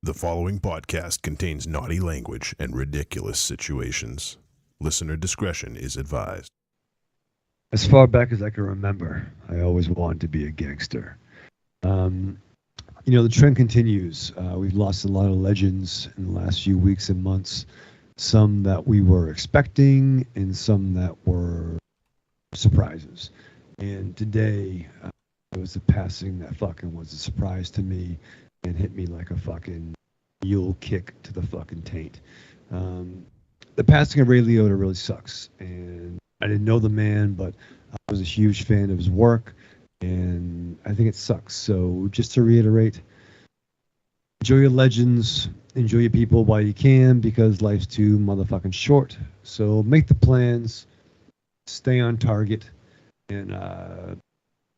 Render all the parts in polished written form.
The following podcast contains naughty language and ridiculous situations. Listener discretion is advised. As far back as I can remember, I always wanted to be a gangster. The trend continues. We've lost a lot of legends in the last few weeks and months. Some that we were expecting and some that were surprises. And today, it was a passing that fucking was a surprise to me and hit me like a fucking mule kick to the fucking taint. The passing of Ray Liotta really sucks. And I didn't know the man, but I was a huge fan of his work. And I think it sucks. So just to reiterate, enjoy your legends, enjoy your people while you can, because life's too motherfucking short. So make the plans, stay on target, and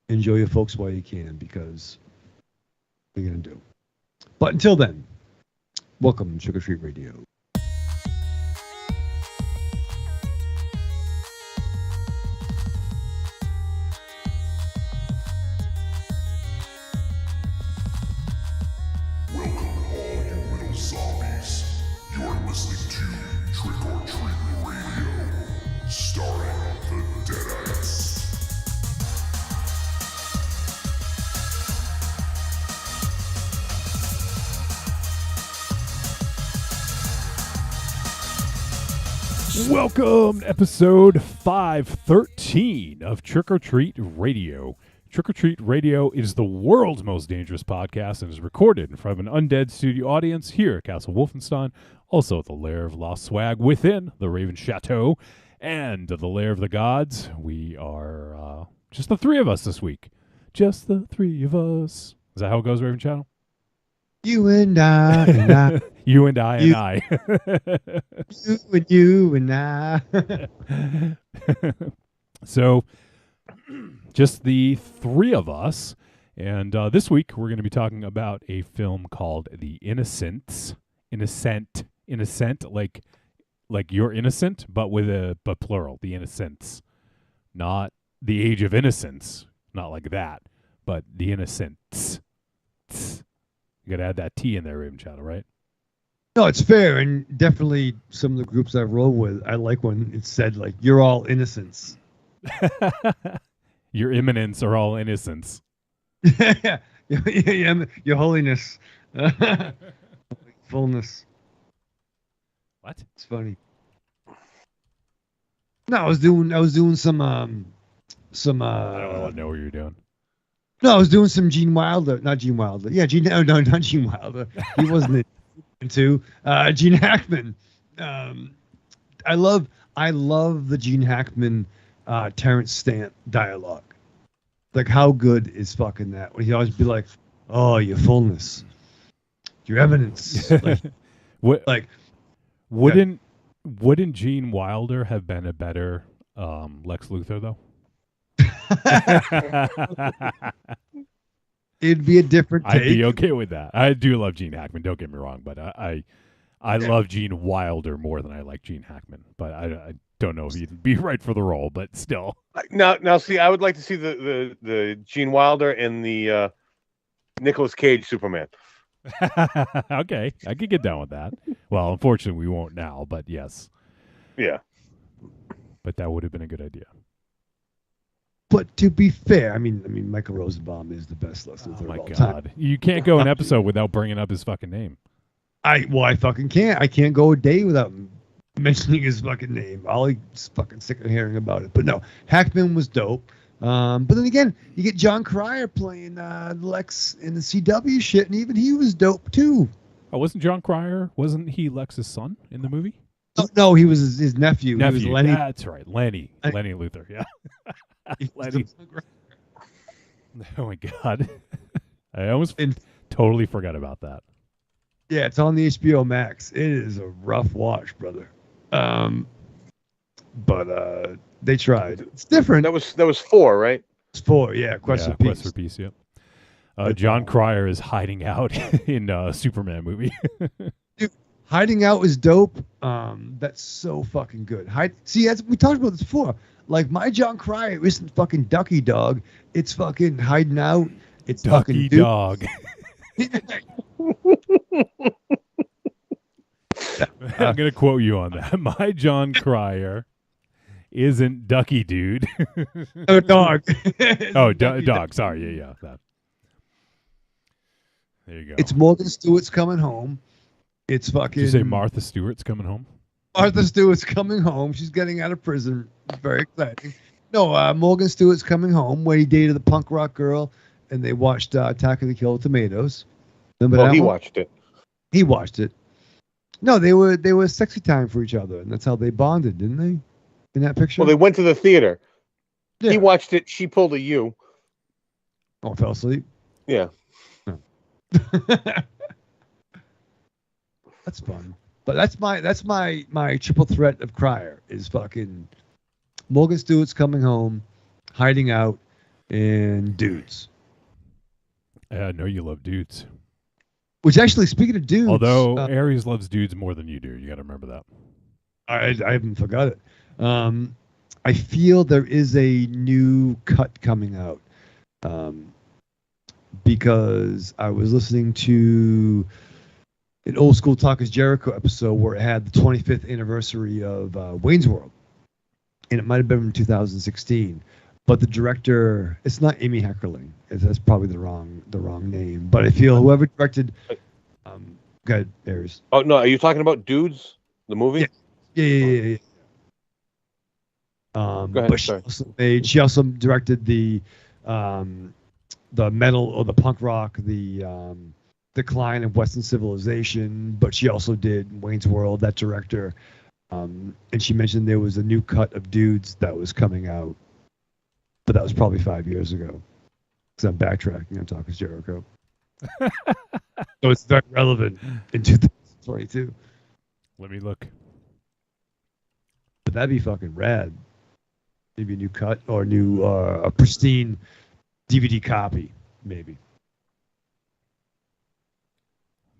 enjoy your folks while you can, because what are you going to do? But until then, welcome to Trick or Treat Radio. Welcome all you little zombies. You're listening to Trick or Treat Radio, starring the Deadites. Welcome to episode 513 of Trick or Treat Radio. Trick or Treat Radio is the world's most dangerous podcast and is recorded in front of an undead studio audience here at Castle Wolfenstein, also at the Lair of Lost Swag within the Raven Chateau, and the Lair of the Gods. We are just the three of us this week. Just the three of us. Is that how it goes, Raven Chateau? You and I and I. You and I and I. you and I. So, just the three of us. And this week, we're going to be talking about a film called The Innocence. Innocent, like you're innocent, but but plural. The Innocence, not the Age of Innocence, not like that, but The Innocence. You got to add that T in there, Raven Shadow, right? No, it's fair, and definitely some of the groups I've rolled with, I like when it's said, like, you're all innocents. Your imminence are all innocents. Yeah, your holiness. Fullness. What? It's funny. No, I was doing some I don't want to know what you're doing. No, I was doing some not Gene Wilder. Yeah, not Gene Wilder. He wasn't into Gene Hackman. I love the Gene Hackman Terrence Stamp dialogue. Like, how good is fucking that? When he always be like, "Oh, your fullness, your eminence." Wouldn't Gene Wilder have been a better Lex Luthor though? It'd be a different take. I'd be okay with that. I do love Gene Hackman, don't get me wrong, but I love Gene Wilder more than I like Gene Hackman. But I don't know if he'd be right for the role, but still. Now, see, I would like to see the Gene Wilder and the Nicolas Cage Superman. Okay, I could get down with that. Well, unfortunately, we won't now, but yes. Yeah. But that would have been a good idea. But to be fair, I mean, Michael Rosenbaum is the best Lex Luthor Oh my of all God. time. You can't go an episode without bringing up his fucking name. I fucking can't. I can't go a day without mentioning his fucking name. I'll just fucking sick of hearing about it. But no, Hackman was dope. But then again, you get John Cryer playing Lex in the CW shit, and even he was dope too. Oh, wasn't he Lex's son in the movie? No, he was his nephew. He was Lenny. That's right, Lenny Luthor. Yeah. Lenny. Oh my God. I almost totally forgot about that. Yeah, it's on the HBO Max. It is a rough watch, brother. But they tried. It's different. That was 4, right? It's 4, yeah. Quest for Peace. Quest for Peace, yeah. John Cryer is hiding out in a Superman movie. Dude, hiding out is dope. That's so fucking good. We talked about this before. Like, my John Cryer isn't fucking Ducky Dog. It's fucking hiding out. It's Ducky fucking Dog. I'm going to quote you on that. My John Cryer isn't Ducky Dude. Oh, dog. Oh, dog. Sorry. Yeah. That. There you go. It's Morgan Stewart's coming home. It's fucking. Did you say Martha Stewart's coming home? Martha Stewart's coming home. She's getting out of prison. Very exciting. No, Morgan Stewart's coming home, where he dated the punk rock girl, and they watched Attack of the Killer Tomatoes. Remember that he one? watched it. He watched it. No, they were sexy time for each other, and that's how they bonded, didn't they? In that picture. Well, they went to the theater. Yeah. He watched it. She pulled a U. Oh, fell asleep. Yeah. That's fun. But that's my triple threat of Cryer is fucking Morgan Stewart's coming home, hiding out, and dudes. I know you love dudes. Which actually, speaking of dudes, Although Aries loves dudes more than you do. You got to remember that. I haven't forgot it. I feel there is a new cut coming out because I was listening to an old school Talk is Jericho episode where it had the 25th anniversary of Wayne's World, and it might have been from 2016. But the director, it's not Amy Heckerling. That's probably the wrong name. But I feel whoever directed, go ahead, Aries. Oh no, are you talking about Dudes, the movie? Yeah. Go ahead, But sorry. she also directed the metal or the punk rock, the Decline of Western Civilization. But she also did Wayne's World. That director, and she mentioned there was a new cut of Dudes that was coming out, but that was probably 5 years ago. Because I'm backtracking on Talk is Jericho, so it's very relevant in 2022. Let me look. But that'd be fucking rad. Maybe a new cut or a pristine DVD copy, maybe.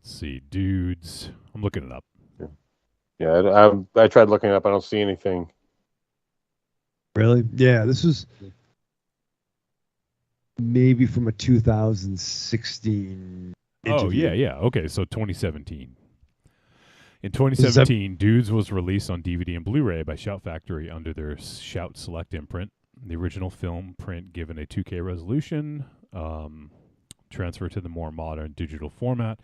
Let's see, dudes. I'm looking it up. Yeah, I tried looking it up. I don't see anything. Really? Yeah, this was maybe from a 2016 interview. Oh, yeah. Okay, so 2017. In 2017, Dudes was released on DVD and Blu-ray by Shout Factory under their Shout Select imprint. The original film print given a 2K resolution, transferred to the more modern digital format.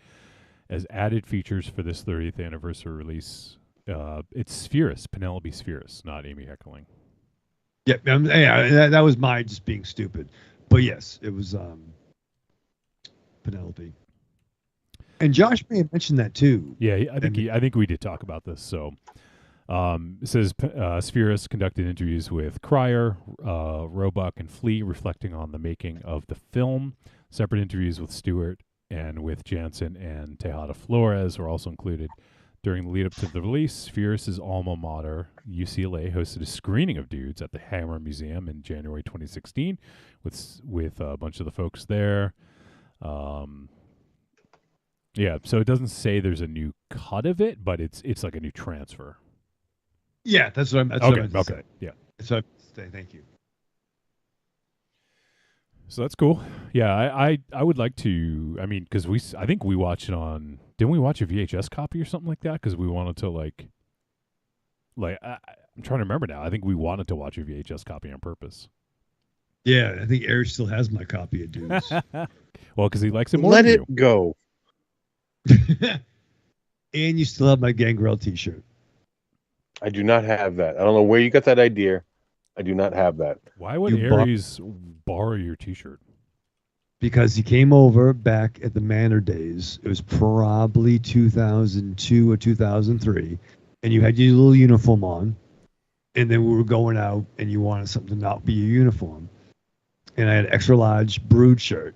As added features for this 30th anniversary release, it's Spheris, Penelope Spheris, not Amy Heckerling. Yeah, that was my just being stupid. But yes, it was Penelope. And Josh may have mentioned that too. Yeah, I think we did talk about this. So it says Spheris conducted interviews with Cryer, Roebuck, and Flea, reflecting on the making of the film. Separate interviews with Stewart and with Jansen and Tejada Flores were also included. During the lead up to the release, Spheris' alma mater, UCLA, hosted a screening of Dudes at the Hammer Museum in January 2016 with a bunch of the folks there. Yeah, so it doesn't say there's a new cut of it, but it's like a new transfer. Yeah, that's what I'm. That's what I meant to say. Yeah. That's what I meant to say. Thank you. So that's cool. Yeah, I would like to. I mean, because I think we watched it on. Didn't we watch a VHS copy or something like that? Because we wanted to like I'm trying to remember now. I think we wanted to watch a VHS copy on purpose. Yeah, I think Eric still has my copy of Dudes. Well, because he likes it more. Let than it go. And you still have my Gangrel T-shirt. I do not have that. I don't know where you got that idea. I do not have that. Why would You Aries borrow your T-shirt? Because he came over back at the Manor days. It was probably 2002 or 2003. And you had your little uniform on. And then we were going out and you wanted something to not be your uniform. And I had an extra large Brood shirt.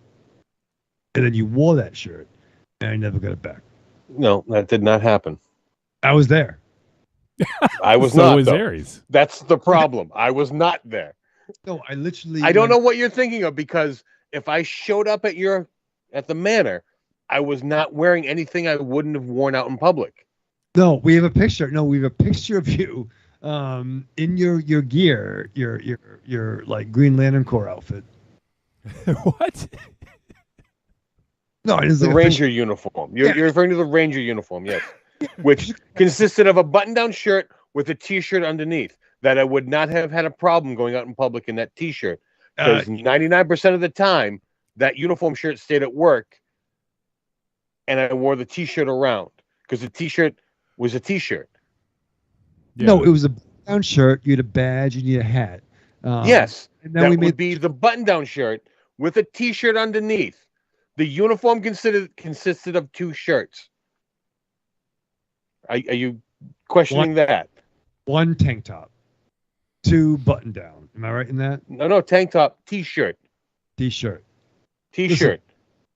And then you wore that shirt. And I never got it back. No, that did not happen. I was there. I was so not. was though. Aries. That's the problem. I was not there. No, I literally. I don't know what you're thinking of, because if I showed up at the Manor, I was not wearing anything I wouldn't have worn out in public. No, we have a picture. No, we have a picture of you in your gear, your like Green Lantern Corps outfit. What? No, it is The like Ranger uniform. You're referring to the Ranger uniform, yes. Which consisted of a button-down shirt with a T-shirt underneath. That I would not have had a problem going out in public in that T-shirt. Because 99% of the time, that uniform shirt stayed at work, and I wore the T-shirt around. Because the T-shirt was a T-shirt. Yeah. No, it was a down shirt. You had a badge and you had a hat. Yes, and then that we would made be the button-down shirt with a T-shirt underneath. The uniform consisted of 2 shirts. Are you questioning that? 1 tank top, 2 button down. Am I right in that? No, tank top, T-shirt. T-shirt. T-shirt.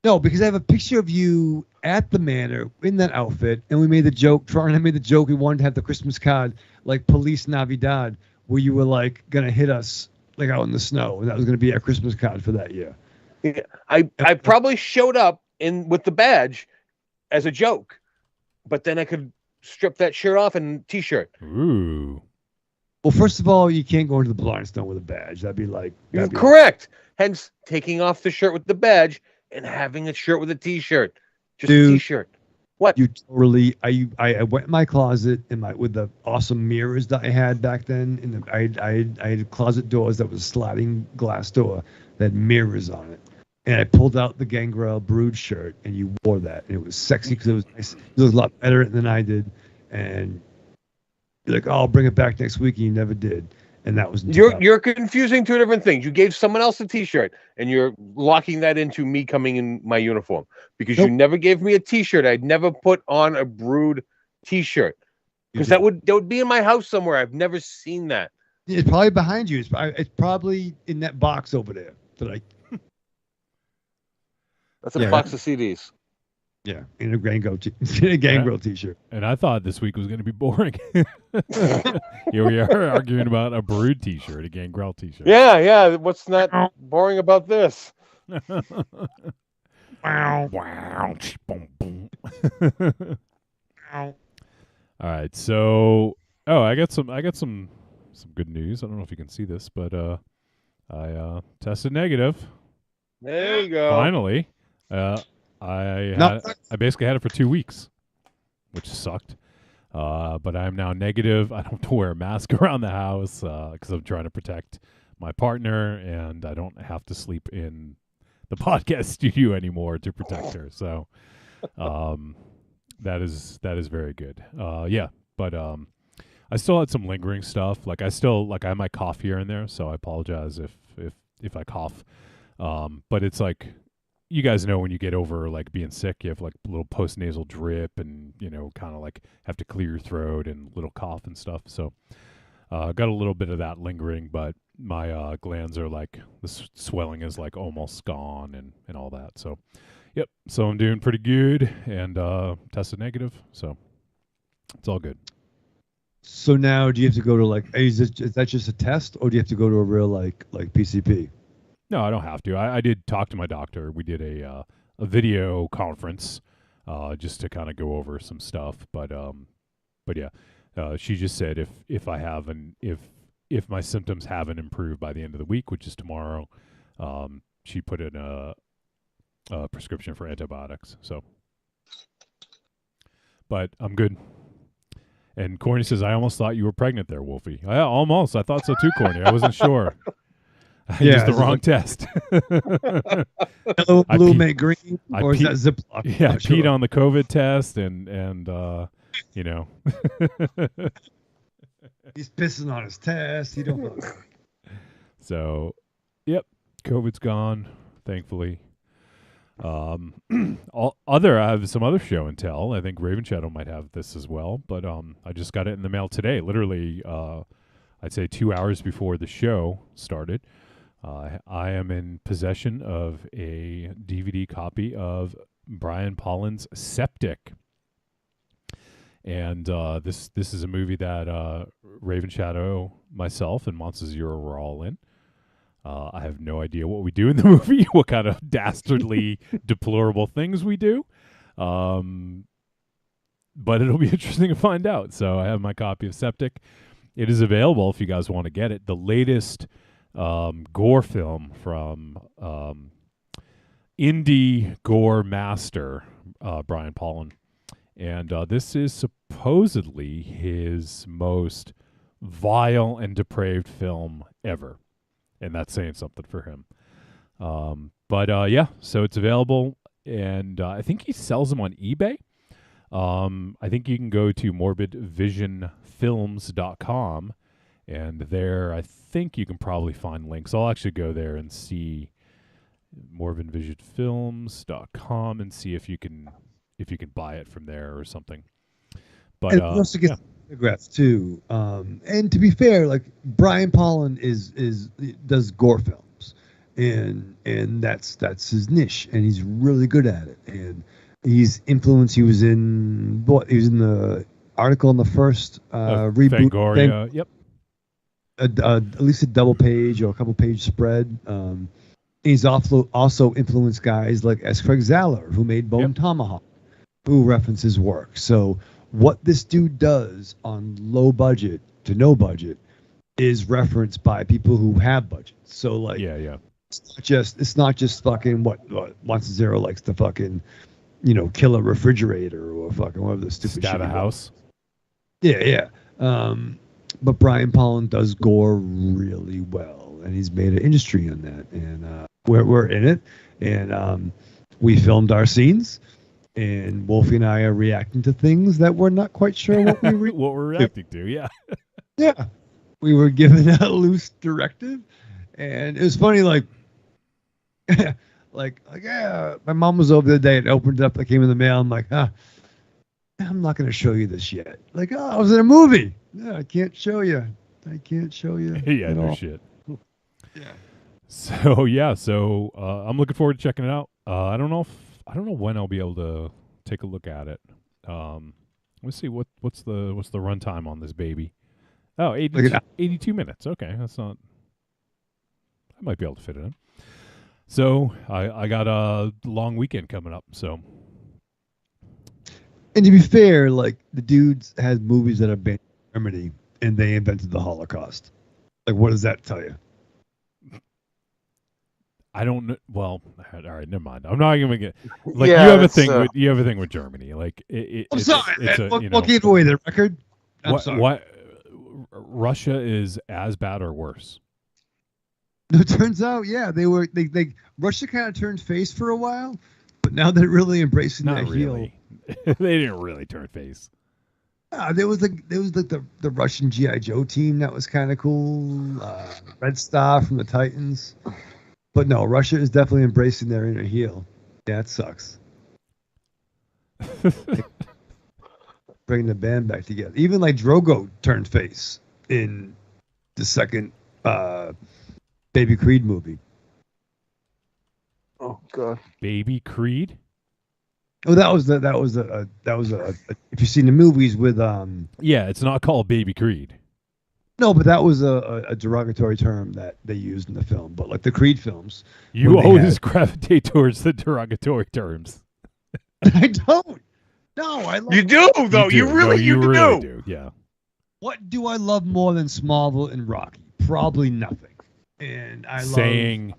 No, because I have a picture of you at the manor in that outfit, and we made the joke. Troy and I made the joke. We wanted to have the Christmas card like Police Navidad, where you were like gonna hit us like out in the snow, and that was gonna be our Christmas card for that year. Yeah, I probably showed up with the badge as a joke, but then I could strip that shirt off and T-shirt. Ooh. Well, first of all, you can't go into the Blind Stone with a badge. That'd be like Correct. Hence, taking off the shirt with the badge and having a shirt with a T-shirt. Just Dude, a T-shirt. What? You totally. I went in my closet with the awesome mirrors that I had back then. And I had closet doors that was a sliding glass door that had mirrors on it. And I pulled out the Gangrel Brood shirt, and you wore that, and it was sexy because it was nice. You looked a lot better than I did, and you're like, "Oh, I'll bring it back next week," and you never did. And that was you're confusing 2 different things. You gave someone else a T-shirt, and you're locking that into me coming in my uniform because you never gave me a T-shirt. I'd never put on a Brood T-shirt because that would be in my house somewhere. I've never seen that. It's probably behind you. It's probably in that box over there that I. That's a box of CDs. Yeah, in a Gangrel T-shirt. And I thought this week was going to be boring. Here we are arguing about a Brood T-shirt, a Gangrel T-shirt. Yeah. What's not boring about this? Wow. Wow. Boom, boom. All right. So, I got some good news. I don't know if you can see this, but I tested negative. There you go. Finally. I basically had it for 2 weeks, which sucked. But I'm now negative. I don't have to wear a mask around the house because I'm trying to protect my partner, and I don't have to sleep in the podcast studio anymore to protect her. So that is very good. But I still had some lingering stuff. Like I might cough here and there, so I apologize if I cough. But it's like, you guys know when you get over like being sick, you have like a little post-nasal drip and, kind of like have to clear your throat and little cough and stuff. So got a little bit of that lingering, but my glands are like, the swelling is like almost gone and all that. So, yep. So I'm doing pretty good and tested negative. So it's all good. So now do you have to go to like, is that just a test, or do you have to go to a real like PCP? No, I don't have to. I did talk to my doctor. We did a video conference just to kind of go over some stuff. But yeah, she just said if my symptoms haven't improved by the end of the week, which is tomorrow, she put in a prescription for antibiotics. So, but I'm good. And Corny says, I almost thought you were pregnant there, Wolfie. I thought so too, Corny. I wasn't sure. I used the wrong test. Yellow, blue, make green, or is that Ziploc? Yeah, I peed on the COVID test, and he's pissing on his test. He don't know. So, yep, COVID's gone, thankfully. I have some other show and tell. I think Raven Shadow might have this as well, but I just got it in the mail today. Literally, I'd say 2 hours before the show started. I am in possession of a DVD copy of Brian Pollan's Septic. And this is a movie that Raven Shadow, myself, and Monster Zero were all in. I have no idea what we do in the movie, what kind of dastardly, deplorable things we do. But it'll be interesting to find out. So I have my copy of Septic. It is available if you guys want to get it. The latest gore film from indie gore master, Brian Pollan. And this is supposedly his most vile and depraved film ever. And that's saying something for him. But so it's available. And I think he sells them on eBay. I think you can go to morbidvisionfilms.com. And there, I think you can probably find links. I'll actually go there and see morbidvisionfilms.com and see if you can buy it from there or something. But and also get photographs too. And to be fair, like Brian Pollan does gore films, and that's his niche, and he's really good at it. And he's influenced. He was in the article in the first reboot. Fangoria, yep. At least a double page or a couple page spread. He's also influenced guys like S. Craig Zahler, who made Bone Tomahawk, who references work. So what this dude does on low budget to no budget is referenced by people who have budgets. So like, it's not just fucking what Monster Zero likes to fucking, kill a refrigerator or fucking whatever the stupid stab shit. A house. Yeah. But Brian Pollan does gore really well, and he's made an industry on that, and we're in it, and we filmed our scenes, and Wolfie and I are reacting to things that we're not quite sure what we what we're reacting to. Yeah, we were given a loose directive, and it was funny, like my mom was over the other day and opened it up, that came in the mail. I'm like, I'm not going to show you this yet. Like, I was in a movie. Yeah, I can't show you. Yeah, no shit. Yeah. So I'm looking forward to checking it out. I don't know when I'll be able to take a look at it. Let's see what's the runtime on this baby. Oh, 82 minutes. Okay, that's not. I might be able to fit it in. So I got a long weekend coming up. So. And to be fair, like the dudes had movies that are banned in Germany, and they invented the Holocaust. Like, what does that tell you? I don't know. Well, all right, never mind. I'm not gonna get like you have a thing with Germany. Like I'm sorry. What gave away the record? I'm sorry. What Russia is as bad or worse? It turns out, they Russia kind of turned face for a while, but now they're really embracing that heel. They didn't really turn face. There was the Russian GI Joe team that was kind of cool. Red Star from the Titans, but no, Russia is definitely embracing their inner heel. Yeah, it sucks. Bringing the band back together. Even like Drogo turned face in the second Baby Creed movie. Oh God, Baby Creed. Oh, that was a if you've seen the movies with it's not called Baby Creed. No, but that was a derogatory term that they used in the film. But like the Creed films, you always gravitate towards the derogatory terms. I don't. No, I love. You do though. You really do. Yeah. What do I love more than Smallville and Rocky? Probably nothing. And I saying,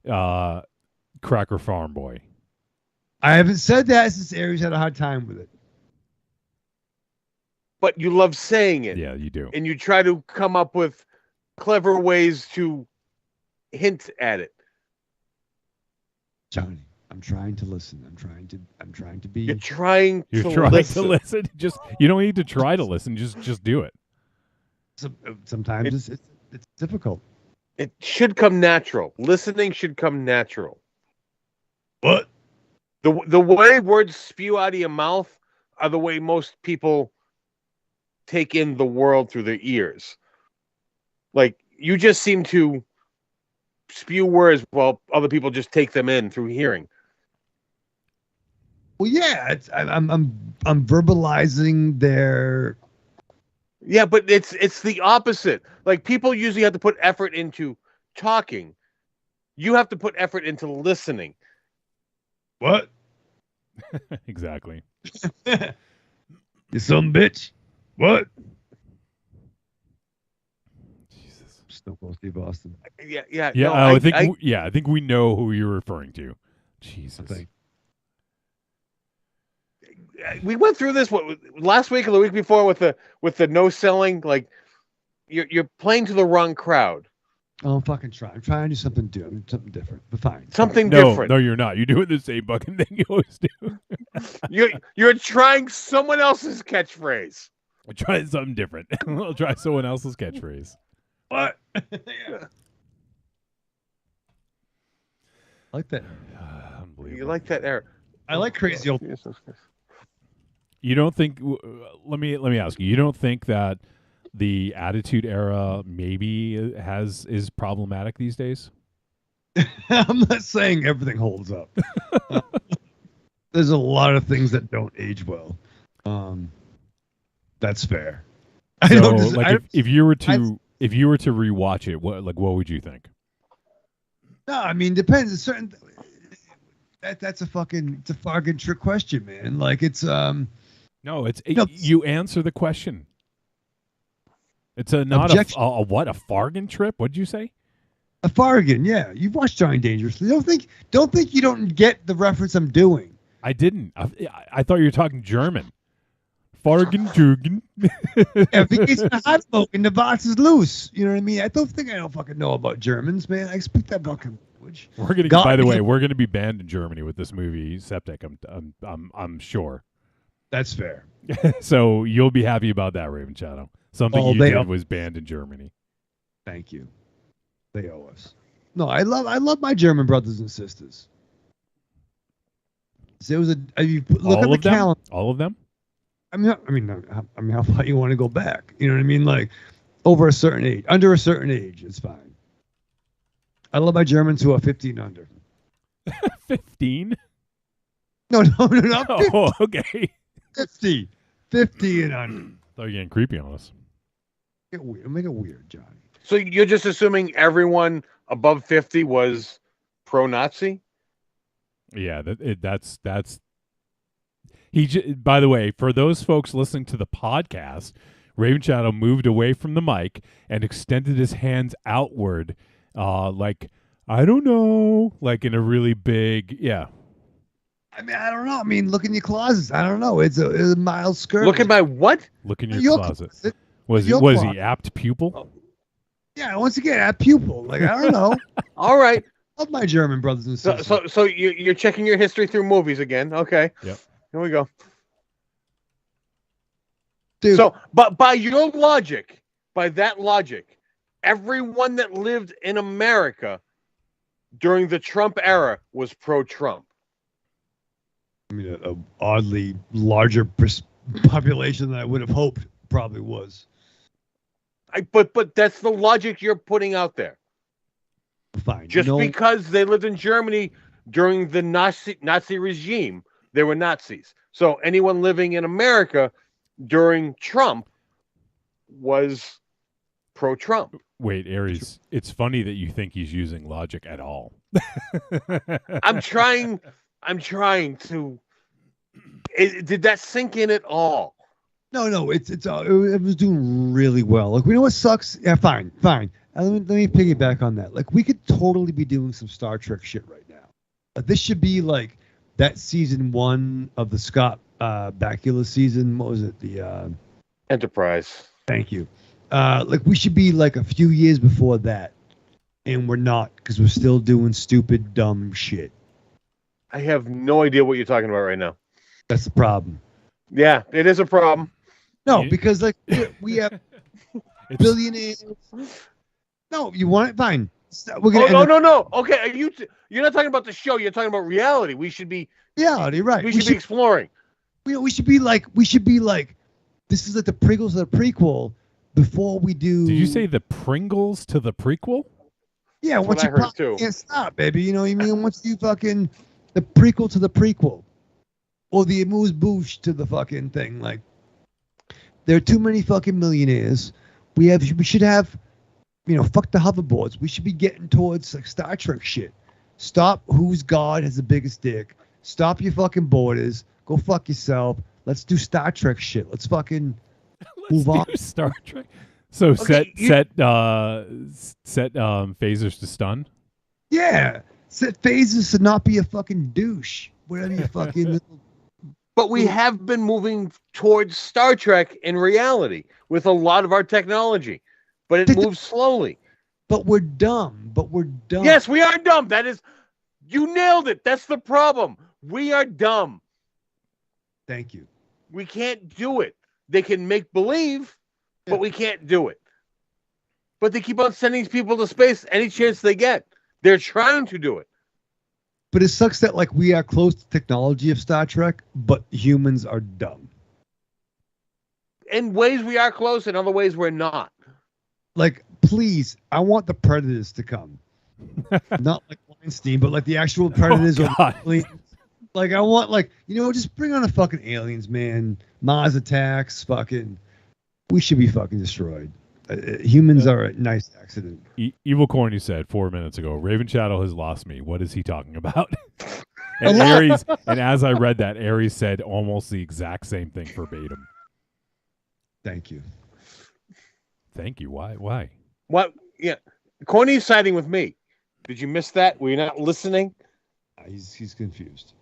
Cracker Farm Boy. I haven't said that since Aries had a hard time with it. But you love saying it. Yeah, you do. And you try to come up with clever ways to hint at it. Johnny, I'm trying to listen. I'm trying to be. You're trying to listen. Just you don't need to try to listen. Just do it. Sometimes it's difficult. It should come natural. Listening should come natural. What? The way words spew out of your mouth are the way most people take in the world through their ears. Like, you just seem to spew words while other people just take them in through hearing. Well, yeah, I'm verbalizing their. Yeah, but it's the opposite. Like, people usually have to put effort into talking. You have to put effort into listening. What? Exactly. You some bitch. What? Jesus. Stone Cold Steve Austin. Yeah. No, I think we know who you're referring to. Jesus. We went through this last week or the week before with the no selling. Like you're playing to the wrong crowd. Oh, I'm fucking trying. I'm trying to do something different, but fine. Something different. No, you're not. You're doing the same fucking thing you always do. You're trying someone else's catchphrase. We're trying something different. I'll try someone else's catchphrase. What? Yeah. I like that. Unbelievable. You like that error? I like crazy old. You don't think? Let me ask you. You don't think that the Attitude Era maybe is problematic these days? I'm not saying everything holds up. There's a lot of things that don't age well. That's fair. So, if you were to rewatch it, what would you think? No, I mean, depends. Certain that's a fucking trick question, man. Like it's No, you answer the question. It's not a fargan trip? What'd you say? A fargan, yeah. You've watched Johnny Dangerously. Don't think you don't get the reference I'm doing. I didn't. I thought you were talking German. Fargan Jürgen. It's a hot smoke and the box is loose. You know what I mean? I don't fucking know about Germans, man. I speak that fucking language. By the way, we're gonna be banned in Germany with this movie Septic. I'm sure. That's fair. So you'll be happy about that, Raven Shadow. Something you did was banned in Germany. Thank you. They owe us. No, I love my German brothers and sisters. So it was look at the calendar. All of them. I mean, how far you want to go back? You know what I mean? Like, over a certain age, under a certain age, it's fine. I love my Germans who are 15 under. 15? No, not 50. Oh, okay. 50 and under. Thought you were getting creepy on us. Make it weird, Johnny. So you're just assuming everyone above 50 was pro-Nazi? Yeah, that's. By the way, for those folks listening to the podcast, Raven Shadow moved away from the mic and extended his hands outward, like, I don't know, like in a really big, yeah. I mean, I don't know. I mean, look in your closets. I don't know. It's a mild skirt. Look at my what? Look in your closet. Was he apt pupil? Oh. Yeah, once again, apt pupil. Like, I don't know. All right. Love my German brothers and sisters. So you're checking your history through movies again. Okay. Yep. Here we go. Dude. So, but by that logic, everyone that lived in America during the Trump era was pro-Trump. I mean, an oddly larger population than I would have hoped probably was. But that's the logic you're putting out there. Fine. Just because they lived in Germany during the Nazi regime, they were Nazis. So anyone living in America during Trump was pro-Trump. Wait, Aries, it's funny that you think he's using logic at all. I'm trying to. Did that sink in at all? No. It was doing really well. Like, we know what sucks. Yeah, fine. Let me piggyback on that. Like, we could totally be doing some Star Trek shit right now. This should be like that season 1 of the Scott Bakula season. What was it? The Enterprise. Thank you. Like, we should be like a few years before that, and we're not, because we're still doing stupid, dumb shit. I have no idea what you're talking about right now. That's the problem. Yeah, it is a problem. No, because like we have billionaires. No, you want it? Fine. No. Okay, you're not talking about the show. You're talking about reality. We should be reality, right? We should be exploring. We should be like. This is like the Pringles of the prequel. Before we do. Did you say the Pringles to the prequel? Yeah, that's once what you I heard too. Can't stop, baby. You know what I mean? Once you fucking the prequel to the prequel, or the amuse bouche to the fucking thing. Like, there are too many fucking millionaires. We should have, fuck the hoverboards. We should be getting towards like Star Trek shit. Stop. Whose God has the biggest dick? Stop your fucking borders. Go fuck yourself. Let's do Star Trek shit. Let's fucking move on. Star Trek. So okay, set phasers to stun. Yeah. Set phases to not be a fucking douche. Whatever you fucking. But we have been moving towards Star Trek in reality with a lot of our technology, but it moves slowly. But we're dumb. Yes, we are dumb. You nailed it. That's the problem. We are dumb. Thank you. We can't do it. They can make believe, but we can't do it. But they keep on sending people to space any chance they get. They're trying to do it. But it sucks that like we are close to technology of Star Trek, but humans are dumb. In ways we are close, in other ways we're not. Like, please, I want the Predators to come. Not like Weinstein, but like the actual Predators. Like, I want, like, just bring on the fucking aliens, man. Mars attacks, fucking. We should be fucking destroyed. Humans are a nice accident. Evil Corny said 4 minutes ago, Raven Shadow has lost me. What is he talking about? And Aries, and as I read that, Aries said almost the exact same thing verbatim. Thank you. Thank you. Why? What? Yeah. Corny's siding with me. Did you miss that? Were you not listening? He's confused.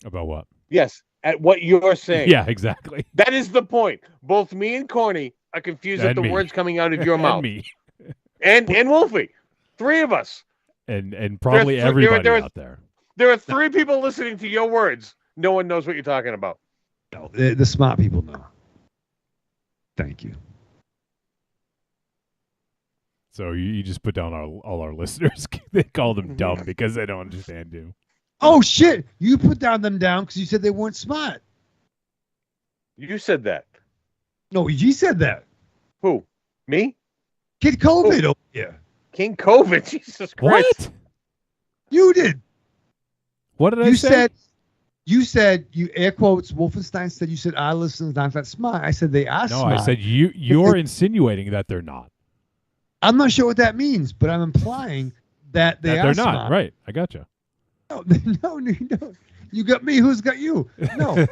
About what? Yes, at what you're saying. Yeah, exactly. That is the point. Both me and Corny are confused at the words coming out of your mouth. Me. And Wolfie. 3 of us. And probably everybody out there. There are 3 people listening to your words. No one knows what you're talking about. No, the smart people know. Thank you. So you just put down all our listeners. They call them dumb because they don't understand you. Oh, shit. You put them down because you said they weren't smart. You said that. No, he said that. Who? Me? Kid COVID over here. King COVID. Jesus Christ. What? You did. What did I say? You said, you air quotes, Wolfenstein said, you said, our listeners not that smart. I said, they are smart. No, I said, you're insinuating that they're not. I'm not sure what that means, but I'm implying that they're not. Smart. Right. I got you. No. You got me. Who's got you? No.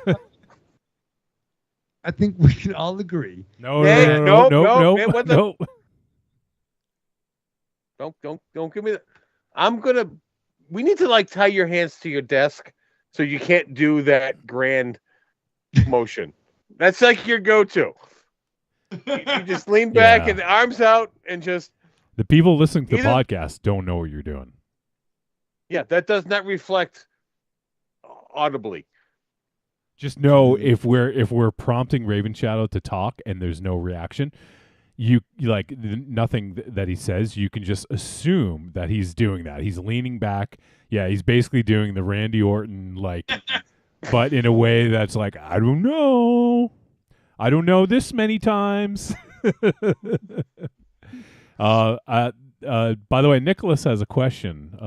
I think we can all agree. No. Don't give me that. We need to like tie your hands to your desk so you can't do that grand motion. That's like your go-to. You just lean back and the arms out and just. The people listening to the podcast don't know what you're doing. Yeah, that does not reflect audibly. Just know if we're prompting Raven Shadow to talk and there's no reaction, you like nothing that he says. You can just assume that he's doing that. He's leaning back. Yeah, he's basically doing the Randy Orton like, but in a way that's like I don't know this many times. By the way, Nicholas has a question.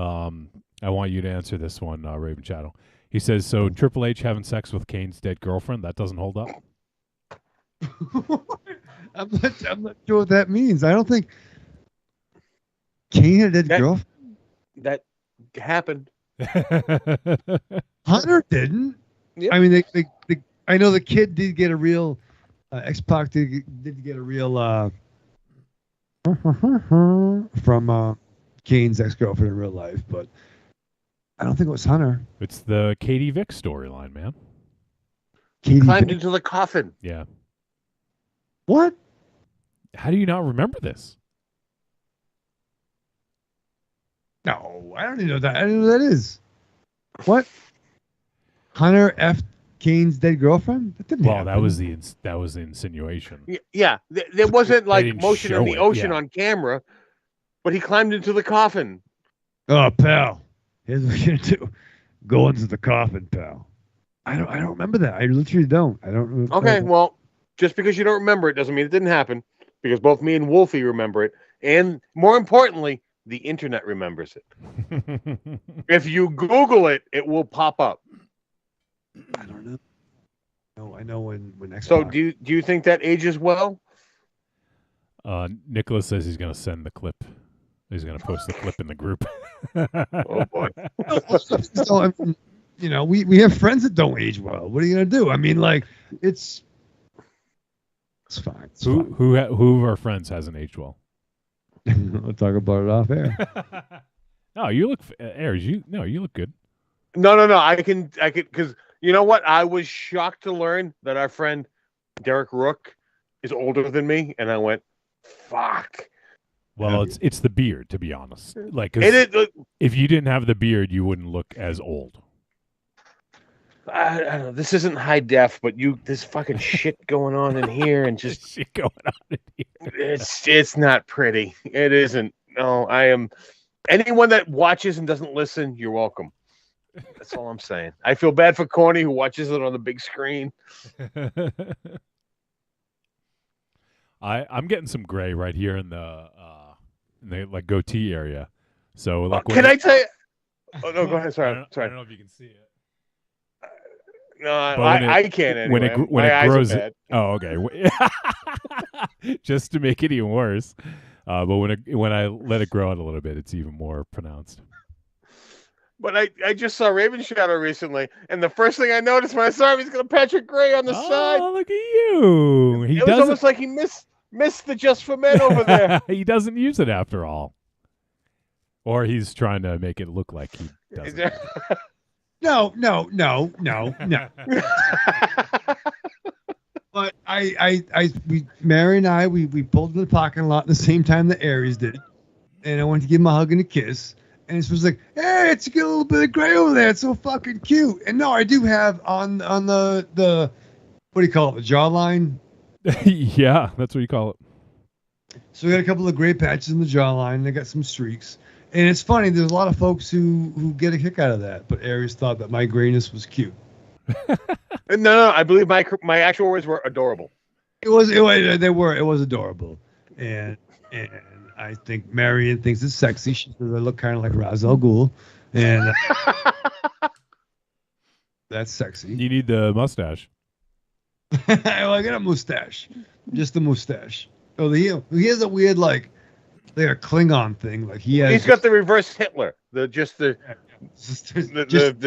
I want you to answer this one, Raven Shadow. He says, so Triple H having sex with Kane's dead girlfriend, that doesn't hold up? I'm not sure what that means. I don't think Kane had a dead girlfriend. That happened. Hunter didn't. Yep. I mean, I know the kid did get a real X-Pac did get a real from Kane's ex-girlfriend in real life, but I don't think it was Hunter. It's the Katie Vick storyline, man. He climbed into the coffin. Yeah. What? How do you not remember this? No, I don't even know that. I don't know who that is. What? Hunter F. Kane's dead girlfriend? That didn't happen. that was the insinuation. Yeah, there wasn't like motion in the ocean on camera, but he climbed into the coffin. Oh, pal. Here's what you're gonna do. Go into the coffin, pal. I don't remember that. I literally don't. I don't remember. Okay, well, just because you don't remember it doesn't mean it didn't happen. Because both me and Wolfie remember it, and more importantly, the internet remembers it. If you Google it, it will pop up. I don't know. No, I know when X. So do you think that ages well? Nicholas says he's going to send the clip. He's going to post the clip in the group. Oh boy. So, I mean, we have friends that don't age well. What are you going to do? I mean, like it's fine. Who of our friends hasn't aged well? We'll talk about it off air. Oh, you look Aries. You look good. No. I can because you know what? I was shocked to learn that our friend Derek Rook is older than me, and I went, "Fuck." Well, it's the beard, to be honest. Like, 'cause It is. if you didn't have the beard, you wouldn't look as old. I don't know. This isn't high def, but there's fucking shit going on in here, and just Shit going on in here. it's not pretty. It isn't. No, I am. Anyone that watches and doesn't listen, you're welcome. That's all I'm saying. I feel bad for Corny who watches it on the big screen. I'm getting some gray right here in the like goatee area. So like, Can I tell you? Oh no, go ahead. Sorry. I don't know if you can see it. No, I can't anyway. When My it eyes are grows, bad. oh okay. Just to make it even worse. But when I let it grow out a little bit, it's even more pronounced. But I just saw Raven Shadow recently, and the first thing I noticed when I saw him, he's got a patch of gray on the side. Oh, look at you! It was almost like he missed the Just for Men over there. He doesn't use it after all, or he's trying to make it look like he doesn't. No. But Mary and I, we pulled in the parking lot at the same time that Aries did, and I went to give him a hug and a kiss, and she was like, "Hey, it's got a little bit of gray over there. It's so fucking cute." And no, I do have on the what do you call it, the jawline? Yeah, that's what you call it. So we got a couple of gray patches in the jawline. They got some streaks. And it's funny, there's a lot of folks who get a kick out of that, but Aries thought that my grayness was cute. No, I believe my actual words were adorable. It was adorable. And I think Marion thinks it's sexy. She says I look kind of like Ra's al Ghul. And that's sexy. You need the mustache. Well, I got a mustache. Just a mustache. Oh, he has a weird like a Klingon thing. Like he's got the reverse Hitler. The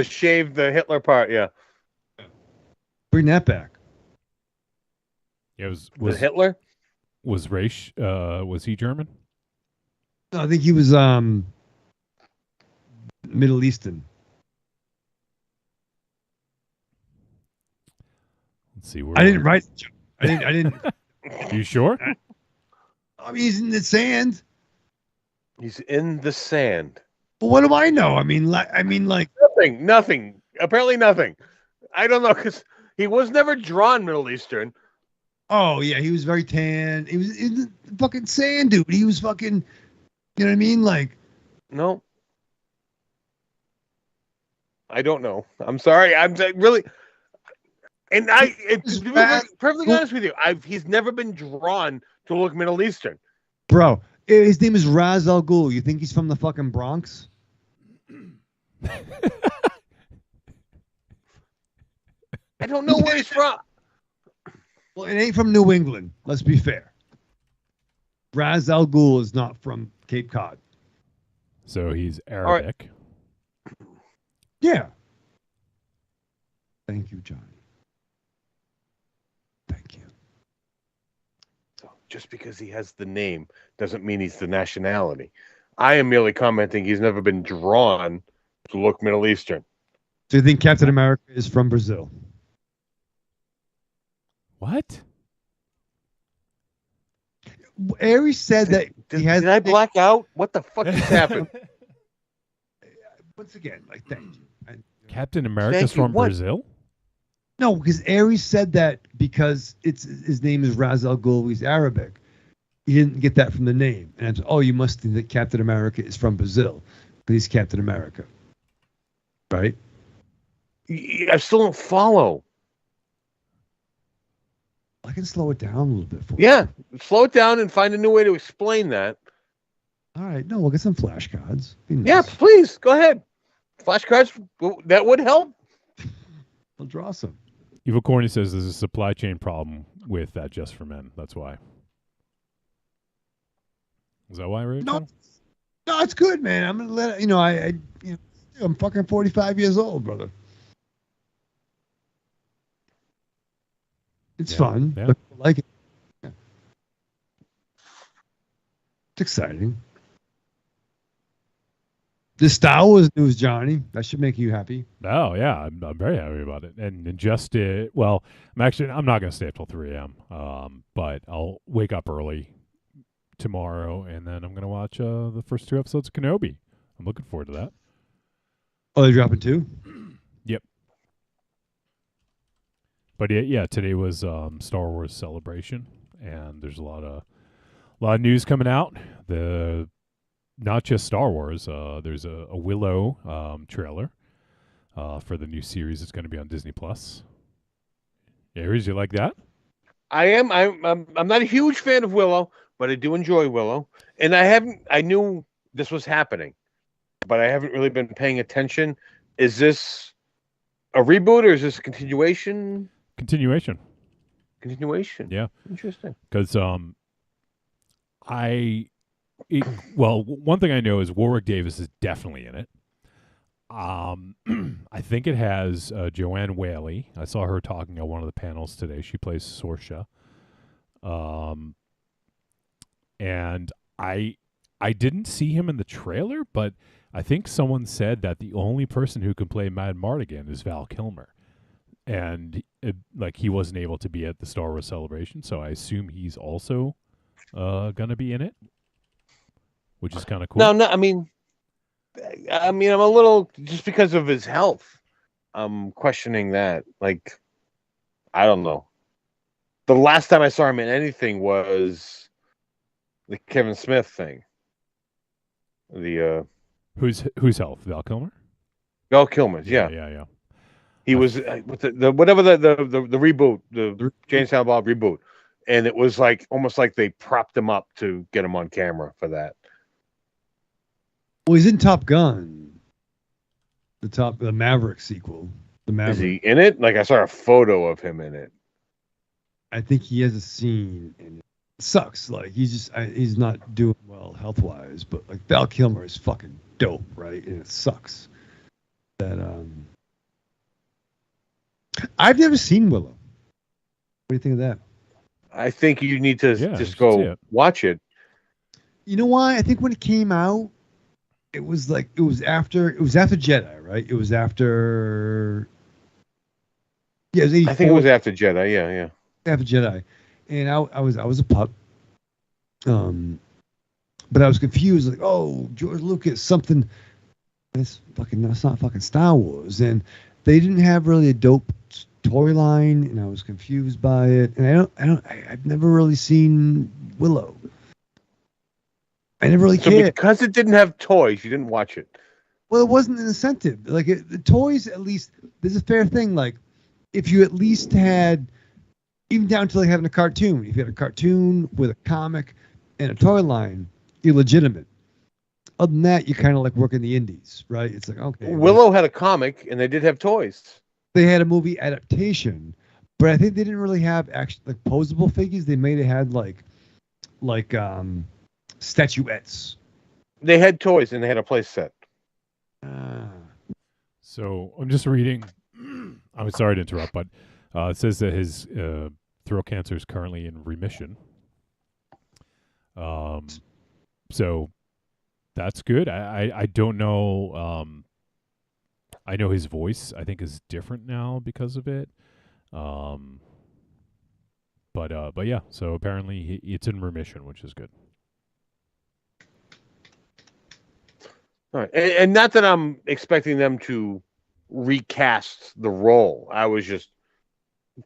shave the Hitler part. Yeah. Bring that back. Yeah, was Hitler? Was Reich? Was he German? No, I think he was Middle Eastern. Let's see. I didn't write. I didn't. You sure? I mean, he's in the sand. He's in the sand. Well, what do I know? I mean, like nothing. Apparently, nothing. I don't know because he was never drawn Middle Eastern. Oh yeah, he was very tan. He was in the fucking sand, dude. He was fucking. You know what I mean? Like, no. I don't know. I'm sorry. I'm really. And to be perfectly honest with you, he's never been drawn to look Middle Eastern. Bro, his name is Ra's al Ghul. You think he's from the fucking Bronx? I don't know where he's from. Well, it ain't from New England. Let's be fair. Ra's al Ghul is not from Cape Cod. So he's Arabic. Right. Yeah. Thank you, Johnny. Thank you. So just because he has the name doesn't mean he's the nationality. I am merely commenting he's never been drawn to look Middle Eastern. So you think Captain America is from Brazil? What? Aries said that he has. Did I black out? What the fuck just happened? Once again, like, thank you. Captain America's from Brazil? No, because Aries said that because his name is Ra's al Ghul, he's Arabic. He didn't get that from the name. And I said, oh, you must think that Captain America is from Brazil because he's Captain America. Right? I still don't follow. I can slow it down a little bit for you. Yeah, slow it down and find a new way to explain that. All right, no, we'll get some flashcards. Nice. Yeah, please, go ahead. Flashcards, that would help. I'll draw some. Evil Corny says there's a supply chain problem with that Just for Men. That's why. Is that why, Ray? No, it's good, man. I'm gonna let it. I'm fucking 45 years old, brother. It's fun. Yeah. But I like it. Yeah. It's exciting. This Star Wars news, Johnny, that should make you happy. Oh yeah, I'm very happy about it. And just well, I'm not going to stay up till 3 a.m. But I'll wake up early tomorrow, and then I'm going to watch the first 2 episodes of Kenobi. I'm looking forward to that. Oh, they're dropping 2? Yep. But yeah, today was Star Wars Celebration, and there's a lot of news coming out. Not just Star Wars. There's a Willow trailer for the new series that's going to be on Disney Plus. Aries, you like that? I am. I'm not a huge fan of Willow, but I do enjoy Willow. And I knew this was happening, but I haven't really been paying attention. Is this a reboot or is this a continuation? Continuation. Yeah. Interesting. Because one thing I know is Warwick Davis is definitely in it. I think it has Joanne Whaley. I saw her talking at one of the panels today. She plays Sorsha. And I didn't see him in the trailer, but I think someone said that the only person who can play Mad Mardigan is Val Kilmer. And he wasn't able to be at the Star Wars Celebration, so I assume he's also gonna be in it, which is kind of cool. No, I mean, I'm a little, just because of his health, I'm questioning that. Like, I don't know. The last time I saw him in anything was the Kevin Smith thing. The whose health? Val Kilmer? Val Kilmer's, yeah. Yeah. He was with the whatever the reboot, the James Silent Bob reboot, and it was like almost like they propped him up to get him on camera for that. Well, he's in Top Gun, the Maverick sequel. The Maverick. Is he in it? Like, I saw a photo of him in it. I think he has a scene, and it sucks. Like, he's not doing well health wise, but like Val Kilmer is fucking dope, right? And it sucks that I've never seen Willow. What do you think of that? I think you need to just go watch it. You know why? I think when it came out, it was after Jedi, right? It was after. Yeah, it was 84. I think it was after Jedi. Yeah. After Jedi, and I was a pup. But I was confused. Like, oh, George Lucas, something. That's not fucking Star Wars, and they didn't have really a dope storyline, and I was confused by it. And I've never really seen Willow. I never really cared. Because it didn't have toys, you didn't watch it. Well, it wasn't an incentive. Like, the toys, at least, there's a fair thing. Like, if you at least had, even down to like having a cartoon, if you had a cartoon with a comic and a toy line, you're legitimate. Other than that, you kind of like work in the indies, right? It's like, okay. Willow had a comic, and they did have toys. They had a movie adaptation, but I think they didn't really have actually like posable figures. They may have had like statuettes. They had toys, and they had a play set. So I'm just reading. I'm sorry to interrupt, but it says that his throat cancer is currently in remission. So that's good. I don't know. I know his voice, I think, is different now because of it. But yeah. So apparently it's in remission, which is good. All right, and not that I'm expecting them to recast the role. I was just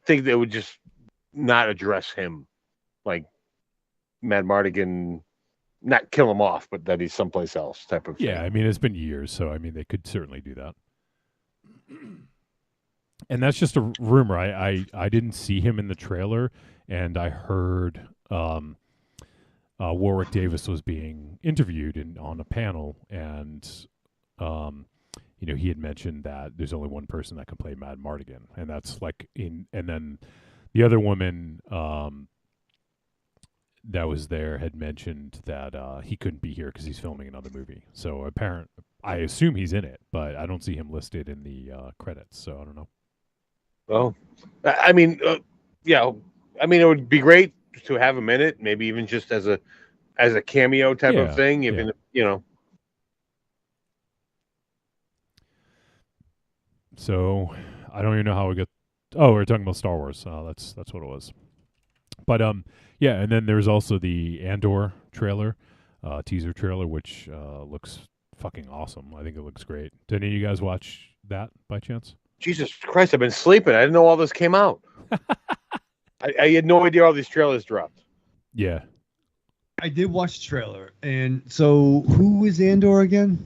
think they would just not address him, like Mad Mardigan. Not kill him off, but that he's someplace else type of thing. Yeah, I mean, it's been years, so I mean, they could certainly do that. And that's just a rumor. I didn't see him in the trailer, and I heard Warwick Davis was being interviewed on a panel, and he had mentioned that there's only one person that can play Mad Mardigan, and that's and then the other woman that was there had mentioned that he couldn't be here because he's filming another movie. So I assume he's in it, but I don't see him listed in the credits. So I don't know. Well, I mean, yeah. I mean, it would be great to have him in it, maybe even just as a cameo type of thing. Even So I don't even know how we got. Oh, we were talking about Star Wars. That's what it was. But yeah, and then there's also the Andor trailer, teaser trailer, which looks fucking awesome. I think it looks great. Did any of you guys watch that by chance? Jesus Christ, I've been sleeping. I didn't know all this came out. I had no idea all these trailers dropped. Yeah. I did watch the trailer, and so who is Andor again?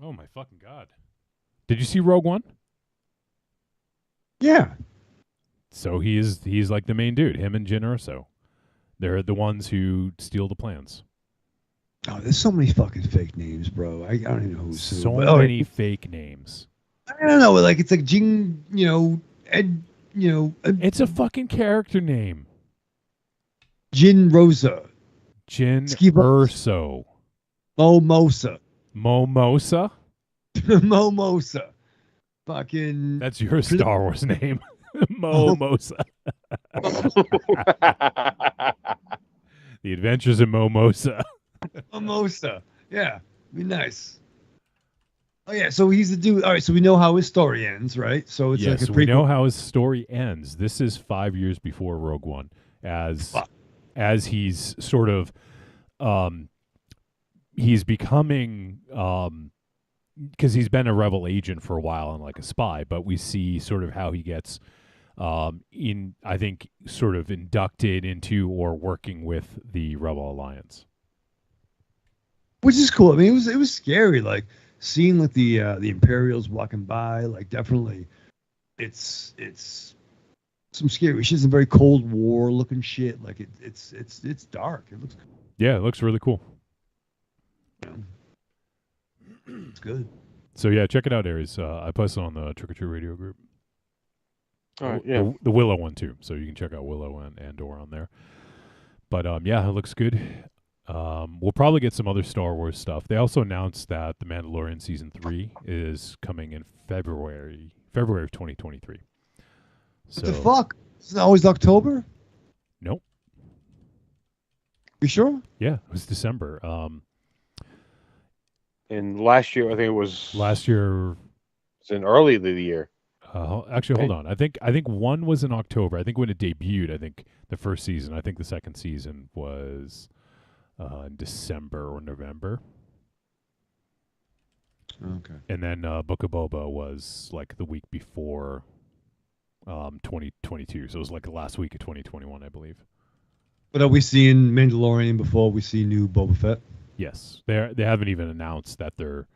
Oh my fucking god! Did you see Rogue One? Yeah. So he's like the main dude. Him and Jyn Erso. They're the ones who steal the plans. Oh, there's so many fucking fake names, bro. I don't even know who's So who. many fake names. I don't know. Like it's like Jing, Ed, It's a fucking character name. Jin Rosa, Jyn Skiba- Erso. Momosa, Momosa? Momosa, fucking. That's your Star Wars name. Momosa. The Adventures of Momosa. Momosa. Yeah, be nice. Oh yeah, so he's the dude. All right, so we know how his story ends, right? So it's Yes, like a we prequel. know how his story ends. This is 5 years before Rogue One, as he's sort of he's becoming because he's been a rebel agent for a while and like a spy, but we see sort of how he gets I think sort of inducted into or working with the Rebel Alliance. Which is cool. I mean, it was scary, like seeing like the Imperials walking by. Like definitely, it's some scary shit. Some very Cold War looking shit. Like it's dark. It looks Yeah, it looks really cool. it's good. So yeah, check it out, Aries. I posted on the Trick or Treat Radio group. All right, yeah. The Willow one too, so you can check out Willow and Andor on there. But yeah, it looks good. We'll probably get some other Star Wars stuff. They also announced that The Mandalorian season 3 is coming in February of 2023. So, What the fuck? Is it always October? Nope. You sure? Yeah, it was December. And last year, I think it was Last year. It's in early the year. Actually, hold on. I think one was in October. I think when it debuted. I think the first season. I think the second season was in December or November. Okay. And then Book of Boba was like the week before 2022. So it was like the last week of 2021, I believe. But are we seeing Mandalorian before we see new Boba Fett? Yes. They haven't even announced that they're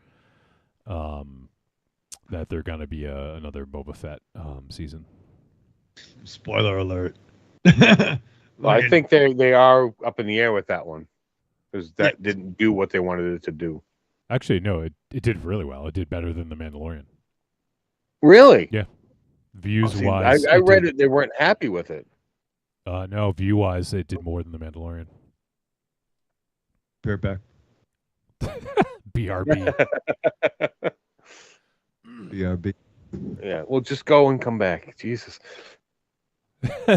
gonna be another Boba Fett season. Spoiler alert. Well, I think they are up in the air with that one because that didn't do what they wanted it to do. Actually, no, it did really well. It did better than The Mandalorian. Really? Yeah. Views See, wise, I read it. They weren't happy with it. No, view wise, it did more than The Mandalorian. Bareback. BRB. BRB. Yeah. Well, just go and come back. Jesus.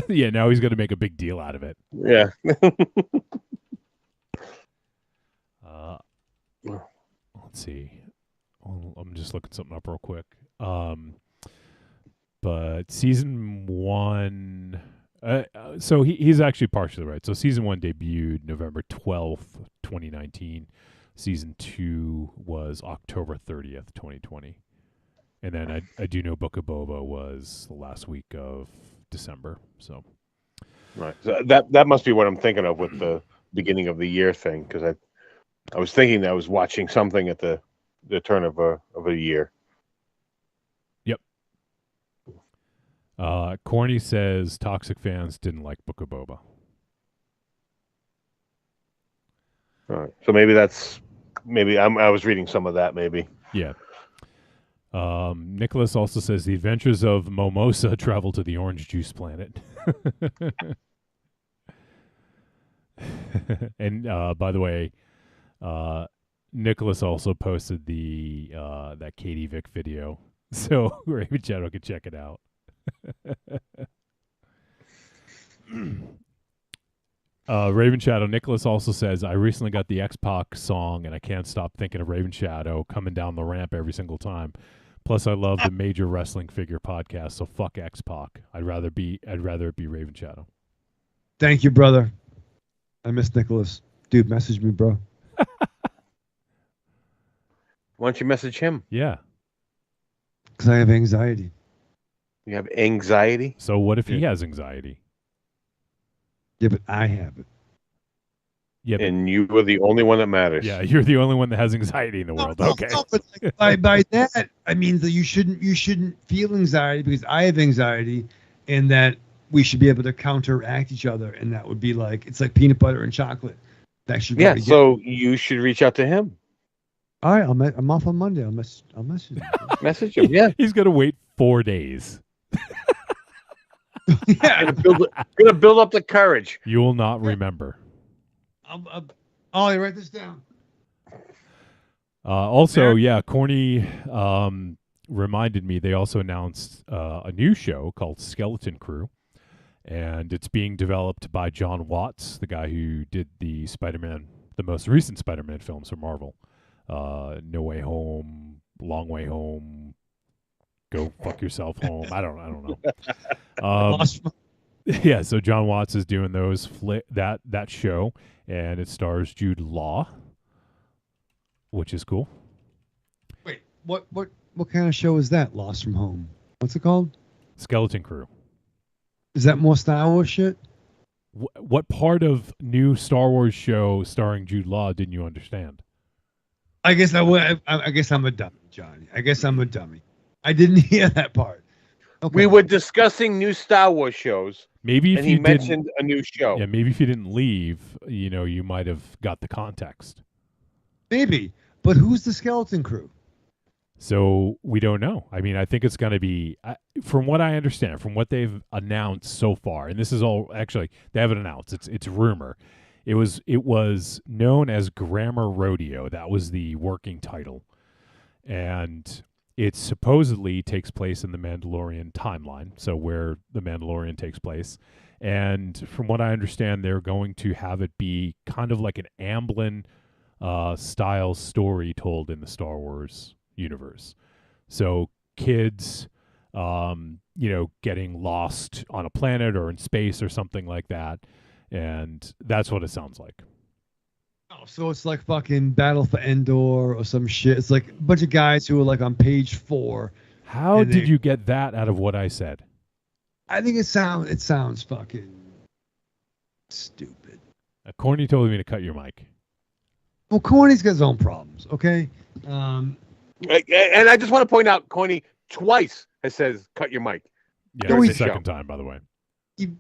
Yeah, now he's going to make a big deal out of it. Yeah. Let's see. I'm just looking something up real quick. But season 1, so he's actually partially right. So season 1 debuted November 12th, 2019. Season 2 was October 30th, 2020. And then I do know Book of Boba was the last week of December. So Right. So that must be what I'm thinking of with the beginning of the year thing, because I was thinking that I was watching something at the turn of a year. Yep. Corny says toxic fans didn't like Book of Boba. All right. So maybe I was reading some of that. Maybe. Yeah. Nicholas also says the adventures of Momosa travel to the orange juice planet. And by the way, Nicholas also posted the that Katie Vick video, so Raven Shadow can check it out. Raven Shadow. Nicholas also says I recently got the X-Pac song, and I can't stop thinking of Raven Shadow coming down the ramp every single time. Plus, I love the Major Wrestling Figure podcast. So fuck X-Pac. I'd rather it be Raven Shadow. Thank you, brother. I miss Nicholas. Dude, message me, bro. Why don't you message him? Yeah. Because I have anxiety. You have anxiety? So what if he has anxiety? Yeah, but I have it. Yeah, And you are the only one that matters. yeah, you're the only one that has anxiety in the world. Okay. No, but like, by that, I mean that you shouldn't feel anxiety because I have anxiety, and that we should be able to counteract each other, and that would be like it's like peanut butter and chocolate. That should go together. So you should reach out to him. All right, I'm off on Monday. I'll message him. Message him. Yeah. He's gonna wait 4 days. Yeah. Gonna build up the courage. You will not remember. Ollie, write this down. Also, yeah, Corny reminded me they also announced a new show called Skeleton Crew, and it's being developed by John Watts, the guy who did the most recent Spider-Man films for Marvel. No Way Home, Long Way Home, Go Fuck Yourself Home. I don't know. Yeah, so John Watts is doing that show, and it stars Jude Law, which is cool. Wait, what kind of show is that? Lost from Home. What's it called? Skeleton Crew. Is that more Star Wars shit? What part of new Star Wars show starring Jude Law didn't you understand? I guess I'm a dummy, Johnny. I guess I'm a dummy. I didn't hear that part. Okay. We were discussing new Star Wars shows. Maybe if and you he mentioned a new show. Yeah, maybe if you didn't leave, you might have got the context. Maybe, but who's the Skeleton Crew? So we don't know. I mean, I think it's going to be, from what I understand, from what they've announced so far, and this is all actually they haven't announced. It's rumor. It was known as Grammar Rodeo. That was the working title, and it supposedly takes place in the Mandalorian timeline, so where the Mandalorian takes place. And from what I understand, they're going to have it be kind of like an Amblin style story told in the Star Wars universe. So kids, getting lost on a planet or in space or something like that. And that's what it sounds like. Oh, so it's like fucking Battle for Endor or some shit. It's like a bunch of guys who are like on page 4. How did you get that out of what I said? I think it sounds fucking stupid. Corny told me to cut your mic. Well, Corny's got his own problems, okay? And I just want to point out, Corny twice has says cut your mic. Yeah, it's the second time, by the way.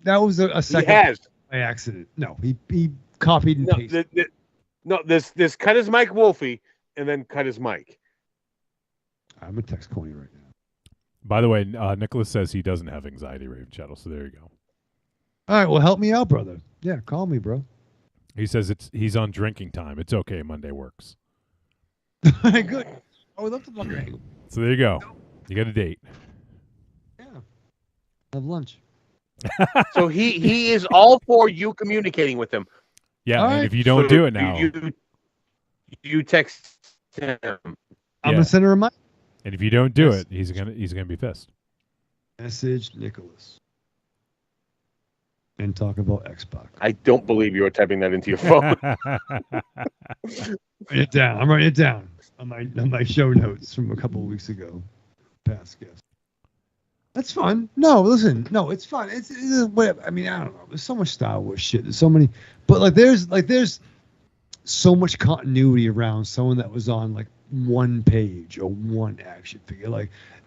That was a second. He has. By accident. No, he copied and pasted. This cut his mic, Wolfie, and then cut his mic. I'm gonna text Corny right now. By the way, Nicholas says he doesn't have anxiety, Raven Shadow. So there you go. All right, well, help me out, brother. Yeah, call me, bro. He says he's on drinking time. It's okay. Monday works. Good. I would love to fucking hang. So there you go. You got a date. Yeah. Have lunch. So he is all for you communicating with him. Yeah, all and right. if you don't do it now, you text him. I'm gonna send her a mic. And if you don't do it, he's gonna be pissed. Message Nicholas. And talk about Xbox. I don't believe you are typing that into your phone. Write it down. I'm writing it down on my show notes from a couple of weeks ago. Past guest. That's fun. No, listen. No, it's fun. It's whatever. I mean, I don't know. There's so much Star Wars shit. There's so many, but there's so much continuity around someone that was on like one page or one action figure.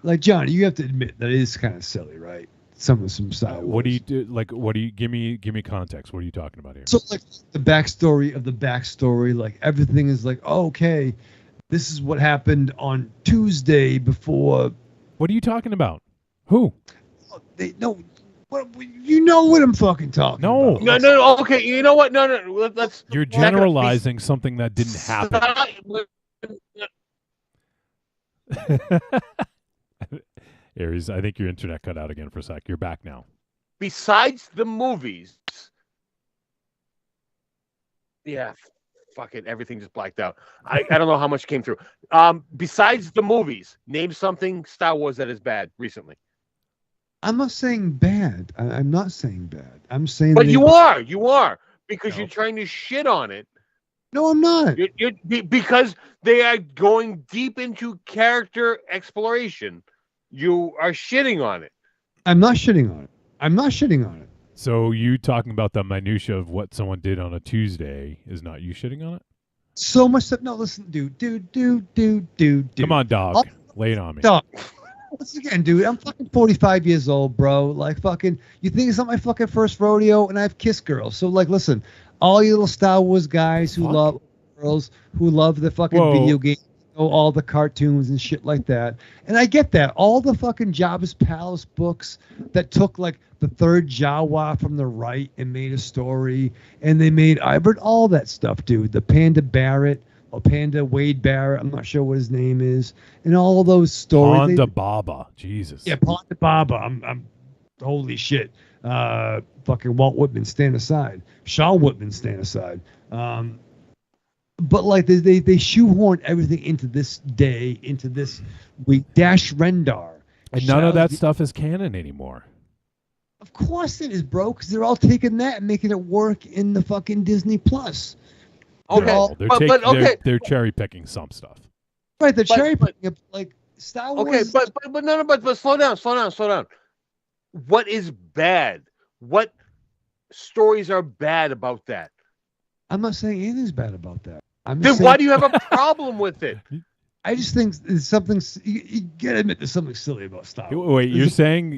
Like John, you have to admit that it is kind of silly, right? Some Star Wars. What do you do? Like, what do you give me context? What are you talking about here? So like the backstory of the backstory, like everything is like, oh, okay, this is what happened on Tuesday before. What are you talking about? Who? You know what I'm fucking talking about. No. Okay, you know what? No. Let's. You're generalizing something that didn't happen. Aries, I think your internet cut out again for a sec. You're back now. Besides the movies, yeah, fuck it, everything just blacked out. I don't know how much came through. Besides the movies, name something Star Wars that is bad recently. I'm not saying bad. I'm not saying bad. I'm saying. But you are, because you're trying to shit on it. No, I'm not. Because they are going deep into character exploration. You are shitting on it. I'm not shitting on it. So you talking about the minutia of what someone did on a Tuesday is not you shitting on it? So much stuff. No, listen, dude. Come on, dog. Lay it on me. Dog. Once again, dude, I'm fucking 45 years old, bro. Like, fucking, you think it's not my fucking first rodeo, and I've kissed girls. So, like, listen, all you little Star Wars guys who love girls, who love the fucking video games, all the cartoons and shit like that. And I get that. All the fucking Jabba's Palace books that took, like, the third Jawa from the right and made a story, and they made, I read all that stuff, dude. The Panda Barrett, or Panda Wade Barrett, I'm not sure what his name is, and all those stories. Ponda Baba, Jesus. Yeah, Ponda Baba. I'm holy shit. Fucking Walt Whitman, stand aside. Sean Whitman, stand aside. But like they shoehorn everything into this day, into this week. Dash Rendar. And none of that stuff is canon anymore. Of course it is, bro, because they're all taking that and making it work in the fucking Disney Plus. Okay, they're cherry picking some stuff. Right, they're cherry picking like Star Wars. Okay, but slow down. What is bad? What stories are bad about that? I'm not saying anything's bad about that. Then why do you have a problem with it? I just think there's something. You gotta admit there's something silly about Star Wars. Wait, you're saying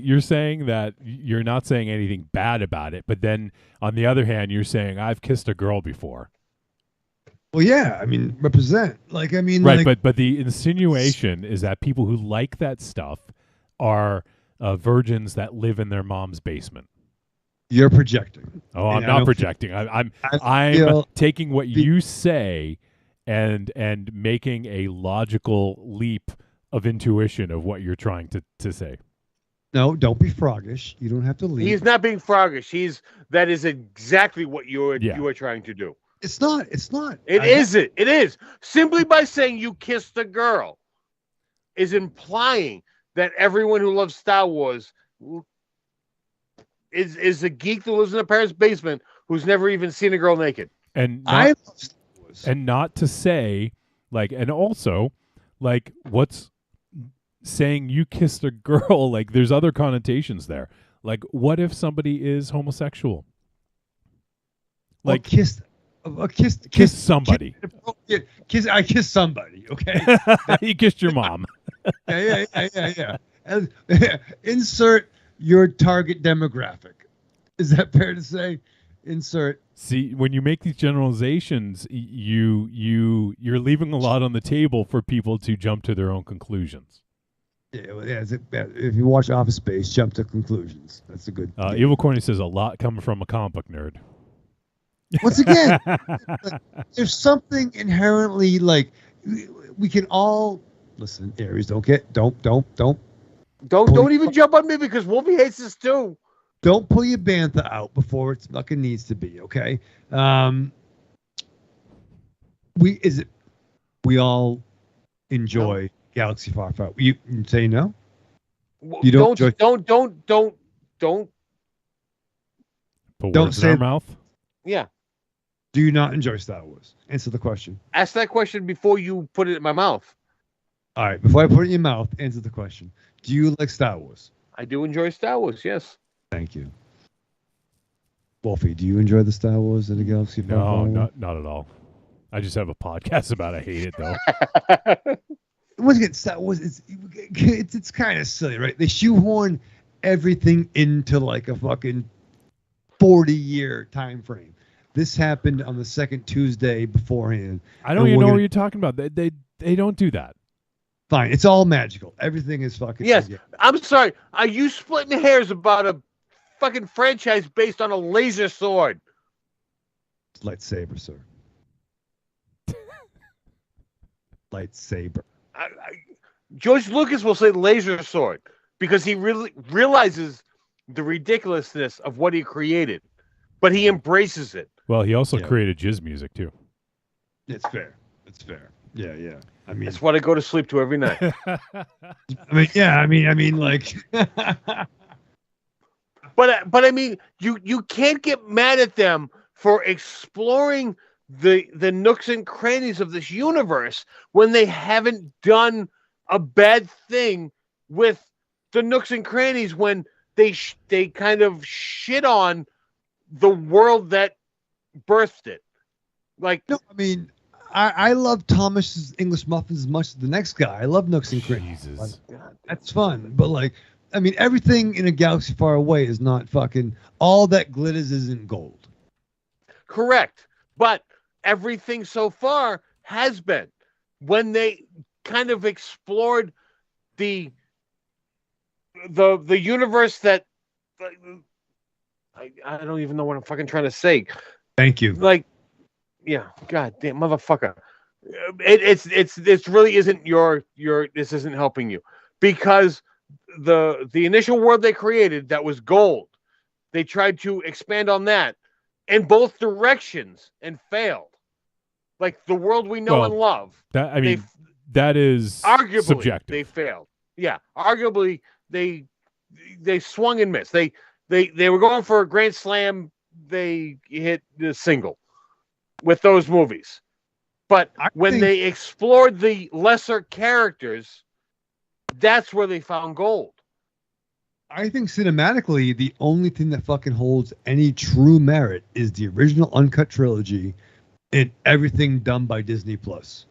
that you're not saying anything bad about it, but then on the other hand, you're saying I've kissed a girl before. Well, yeah, I mean, represent. Like, I mean, right, like, but the insinuation is that people who like that stuff are virgins that live in their mom's basement. You're projecting. Oh, I'm not projecting. I'm taking what you say and making a logical leap of intuition of what you're trying to say. No, don't be froggish. You don't have to leave. He's not being froggish. That is exactly what you are trying to do. It's not. It is. Simply by saying you kissed a girl is implying that everyone who loves Star Wars is a geek that lives in a parent's basement who's never even seen a girl naked. And not to say, like, and also, like, what's saying you kissed a girl, like, there's other connotations there. Like, what if somebody is homosexual? Like, kiss somebody. I kissed somebody, okay? You kissed your mom. Yeah. Insert your target demographic. Is that fair to say? Insert. See, when you make these generalizations, you're leaving a lot on the table for people to jump to their own conclusions. Yeah. If you watch Office Space, jump to conclusions. That's a good. Evil Corny says a lot coming from a comic book nerd. Once again, there's something inherently like we can all listen. Aries, don't even jump on me because Wolfie hates this too. Don't pull your bantha out before it's fucking needs to be, okay? We all enjoy Galaxy Far Far. You say no? You don't Put words in our mouth? Yeah. Do you not enjoy Star Wars? Answer the question. Ask that question before you put it in my mouth. All right, before I put it in your mouth, answer the question. Do you like Star Wars? I do enjoy Star Wars, yes. Thank you. Wolfie, do you enjoy the Star Wars and the Galaxy? No, not at all. I just have a podcast about it. I hate it, though. Once again, Star Wars, it's kind of silly, right? They shoehorn everything into like a fucking 40-year time frame. This happened on the second Tuesday beforehand. I don't even know what you're talking about. They don't do that. Fine. It's all magical. Everything is fucking... Yes. I'm sorry. Are you splitting hairs about a fucking franchise based on a laser sword? Lightsaber, sir. Lightsaber. George Lucas will say laser sword because he really realizes the ridiculousness of what he created, but he embraces it. Well, he also created jizz music, too. It's fair. It's fair. Yeah, yeah. I mean, That's what I go to sleep to every night. I mean, like, But I mean, you can't get mad at them for exploring the nooks and crannies of this universe when they haven't done a bad thing with the nooks and crannies, when they kind of shit on the world that birthed it. Like, no, I mean, I love Thomas's English muffins as much as the next guy. I love nooks and crannies. Jesus. Like, that's fun, but like, I mean, everything in a galaxy far away is not fucking. All that glitters isn't gold. correct. But everything so far has been. When they kind of explored the universe that I don't even know what I'm fucking trying to say. Thank you. Like, yeah, god damn motherfucker. It's really isn't your this isn't helping you, because the initial world they created that was gold, they tried to expand on that in both directions and failed. Like the world we know and love. That, I mean, that is arguably subjective. they failed. Yeah, arguably they swung and missed. They were going for a grand slam. They hit the single with those movies. But when they explored the lesser characters, that's where they found gold. I think cinematically, the only thing that fucking holds any true merit is the original uncut trilogy, and everything done by Disney Plus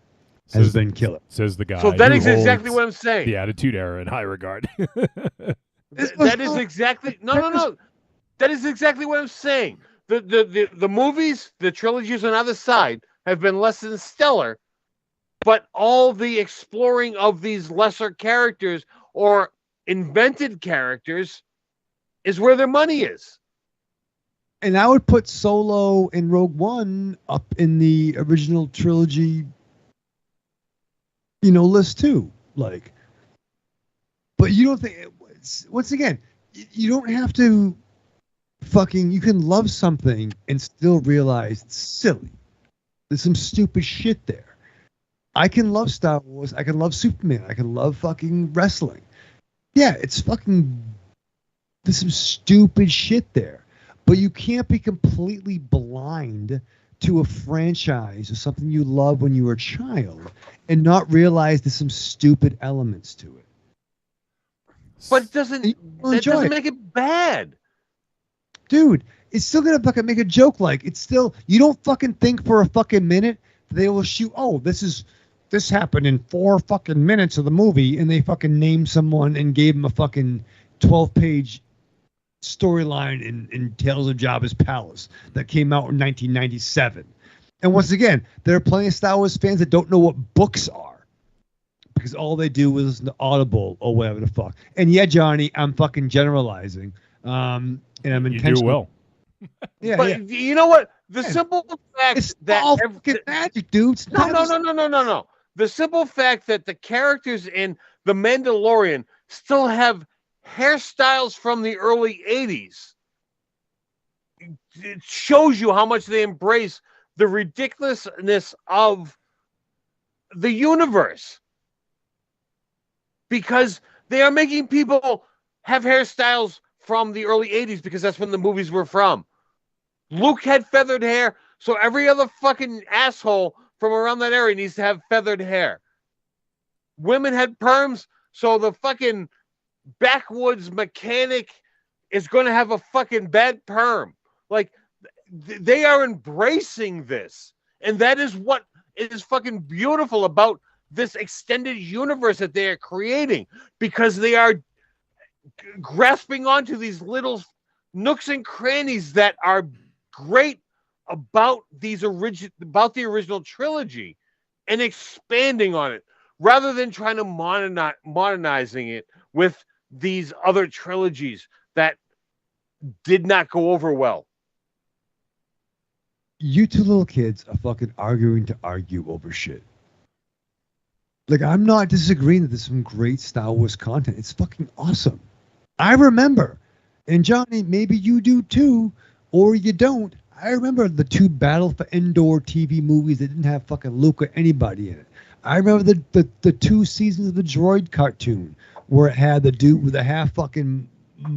has been killer. Says the guy. So that who is exactly holds what I'm saying. the Attitude Era in high regard. That is exactly no. That is exactly what I'm saying. The movies, the trilogies on either side have been less than stellar, but all the exploring of these lesser characters or invented characters is where their money is. And I would put Solo and Rogue One up in the original trilogy, list too. Like, but you don't think, once again, you don't have to you can love something and still realize it's silly. There's some stupid shit there. I can love Star Wars. I can love Superman. I can love fucking wrestling. Yeah, it's fucking, there's some stupid shit there. But you can't be completely blind to a franchise or something you love when you were a child and not realize there's some stupid elements to it. But it doesn't make it bad. Dude, it's still gonna fucking make a joke. Like, it's still, you don't fucking think for a fucking minute that they will shoot, oh, this happened in 4 fucking minutes of the movie, and they fucking named someone and gave him a fucking 12-page storyline in Tales of Jabba's Palace that came out in 1997. And once again, there are plenty of Star Wars fans that don't know what books are, because all they do is listen to Audible or whatever the fuck. And yeah, Johnny, I'm fucking generalizing. And I'm intentional. You do well. Yeah, but you know what? The simple fact it's that all fucking magic, dude. No. The simple fact that the characters in The Mandalorian still have hairstyles from the early 80s, it shows you how much they embrace the ridiculousness of the universe. Because they are making people have hairstyles from the early 80s because that's when the movies were from. Luke had feathered hair, so every other fucking asshole from around that area needs to have feathered hair. Women had perms, so the fucking backwoods mechanic is going to have a fucking bad perm. Like, they are embracing this. And that is what is fucking beautiful about this extended universe that they are creating, because they are grasping onto these little nooks and crannies that are great about the original trilogy and expanding on it, rather than trying to modernizing it with these other trilogies that did not go over well. You two little kids are fucking arguing to argue over shit. Like, I'm not disagreeing that there's some great Star Wars content. It's fucking awesome. I remember, and Johnny, maybe you do too, or you don't. I remember the 2 Battle for Endor TV movies that didn't have fucking Luke or anybody in it. I remember the 2 seasons of the Droid cartoon where it had the dude with the half fucking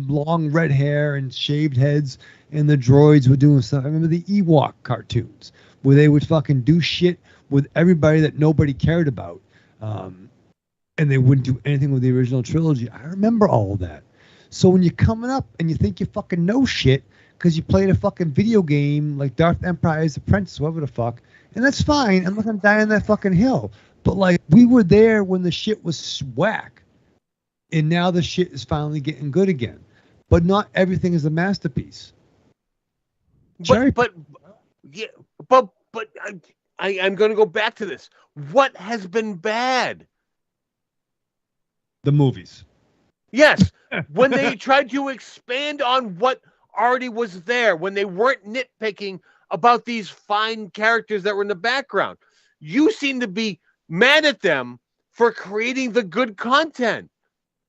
long red hair and shaved heads, and the droids were doing stuff. I remember the Ewok cartoons where they would fucking do shit with everybody that nobody cared about, and they wouldn't do anything with the original trilogy. I remember all of that. So when you're coming up and you think you fucking know shit because you played a fucking video game like Darth Empire's Apprentice, whatever the fuck, and that's fine. I'm not gonna die on that fucking hill. But like, we were there when the shit was whack, and now the shit is finally getting good again. But not everything is a masterpiece. But I'm going to go back to this. What has been bad? The movies. Yes, when they tried to expand on what already was there, when they weren't nitpicking about these fine characters that were in the background. You seem to be mad at them for creating the good content.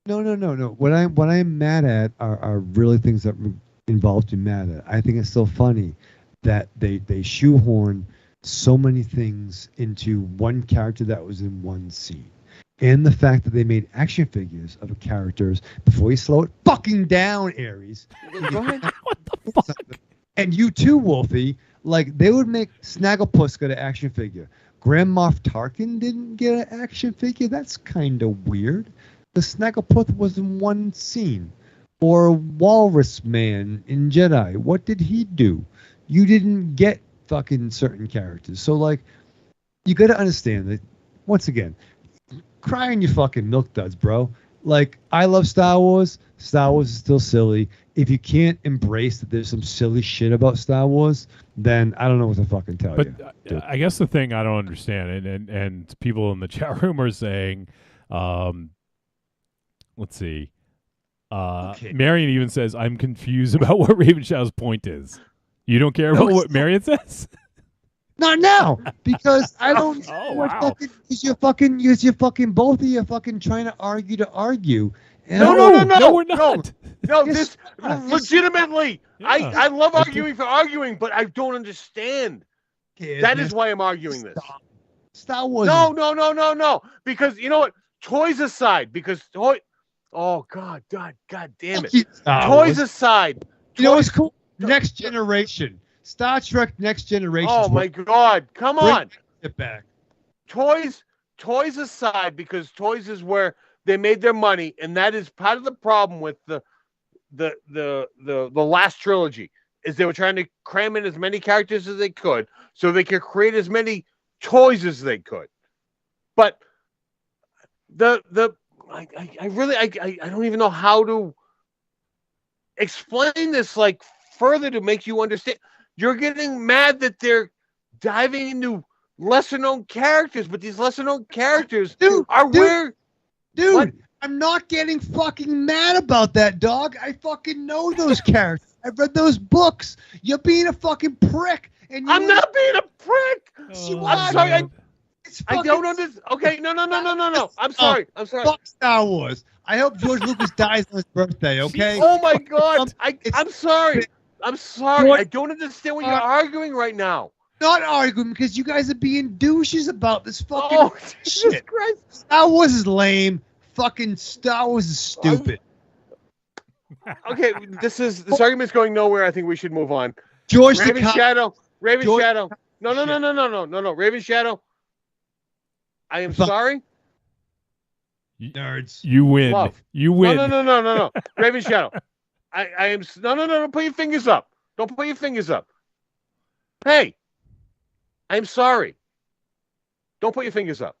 No. What I'm mad at are really things that involved me mad at. I think it's so funny that they shoehorn so many things into one character that was in one scene. And the fact that they made action figures of characters before you slow it fucking down, Aries. What the fuck? And you too, Wolfie. Like, they would make Snagglepuss get an action figure. Grand Moff Tarkin didn't get an action figure. That's kind of weird. The Snagglepuss was in one scene. Or Walrus Man in Jedi. What did he do? You didn't get fucking certain characters. So, like, you got to understand that, once again, cry in your fucking milk duds, bro. Like, I love Star Wars. Star Wars is still silly. If you can't embrace that there's some silly shit about Star Wars, then I don't know what to fucking tell you. But I guess the thing I don't understand, and people in the chat room are saying, let's see. Okay. Marion even says, I'm confused about what Raven Shadow's point is. You don't care about what Marion says? Not now, because I don't. Oh, wow. Because you're fucking both of you fucking trying to argue. And No, we're not. No, Yes, this yes. legitimately. Yeah. I love arguing for arguing, but I don't understand. That is why I'm arguing this. Star Wars. No. Because you know what? Toys aside, oh God damn it. Toys aside. You know what's cool? Next Generation. Star Trek Next Generation. Oh my God! Come on. Get back. Toys aside, because toys is where they made their money, and that is part of the problem with the last trilogy. Is they were trying to cram in as many characters as they could, so they could create as many toys as they could. But I don't even know how to explain this like further to make you understand. You're getting mad that they're diving into lesser known characters, but these lesser known characters are where. Dude, What? I'm not getting fucking mad about that, dog. I fucking know those characters. I've read those books. You're being a fucking prick. And I'm not being a prick. Oh, I'm sorry. I fucking don't understand. Okay, no. I'm sorry. Fuck Star Wars. I hope George Lucas dies on his birthday, okay? Oh my God. I'm sorry. What? I don't understand what you're arguing right now. Not arguing because you guys are being douches about this fucking Oh, Jesus shit. Christ. Star Wars is lame. Fucking Star Wars is stupid. Okay, this argument's going nowhere. I think we should move on. George Raven Shadow. No. Raven Shadow. I am Fuck. sorry. Nerds. You win. Love. You win. No. Raven Shadow. I am no. Don't put your fingers up. Don't put your fingers up. Hey, I'm sorry. Don't put your fingers up.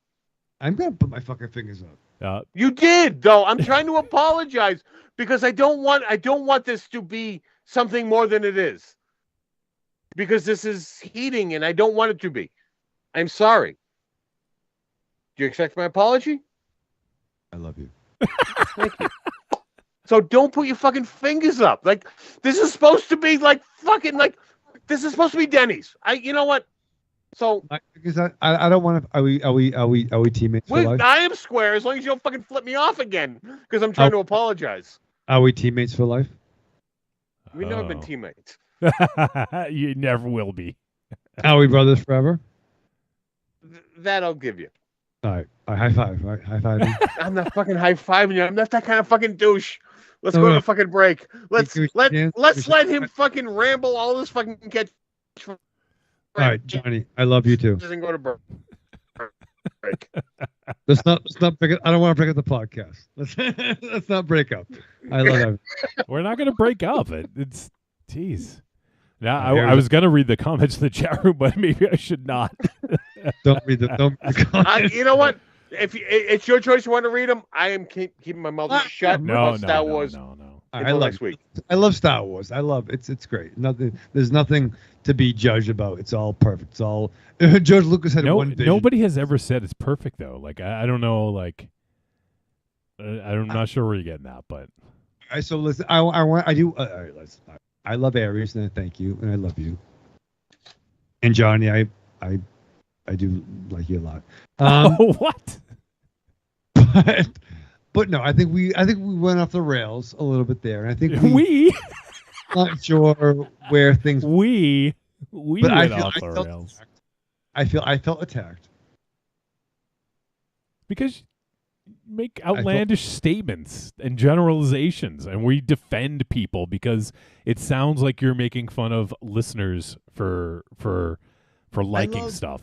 I'm gonna put my fucking fingers up. You did, though. I'm trying to apologize because I don't want this to be something more than it is. Because this is heating and I don't want it to be. I'm sorry. Do you accept my apology? I love you. Thank you. So don't put your fucking fingers up. Like, this is supposed to be like fucking like this is supposed to be Denny's. You know what? So Because I don't want to. Are we teammates for life? I am square as long as you don't fucking flip me off again because I'm trying to apologize. Are we teammates for life? We've never been teammates. You never will be. Are we brothers forever? That I'll give you. All right. High five. Right? High five. I'm not fucking high-fiving you. I'm not that kind of fucking douche. Let's No, go no. to fucking break. Let's do what you can. let him fucking ramble all this fucking catch. All right, Johnny. I love you too. Doesn't go to break. Let's not break it. I don't want to break up the podcast. Let's not break up. I love that. We're not going to break up. It's jeez. Now Here I was going to read the comments in the chat room, but maybe I should not. Don't read the comments. You know what? If it's your choice, you want to read them. I am keeping my mouth shut. No, about Star Wars. no. I Until love next week. I love Star Wars. I love it's great. Nothing. There's nothing to be judged about. It's all perfect. It's all. George Lucas had one vision. Nobody has ever said it's perfect though. Like I don't know. Like I'm not sure where you're getting that, but. All right, so listen. I do. All right, listen. I love Aries, and I thank you, and I love you. And Johnny, I do like you a lot. What? But no, I think we went off the rails a little bit there, and I think we not sure where things. we But went off the rails I felt attacked because you make outlandish statements and generalizations, and we defend people because it sounds like you're making fun of listeners for liking stuff.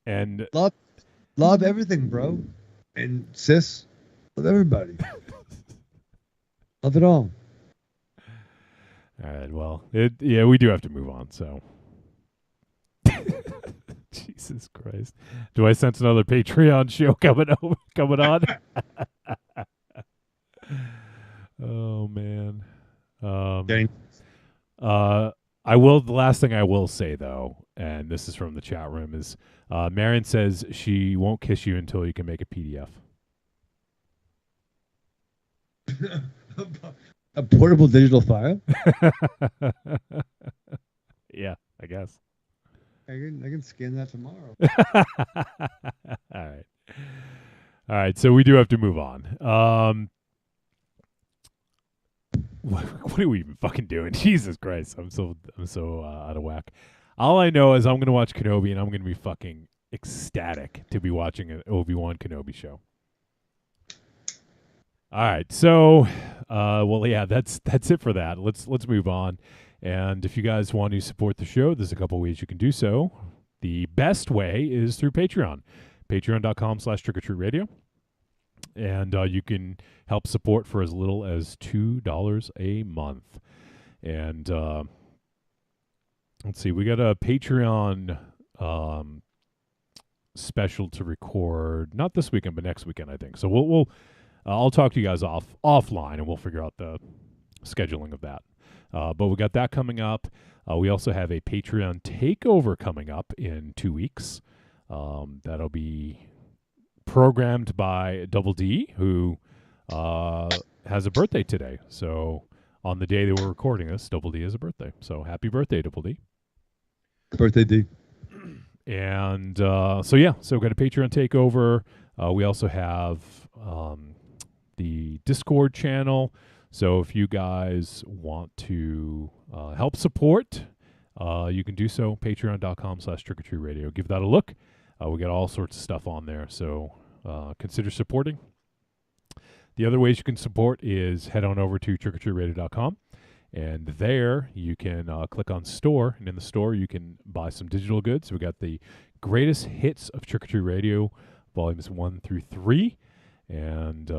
And love everything, bro, and sis, love everybody, love it all. All right, well, we do have to move on. So, Jesus Christ, do I sense another Patreon show coming on? Oh man. I will. The last thing I will say though, and this is from the chat room, is Marion says she won't kiss you until you can make a PDF. A portable digital file. Yeah, I guess. I can scan that tomorrow. All right. So we do have to move on. What are we even fucking doing? Jesus Christ, I'm so out of whack. All I know is I'm gonna watch Kenobi, and I'm gonna be fucking ecstatic to be watching an Obi-Wan Kenobi show. All right, so, well, yeah, that's it for that. Let's move on. And if you guys want to support the show, there's a couple ways you can do so. The best way is through Patreon, patreon.com/trickortreatradio. And you can help support for as little as $2 a month. And let's see, we got a Patreon special to record, not this weekend, but next weekend, I think. So we'll I'll talk to you guys offline, and we'll figure out the scheduling of that. But we got that coming up. We also have a Patreon takeover coming up in 2 weeks. That'll be programmed by Double D, who has a birthday today. So on the day that we're recording this, Double D has a birthday. So happy birthday, Double D. Birthday D. And so we've got a Patreon takeover. We also have the Discord channel. So if you guys want to help support, you can do so. Patreon.com/trickortreatradio. Give that a look. We got all sorts of stuff on there. So consider supporting. The other ways you can support is head on over to trickortreatradio.com. And there you can click on store. And in the store, you can buy some digital goods. We got the greatest hits of Trick or Treat Radio, volumes 1 through 3. And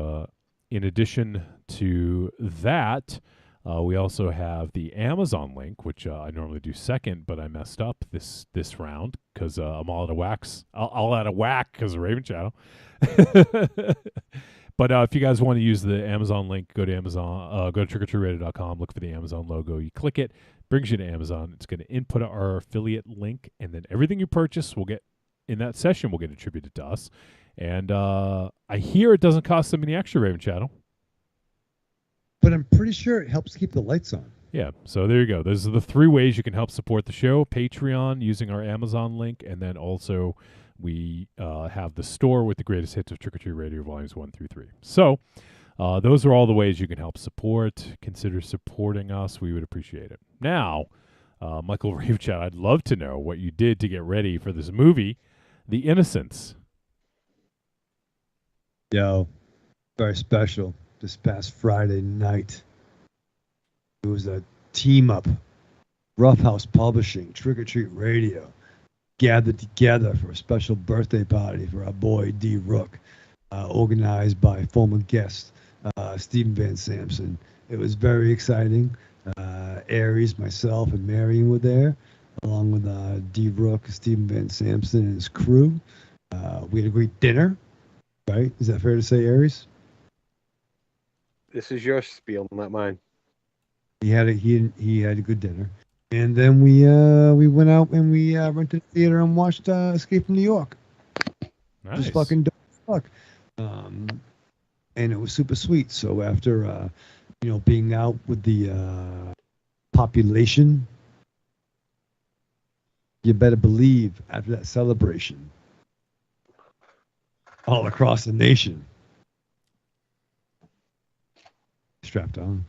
in addition to that, we also have the Amazon link, which I normally do second, but I messed up this round because I'm all out of wax. All out of whack because of Raven Channel. But if you guys want to use the Amazon link, go to Amazon, go to trickortreatradio.com, look for the Amazon logo. You click it, brings you to Amazon. It's going to input our affiliate link, and then everything you purchase will get in that session will get attributed to us. And I hear it doesn't cost them any extra, Raven Channel. But I'm pretty sure it helps keep the lights on. Yeah, so there you go. Those are the 3 ways you can help support the show. Patreon, using our Amazon link, and then also we have the store with the greatest hits of Trick or Treat Radio, volumes 1 through 3. So those are all the ways you can help support. Consider supporting us. We would appreciate it. Now, Michael Ravechat, I'd love to know what you did to get ready for this movie, The Innocence. Yo, very special. This past Friday night, it was a team up. Rough House Publishing, Trick or Treat Radio, gathered together for a special birthday party for our boy D. Rook, organized by former guest Stephen Van Sampson. It was very exciting. Aries, myself, and Marion were there, along with D. Rook, Stephen Van Sampson, and his crew. We had a great dinner, right? Is that fair to say, Aries? This is your spiel, not mine. He had a good dinner. And then we went out and we rented a theater and watched Escape from New York. Nice. Just fucking dope as fuck. And it was super sweet. So after being out with the population, you better believe after that celebration, all across the nation, strapped on.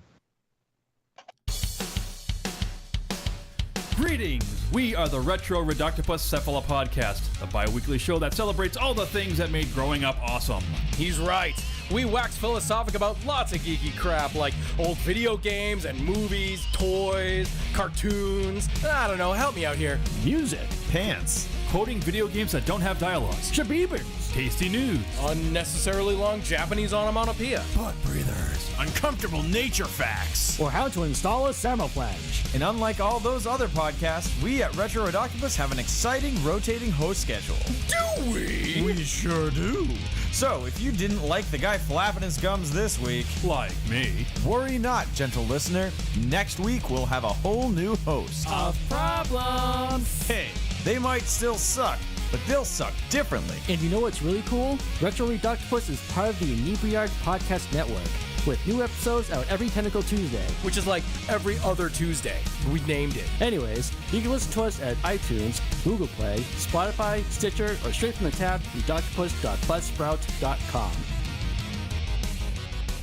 Greetings! We are the Retro Reductopus Cephala Podcast, a bi-weekly show that celebrates all the things that made growing up awesome. He's right. We wax philosophic about lots of geeky crap like old video games and movies, toys, cartoons. I don't know, help me out here. Music, pants, quoting video games that don't have dialogues, shabibers, tasty news, Unnecessarily long Japanese onomatopoeia. butt breathers, uncomfortable nature facts. or how to install a Samouflage. And unlike all those other podcasts, we at Retro Octopus have an exciting rotating host schedule. Do we? We sure do. So if you didn't like the guy flapping his gums this week, Like me. worry not, gentle listener. Next week we'll have a whole new host. Of problems. Hey, they might still suck, but they'll suck differently. And you know what's really cool? Retro Reductopus is part of the Inebriarch Podcast Network, with new episodes out every Tentacle Tuesday. Which is like every other Tuesday. We named it. Anyways, you can listen to us at iTunes, Google Play, Spotify, Stitcher, or straight from the tab, reductopus.buzzsprout.com.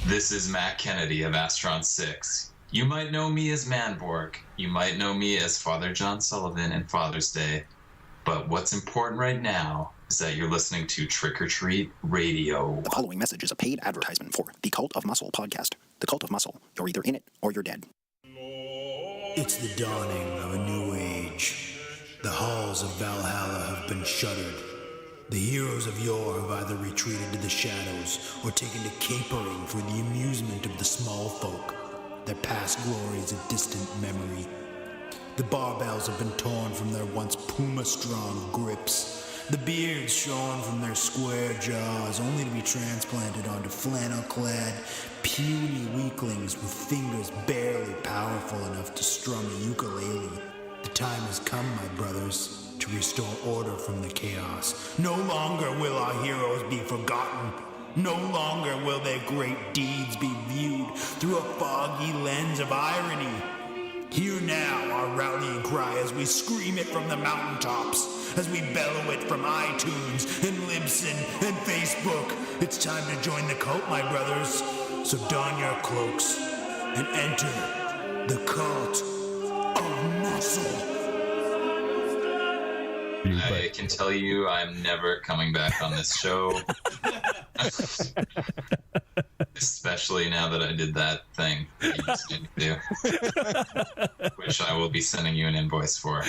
This is Matt Kennedy of Astron 6. You might know me as Manborg. You might know me as Father John Sullivan in Father's Day. But what's important right now is that you're listening to Trick or Treat Radio. The following message is a paid advertisement for the Cult of Muscle podcast. The Cult of Muscle. You're either in it or you're dead. It's the dawning of a new age. The halls of Valhalla have been shuttered. The heroes of yore have either retreated to the shadows or taken to capering for the amusement of the small folk, their past glories a distant memory. The barbells have been torn from their once puma-strong grips, the beards shorn from their square jaws, only to be transplanted onto flannel-clad, puny weaklings with fingers barely powerful enough to strum a ukulele. The time has come, my brothers, to restore order from the chaos. No longer will our heroes be forgotten. No longer will their great deeds be viewed through a foggy lens of irony. Hear now our rallying cry as we scream it from the mountaintops, as we bellow it from iTunes and Libsyn and Facebook. It's time to join the cult, my brothers. So don your cloaks and enter the Cult of Muscle. I can tell you I'm never coming back on this show. Especially now that I did that thing that you just didn't do. Which I will be sending you an invoice for.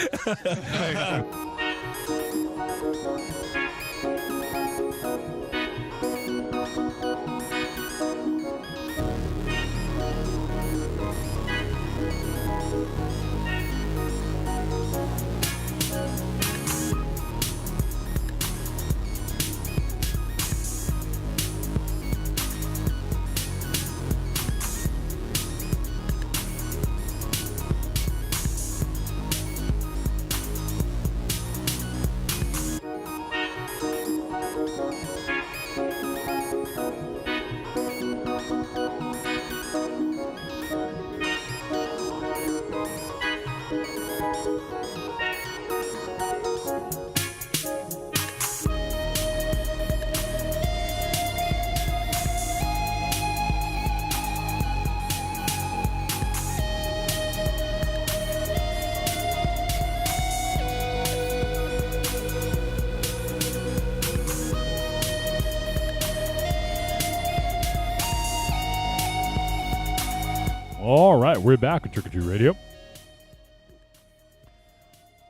We're back with Trick or Treat Radio.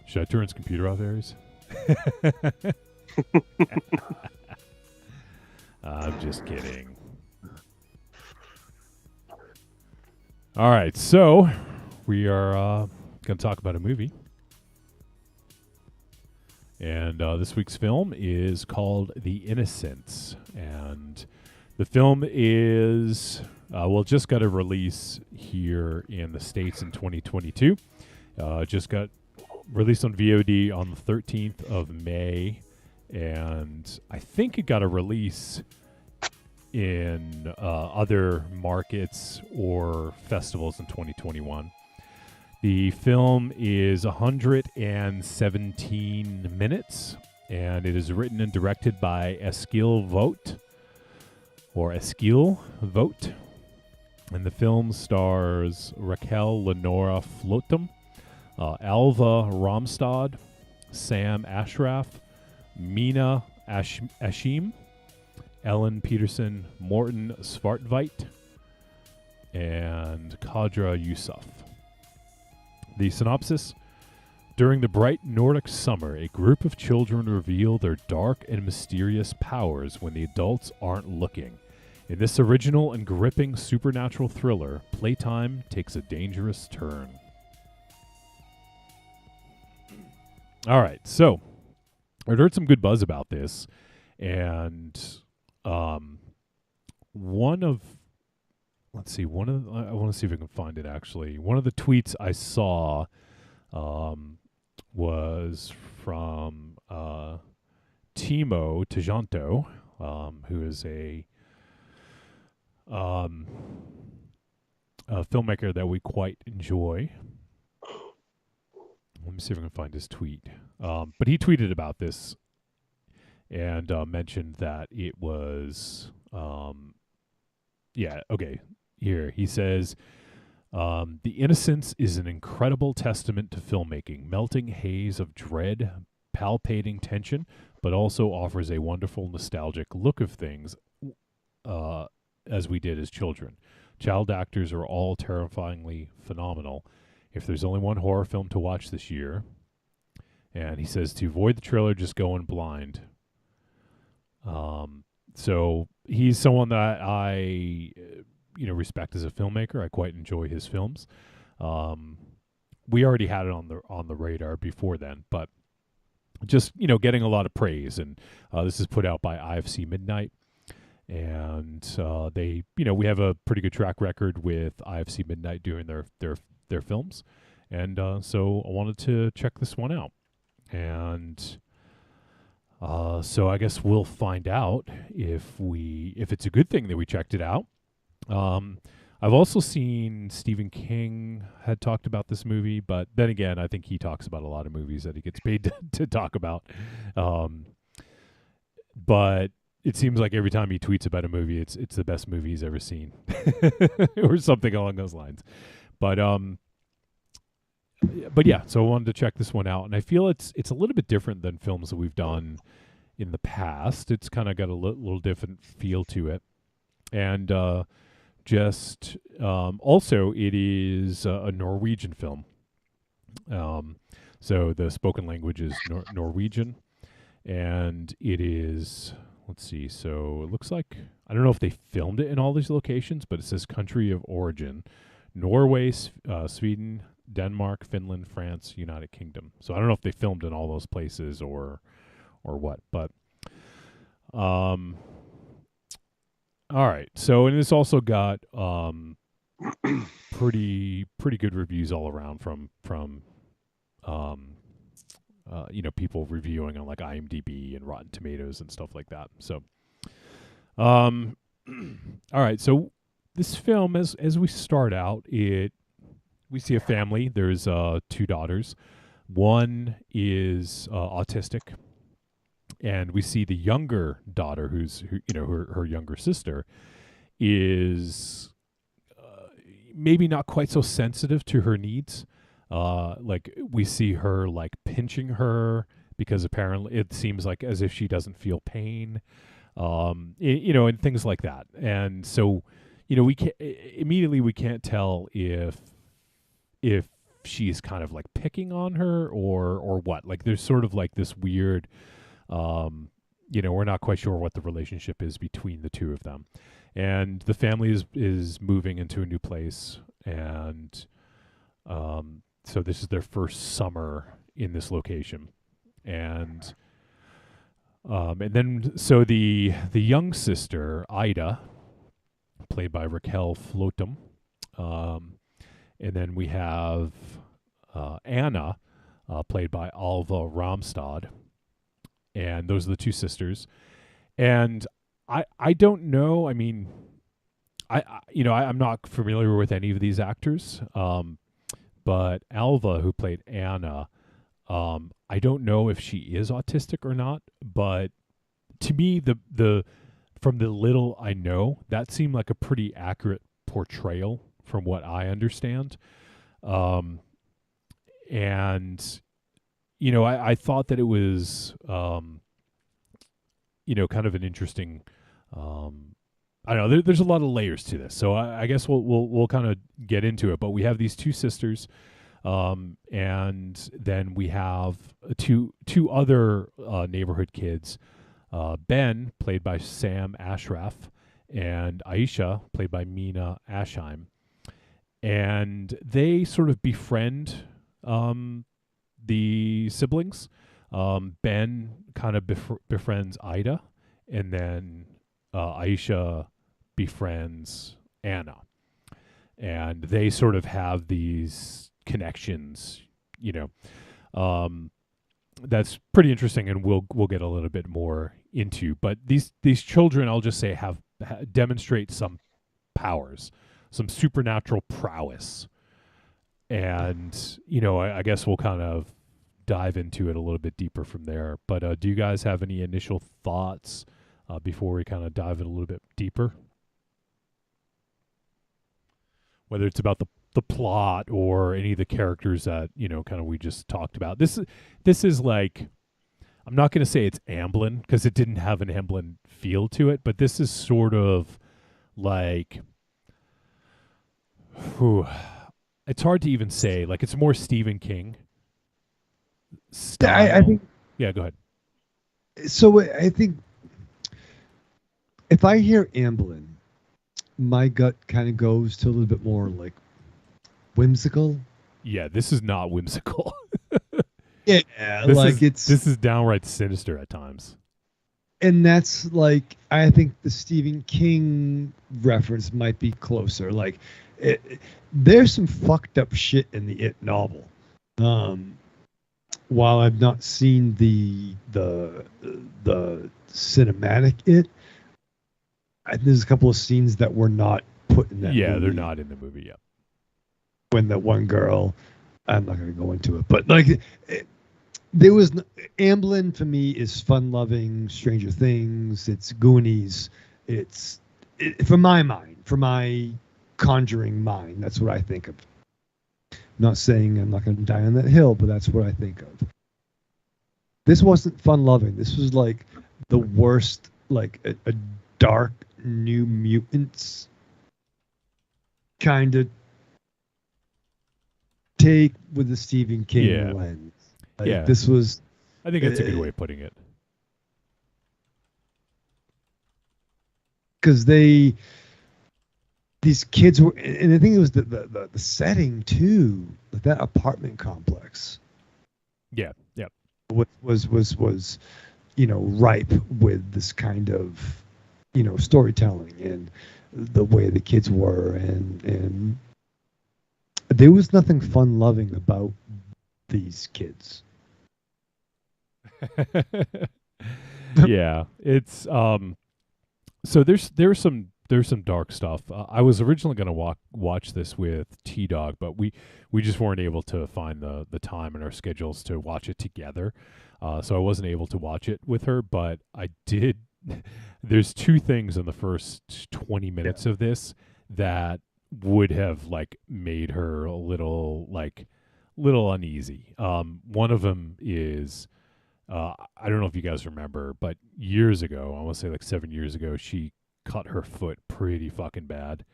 Should I turn his computer off, Aries? I'm just kidding. All right, so we are going to talk about a movie. And this week's film is called The Innocence. And the film is, just got a release here in the States in 2022. Just got released on VOD on the 13th of May. And I think it got a release in other markets or festivals in 2021. The film is 117 minutes, and it is written and directed by Eskil Vogt. And the film stars Raquel Lenora Flotum, Alva Romstad, Sam Ashraf, Mina Ashim, Ellen Peterson, Morten Svartveit, and Kadra Yusuf. The synopsis: during the bright Nordic summer, a group of children reveal their dark and mysterious powers when the adults aren't looking. In this original and gripping supernatural thriller, playtime takes a dangerous turn. All right, so I've heard some good buzz about this, and I want to see if I can find it actually. One of the tweets I saw was from Timo Tajanto, who is a filmmaker that we quite enjoy. Let me see if I can find his tweet. But he tweeted about this and mentioned that it was, Here, he says, The Innocence is an incredible testament to filmmaking, melting haze of dread, palpating tension, but also offers a wonderful nostalgic look of things as we did as children. Child actors are all terrifyingly phenomenal. If there's only one horror film to watch this year, and he says to avoid the trailer, just go in blind. So he's someone that I respect as a filmmaker. I quite enjoy his films. We already had it on the radar before then, but just getting a lot of praise. And this is put out by IFC Midnight, and they we have a pretty good track record with IFC Midnight doing their films, and so I wanted to check this one out. And so I guess we'll find out if it's a good thing that we checked it out. I've also seen Stephen King had talked about this movie, but then again, I think he talks about a lot of movies that he gets paid to talk about. But it seems like every time he tweets about a movie, it's the best movie he's ever seen, or something along those lines. But yeah, so I wanted to check this one out, and I feel it's a little bit different than films that we've done in the past. It's kind of got a little different feel to it, and also it is a Norwegian film. So the spoken language is Norwegian, and it is. Let's see. So it looks like, I don't know if they filmed it in all these locations, but it says country of origin: Norway, Sweden, Denmark, Finland, France, United Kingdom. So I don't know if they filmed in all those places or what, but all right. So, and it's also got pretty good reviews all around from people reviewing on like IMDb and Rotten Tomatoes and stuff like that. So all right. So this film, as we start out, we see a family. There's 2 daughters. One is autistic, and we see the younger daughter, her younger sister, is maybe not quite so sensitive to her needs. Like we see her like pinching her because apparently it seems like as if she doesn't feel pain, and things like that. And so, we can't tell if if she's kind of like picking on her or what. Like there's sort of like this weird, we're not quite sure what the relationship is between the two of them. And the family is moving into a new place, and so this is their first summer in this location. And then so the young sister, Ida, played by Raquel Flotem, and then we have Anna, played by Alva Ramstad, and those are the two sisters. And I don't know. I mean, I'm not familiar with any of these actors, but Alva, who played Anna, I don't know if she is autistic or not. But to me, the from the little I know, that seemed like a pretty accurate portrayal from what I understand. And I thought that it was kind of an interesting. I don't know. There's a lot of layers to this, so I guess we'll kind of get into it. But we have these two sisters, and then we have two other neighborhood kids, Ben, played by Sam Ashraf, and Aisha, played by Mina Ashheim, and they sort of befriend the siblings. Ben kind of befriends Ida, and then Aisha befriends Anna, and they sort of have these connections. That's pretty interesting, and we'll get a little bit more into. But these children, I'll just say, demonstrate some powers, some supernatural prowess, and I guess we'll kind of dive into it a little bit deeper from there. But do you guys have any initial thoughts before we kind of dive in a little bit deeper? Whether it's about the plot or any of the characters that kind of we just talked about. This is like, I'm not going to say it's Amblin because it didn't have an Amblin feel to it, but this is sort of like, it's hard to even say. Like, it's more Stephen King style. I think. Yeah, go ahead. So I think if I hear Amblin, my gut kind of goes to a little bit more like whimsical. Yeah, this is not whimsical. Yeah, this is downright sinister at times. And that's like, I think the Stephen King reference might be closer. Like, there's some fucked up shit in the It novel. While I've not seen the cinematic It, there's a couple of scenes that were not put in that movie. They're not in the movie yet. When the one girl, I'm not going to go into it, but like, there was Amblin for me is fun-loving, Stranger Things. It's Goonies. For my mind, for my conjuring mind, that's what I think of. I'm not saying I'm not going to die on that hill, but that's what I think of. This wasn't fun-loving. This was like the worst, like a dark New Mutants kind of take with the Stephen King lens. Like, this was. I think that's a good way of putting it. Because these kids were, and I think it was the setting too, like that apartment complex. Yeah. Was ripe with this kind of storytelling and the way the kids were, and there was nothing fun-loving about these kids. Yeah, it's so there's some dark stuff. I was originally going to watch this with T-Dog, but we just weren't able to find the time in our schedules to watch it together. So I wasn't able to watch it with her, but I did. There's two things in the first 20 minutes of this that would have like made her a little uneasy. One of them is, I don't know if you guys remember, but years ago, I want to say like 7 years ago, she cut her foot pretty fucking bad.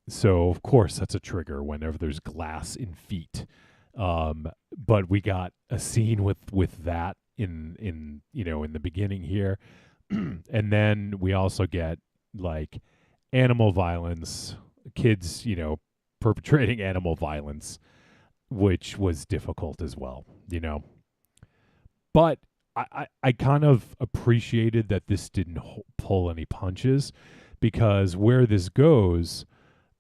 So of course that's a trigger whenever there's glass in feet. But we got a scene with that in the beginning here. And then we also get like animal violence, kids, perpetrating animal violence, which was difficult as well, But I kind of appreciated that this didn't pull any punches, because where this goes,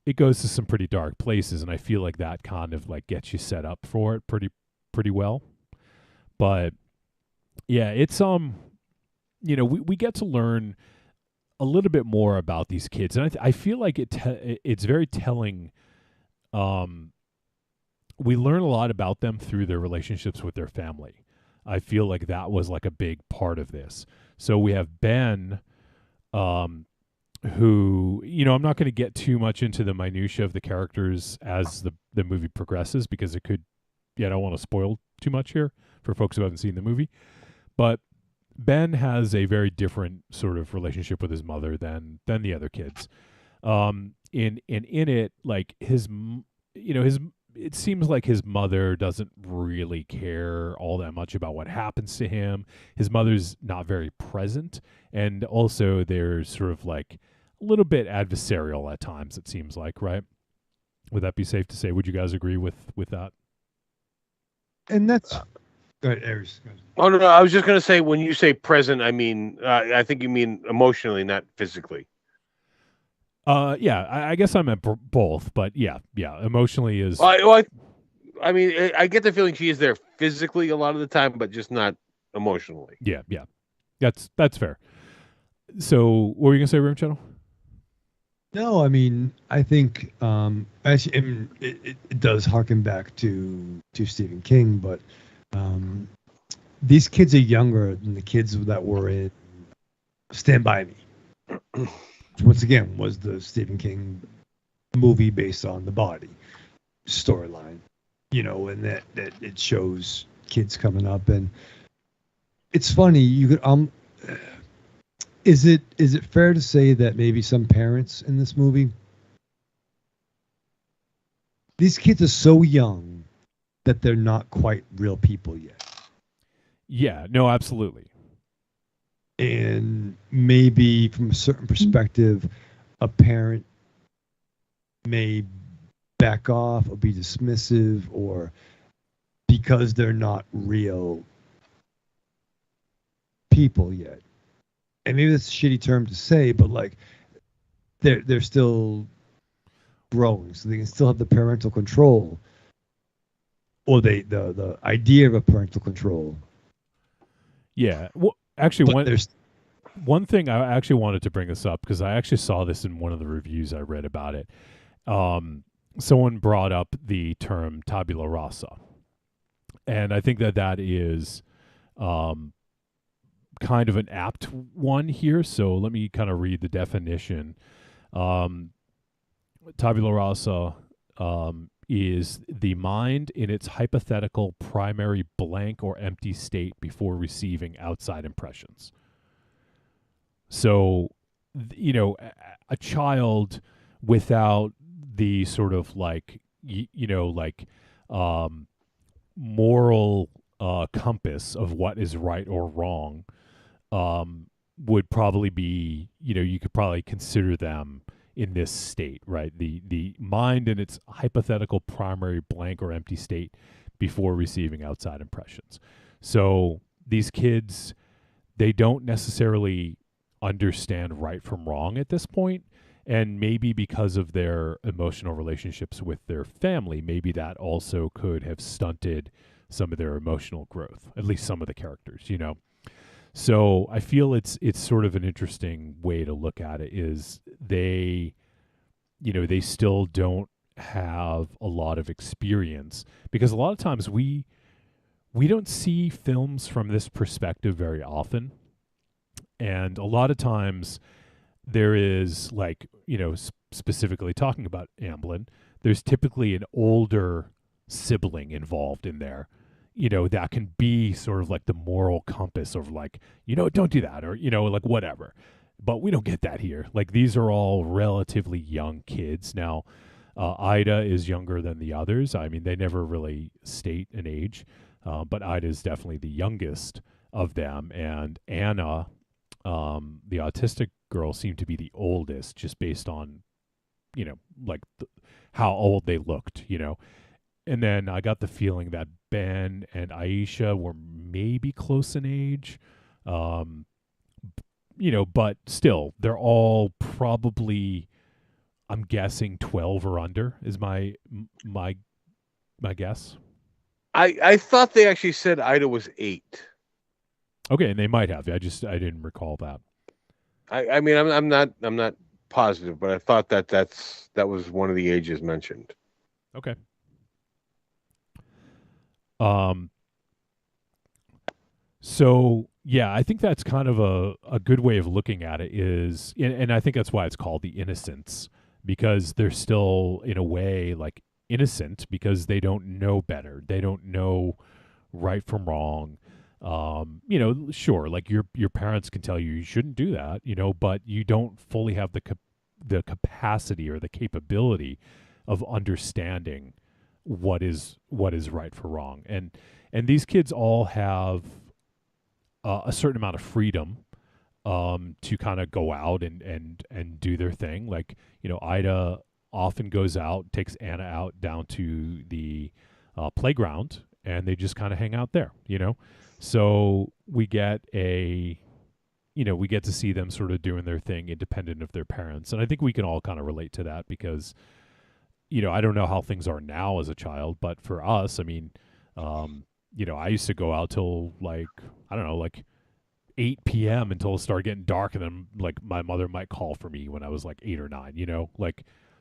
it goes to some pretty dark places, and I feel like that kind of like gets you set up for it pretty well. But yeah, it's we get to learn a little bit more about these kids, and I feel like it's very telling. We learn a lot about them through their relationships with their family. I feel like that was like a big part of this. So we have Ben, who, I'm not going to get too much into the minutia of the characters as the movie progresses, because it could, I don't want to spoil too much here for folks who haven't seen the movie. But Ben has a very different sort of relationship with his mother than the other kids. In it, like it seems like his mother doesn't really care all that much about what happens to him. His mother's not very present, and also there's sort of like a little bit adversarial at times, it seems like, right? Would that be safe to say? Would you guys agree with that? And that's go ahead, Aries. Go ahead. Oh no, I was just gonna say, when you say present, I mean I think you mean emotionally, not physically. Yeah, I guess I meant both, but yeah, emotionally is. I mean, I get the feeling she is there physically a lot of the time, but just not emotionally. Yeah, that's fair. So, what were you gonna say, Room Channel? No, I mean, I think actually, I mean, it does harken back to Stephen King, but these kids are younger than the kids that were in Stand By Me. Once again, was the Stephen King movie based on the Body storyline, and that it shows kids coming up, and it's funny. You could is it fair to say that maybe some parents in this movie, these kids are so young that they're not quite real people yet? Yeah, no, absolutely. And maybe from a certain perspective, a parent may back off or be dismissive, or because they're not real people yet. And maybe that's a shitty term to say, but like they're still growing, so they can still have the parental control, or the idea of a parental control. Yeah. Well, actually, one thing I actually wanted to bring this up, because I actually saw this in one of the reviews I read about it. Someone brought up the term tabula rasa, and I think that is kind of an apt one here. So let me kind of read the definition. Tabula rasa is the mind in its hypothetical primary blank or empty state before receiving outside impressions. So, a child without the sort of like, moral compass of what is right or wrong would probably be, you could probably consider them in this state, right? The mind in its hypothetical primary blank or empty state before receiving outside impressions. So these kids, they don't necessarily understand right from wrong at this point, and maybe because of their emotional relationships with their family, maybe that also could have stunted some of their emotional growth, at least some of the characters, So I feel it's sort of an interesting way to look at it, is they still don't have a lot of experience, because a lot of times we don't see films from this perspective very often. And a lot of times there is, like, specifically talking about Amblin, there's typically an older sibling involved in there, that can be sort of like the moral compass of like, don't do that, or, like whatever. But we don't get that here. Like, these are all relatively young kids. Now, Ida is younger than the others. I mean, they never really state an age, but Ida is definitely the youngest of them. And Anna, the autistic girl, seemed to be the oldest, just based on, like how old they looked, And then I got the feeling that Ben and Aisha were maybe close in age. But still, they're all probably, I'm guessing, 12 or under is my guess. I thought they actually said Ida was 8. Okay, and they might have. I didn't recall that. I mean, I'm not positive, but I thought that was one of the ages mentioned. Okay. So yeah, I think that's kind of a good way of looking at it is, and I think that's why it's called the Innocence, because they're still in a way like innocent because they don't know better. They don't know right from wrong. Sure, like your parents can tell you shouldn't do that, but you don't fully have the capacity or the capability of understanding what is right for wrong. And these kids all have a certain amount of freedom to kind of go out and do their thing. Like, Ida often goes out, takes Anna out down to the playground, and they just kind of hang out there, So we get we get to see them sort of doing their thing independent of their parents. And I think we can all kind of relate to that because, I don't know how things are now as a child, but for us, I mean, I used to go out till like 8 p.m. until it started getting dark, and then like my mother might call for me when I was like 8 or 9,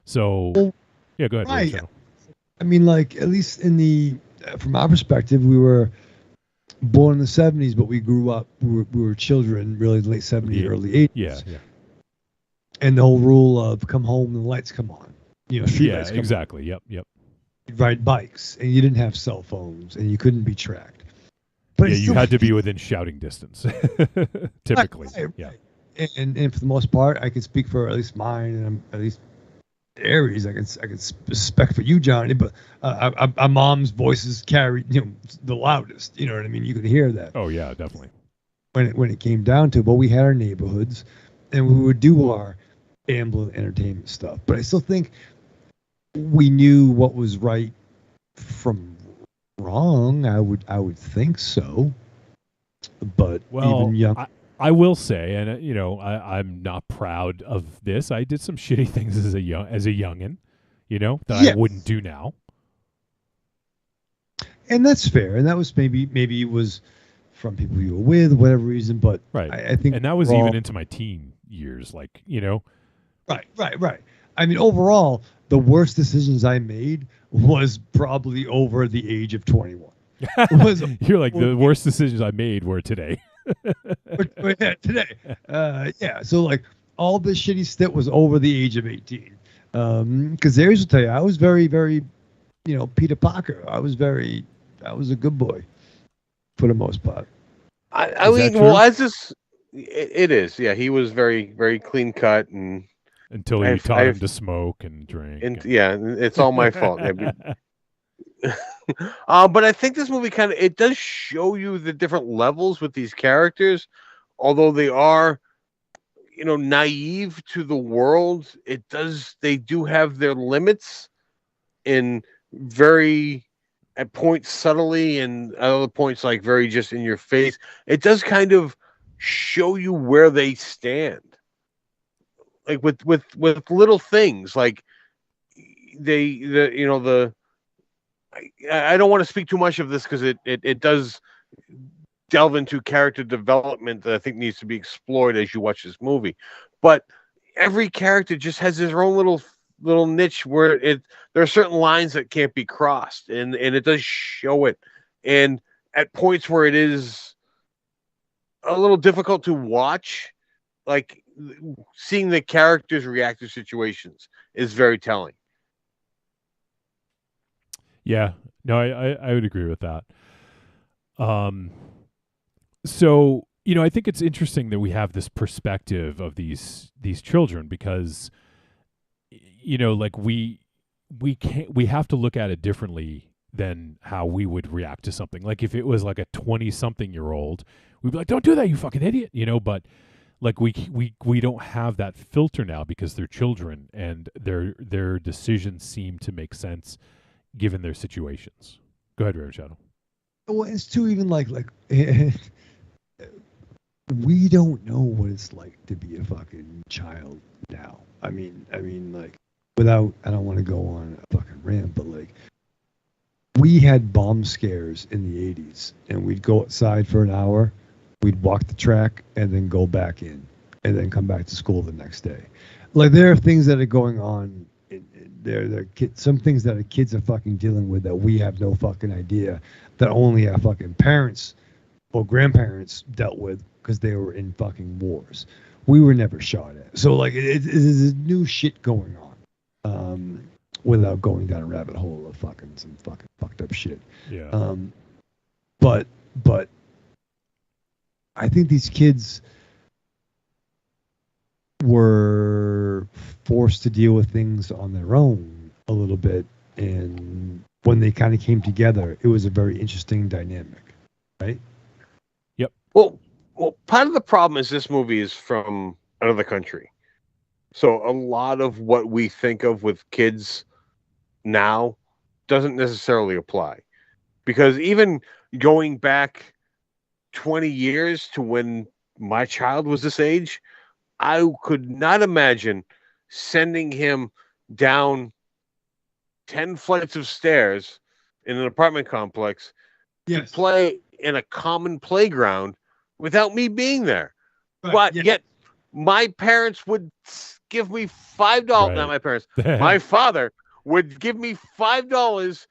so yeah, go ahead. Right. I mean, like, at least from our perspective, we were born in the 70s, but we grew up, we were children, really late 70s, early 80s. Yeah. And the whole rule of come home and the lights come on. Street lights come exactly. on. Yep. You'd ride bikes, and you didn't have cell phones, and you couldn't be tracked. But you had to be within shouting distance, typically. Right. Yeah. And for the most part, I can speak for at least mine, and I'm at least Aries. I can spec for you, Johnny. But our mom's voices carried, the loudest. You know what I mean? You could hear that. Oh yeah, definitely. When it came down to it, but we had our neighborhoods, and we would do our ambulance entertainment stuff. But I still think we knew what was right from wrong. I would think so. But even young. I will say, and I'm not proud of this. I did some shitty things as a youngin, that I wouldn't do now. And that's fair. And that was maybe it was from people you were with, whatever reason. But right, I think, and that was even into my teen years, like Right. I mean, overall, the worst decisions I made was probably over the age of 21. You're like, the worst decisions I made were today. Yeah, today. So like all this shitty stuff was over the age of 18. Because Aries will tell you, I was very, very, Peter Parker. I was a good boy for the most part. I mean, well, as this, it is. Yeah, he was very, very clean cut, and until you taught him to smoke and drink. Yeah, it's all my fault. But I think this movie it does show you the different levels with these characters, although they are, naive to the world. They do have their limits, in very at points subtly, and at other points like very just in your face. It does kind of show you where they stand, like with little things like I don't want to speak too much of this because it does delve into character development that I think needs to be explored as you watch this movie. But every character just has his own little niche where there are certain lines that can't be crossed, and it does show it. And at points where it is a little difficult to watch, like seeing the characters react to situations is very telling. Yeah, no, I would agree with that. So I think it's interesting that we have this perspective of these children because, like we have to look at it differently than how we would react to something. Like if it was like a 20-something-year-old, we'd be like, "Don't do that, you fucking idiot," But like we don't have that filter now because they're children and their decisions seem to make sense given their situations. Go ahead, Reverend Shadow. Well, it's too even like we don't know what it's like to be a fucking child now. I mean, like, without, I don't want to go on a fucking rant, but like, we had bomb scares in the 80s, and we'd go outside for an hour, we'd walk the track, and then go back in, and then come back to school the next day. Like, there are things that are going on. Some things that our kids are fucking dealing with that we have no fucking idea, that only our fucking parents or grandparents dealt with because they were in fucking wars. We were never shot at. So like it is new shit going on, without going down a rabbit hole of some fucking fucked up shit. Yeah. But I think these kids were forced to deal with things on their own a little bit, and when they kind of came together, it was a very interesting dynamic, right? Yep. Well, part of the problem is this movie is from another country, so a lot of what we think of with kids now doesn't necessarily apply, because even going back 20 years to when my child was this age, I could not imagine sending him down 10 flights of stairs in an apartment complex to play in a common playground without me being there. Right, but yet my parents would give me $5. Right. Not my parents. My father would give me $5,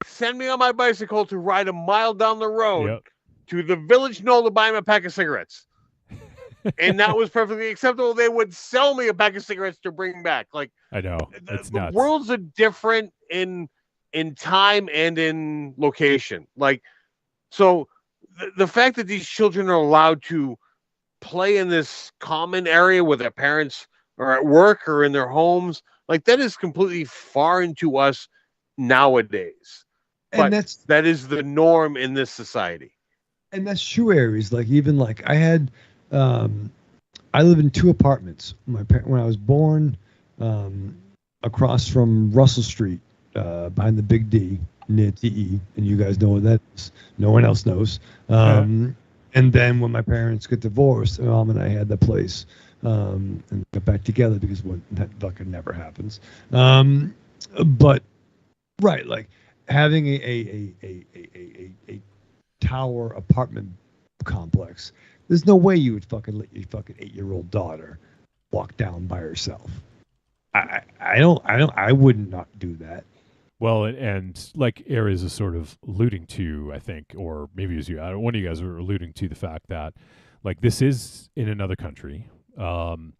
send me on my bicycle to ride a mile down the road to the village knoll to buy him a pack of cigarettes. And that was perfectly acceptable. They would sell me a pack of cigarettes to bring back. Like, I know, it's nuts. The worlds are different in time and in location. Like, so the fact that these children are allowed to play in this common area where their parents are at work or in their homes, like, that is completely foreign to us nowadays. And but that is the norm in this society. And that's true, Aries. Like, even like I live in 2 apartments. When I was born, across from Russell Street, behind the Big D, near TE, and you guys know what that is. No one else knows. And then when my parents got divorced, my mom and I had the place, and got back together because that fucking never happens. But right, like having a tower apartment complex. There's no way you would fucking let your fucking 8-year-old daughter walk down by herself. I would not do that. Well, and like Aries is sort of alluding to, I think, or maybe it was you. One of you guys were alluding to the fact that, like, this is in another country, and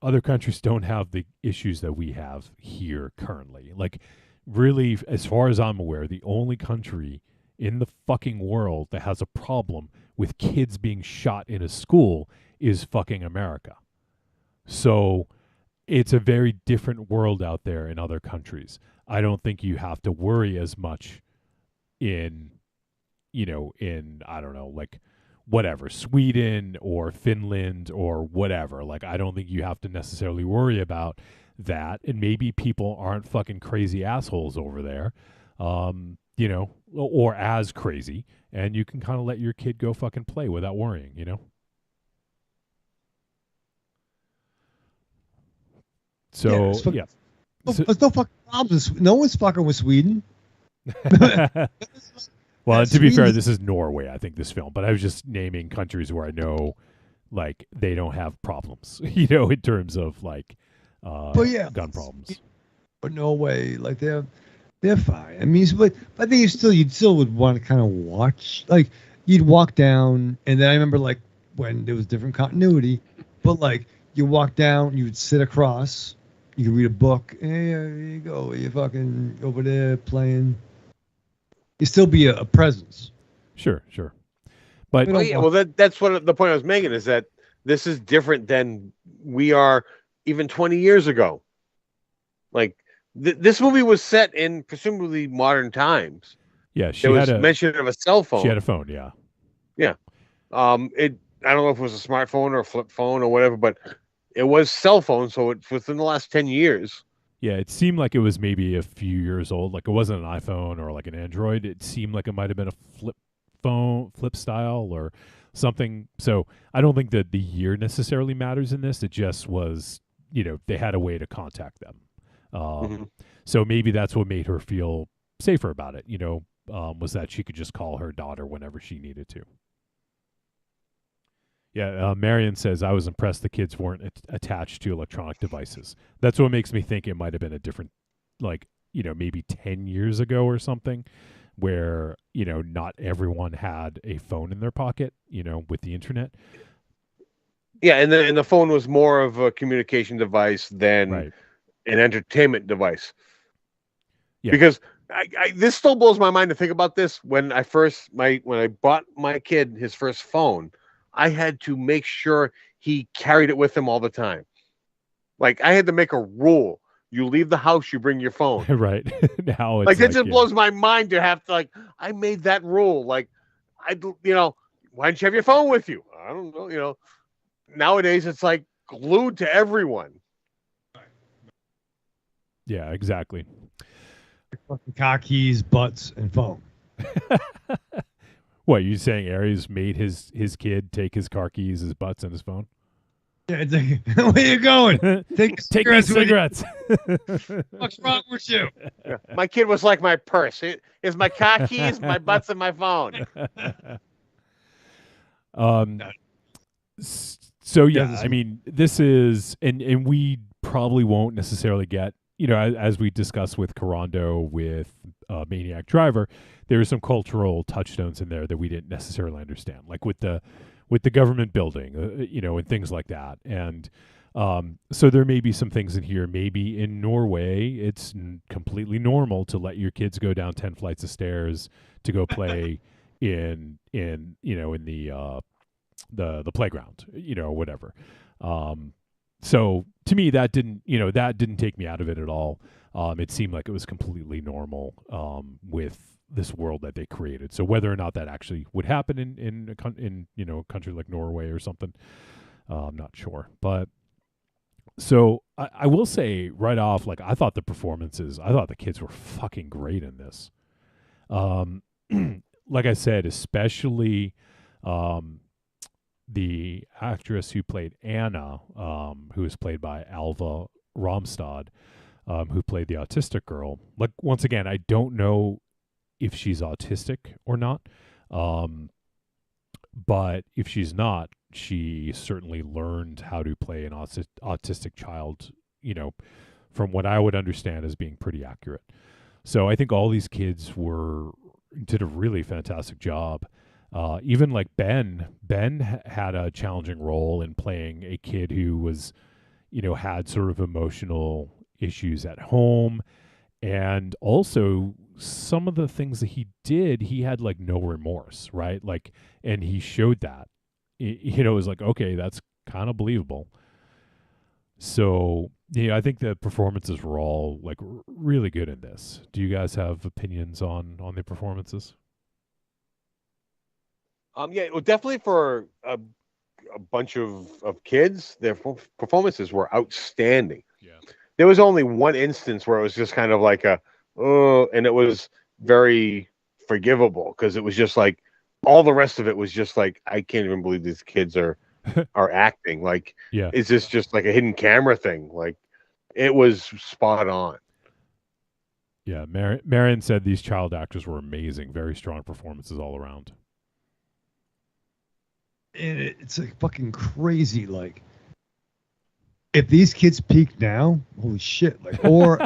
other countries don't have the issues that we have here currently. Like, really, as far as I'm aware, the only country in the fucking world that has a problem with kids being shot in a school is fucking America. So it's a very different world out there in other countries. I don't think you have to worry as much in I don't know, like whatever, Sweden or Finland or whatever. Like, I don't think you have to necessarily worry about that. And maybe people aren't fucking crazy assholes over there. Or as crazy, and you can kind of let your kid go fucking play without worrying, So, yeah. There's no fucking problems. No one's fucking with Sweden. Well, and to be fair, this is Norway, I think, this film, but I was just naming countries where I know, like, they don't have problems, in terms of, like, gun problems. But Norway, like, they're fine. I mean, but I think you'd still would want to kind of watch. Like, you'd walk down, and then I remember, like, when there was different continuity, but like you walk down, you would sit across, you could read a book. Hey, there you go. You're fucking over there playing. You'd still be a presence. Sure. But well, that's what the point I was making is that this is different than we are even 20 years ago. Like this movie was set in presumably modern times. Yeah, there was mention of a cell phone. She had a phone, yeah. Yeah. I don't know if it was a smartphone or a flip phone or whatever, but it was cell phone, so it's within the last 10 years. Yeah, it seemed like it was maybe a few years old. Like it wasn't an iPhone or like an Android. It seemed like it might have been a flip style or something. So I don't think that the year necessarily matters in this. It just was, they had a way to contact them. So maybe that's what made her feel safer about it, was that she could just call her daughter whenever she needed to. Yeah, Marion says, I was impressed the kids weren't attached to electronic devices. That's what makes me think it might have been a different, maybe 10 years ago or something, where, not everyone had a phone in their pocket, with the internet. Yeah, and the phone was more of a communication device than an entertainment device. Yeah. Because this still blows my mind to think about this. When I bought my kid his first phone, I had to make sure he carried it with him all the time. Like I had to make a rule. You leave the house, you bring your phone. Right. Now it's like it just blows my mind to have to I made that rule. Like why don't you have your phone with you? I don't know, Nowadays it's like glued to everyone. Yeah, exactly. Fucking car keys, butts, and phone. What, you saying Aries made his kid take his car keys, his butts, and his phone? Yeah, it's like, where you going? Take cigarettes. What's wrong with you? Yeah. My kid was like my purse. It's my car keys, my butts, and my phone. So yeah, I mean, this is, and we probably won't necessarily get, as we discussed with Carando with Maniac Driver, there are some cultural touchstones in there that we didn't necessarily understand, like with the government building, and things like that. And so there may be some things in here. Maybe in Norway, it's completely normal to let your kids go down 10 flights of stairs to go play in the playground, whatever. So to me, that didn't take me out of it at all. It seemed like it was completely normal with this world that they created. So whether or not that actually would happen in a country like Norway or something, I'm not sure. But so I will say right off, like I thought the kids were fucking great in this. Like I said, especially the actress who played Anna, who was played by Alva Romstad, who played the autistic girl. Like, once again, I don't know if she's autistic or not, but if she's not, she certainly learned how to play an autistic child, from what I would understand as being pretty accurate. So I think all these kids did a really fantastic job. Even like Ben had a challenging role in playing a kid who was, had sort of emotional issues at home. And also some of the things that he did, he had like no remorse, right? Like, and he showed that, it was like, okay, that's kind of believable. So, I think the performances were all like really good in this. Do you guys have opinions on the performances? Yeah, well, definitely for a bunch of kids, their performances were outstanding. Yeah. There was only one instance where it was just kind of like and it was very forgivable because it was just like all the rest of it was just like, I can't even believe these kids are acting. Like, yeah, is this just like a hidden camera thing? Like, it was spot on. Yeah, Marion said these child actors were amazing, very strong performances all around. And it's like fucking crazy. Like, if these kids peak now, holy shit! Like, or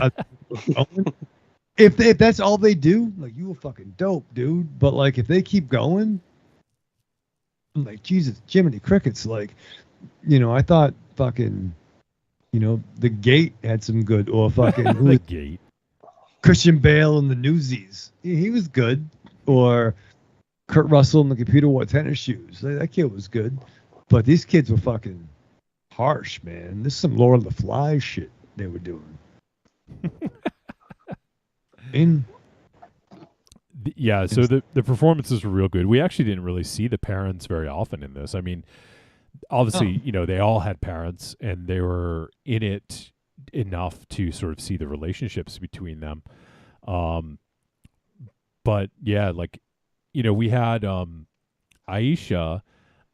if that's all they do, like, you were fucking dope, dude. But like, if they keep going, I'm like, Jesus, Jiminy Crickets. Like, I thought fucking, The Gate had some good, or fucking The Gate, Christian Bale and the Newsies. He was good, or Kurt Russell in the computer wore tennis shoes. That kid was good, but these kids were fucking harsh, man. This is some Lord of the Flies shit they were doing. So the performances were real good. We actually didn't really see the parents very often in this. I mean, obviously, they all had parents, and they were in it enough to sort of see the relationships between them. But yeah, like, we had Aisha.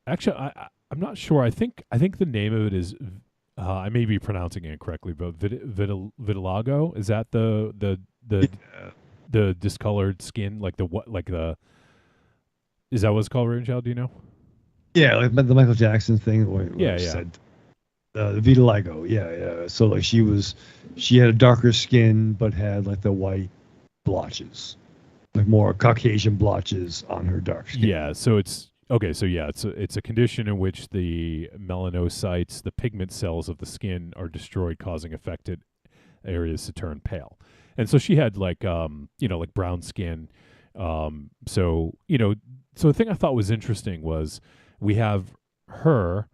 Actually, I'm not sure. I think the name of it is. I may be pronouncing it incorrectly, but vitiligo. Is that the discolored skin, like is that what it's called, Raven Child? Do you know? Yeah, like the Michael Jackson thing. Where yeah. Said, the vitiligo. Yeah. So like she had a darker skin, but had like the white blotches, like more Caucasian blotches on her dark skin. Yeah. So it's okay. So yeah, it's a condition in which the melanocytes, the pigment cells of the skin, are destroyed, causing affected areas to turn pale. And so she had like like brown skin. So the thing I thought was interesting was we have her.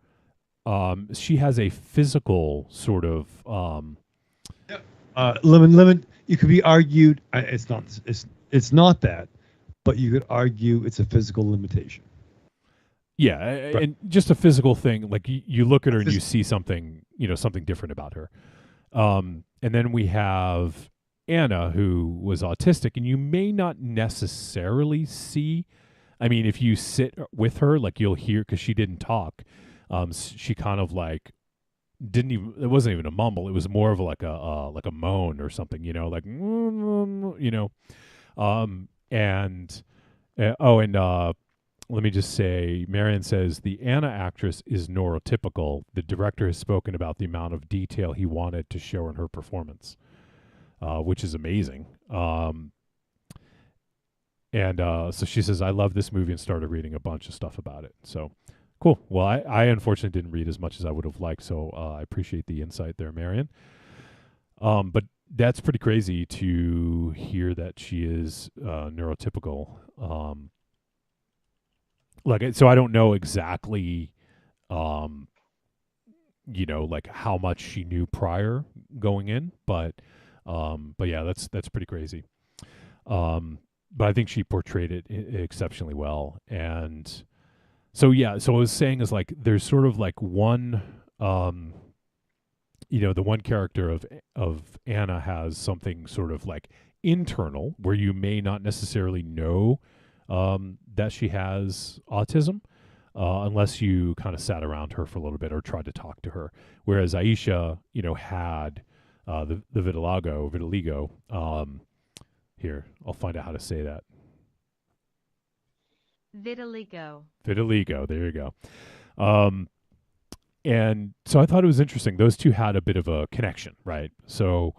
She has a physical sort of limit. You could be argued it's not that, but you could argue it's a physical limitation. Yeah, right. And just a physical thing. Like you look at her and you see something, something different about her. And then we have Anna, who was autistic, and you may not necessarily see. I mean, if you sit with her, like you'll hear, because she didn't talk. She kind of like didn't even. It wasn't even a mumble. It was more of like a moan or something. Like let me just say, Marion says the Anna actress is neurotypical. The director has spoken about the amount of detail he wanted to show in her performance, which is amazing. So she says, I love this movie and started reading a bunch of stuff about it. So cool. Well, I unfortunately didn't read as much as I would have liked, so I appreciate the insight there, Marion. But that's pretty crazy to hear that she is neurotypical. So I don't know exactly, like how much she knew prior going in, but yeah, that's pretty crazy. But I think she portrayed it exceptionally well. And so, yeah, so I was saying is like, there's sort of like one, the one character of Anna has something sort of like internal where you may not necessarily know that she has autism, unless you kind of sat around her for a little bit or tried to talk to her. Whereas Aisha, had the vitiligo. Here, I'll find out how to say that. Vitiligo. Vitiligo. There you go. And so I thought it was interesting. Those two had a bit of a connection, right? So,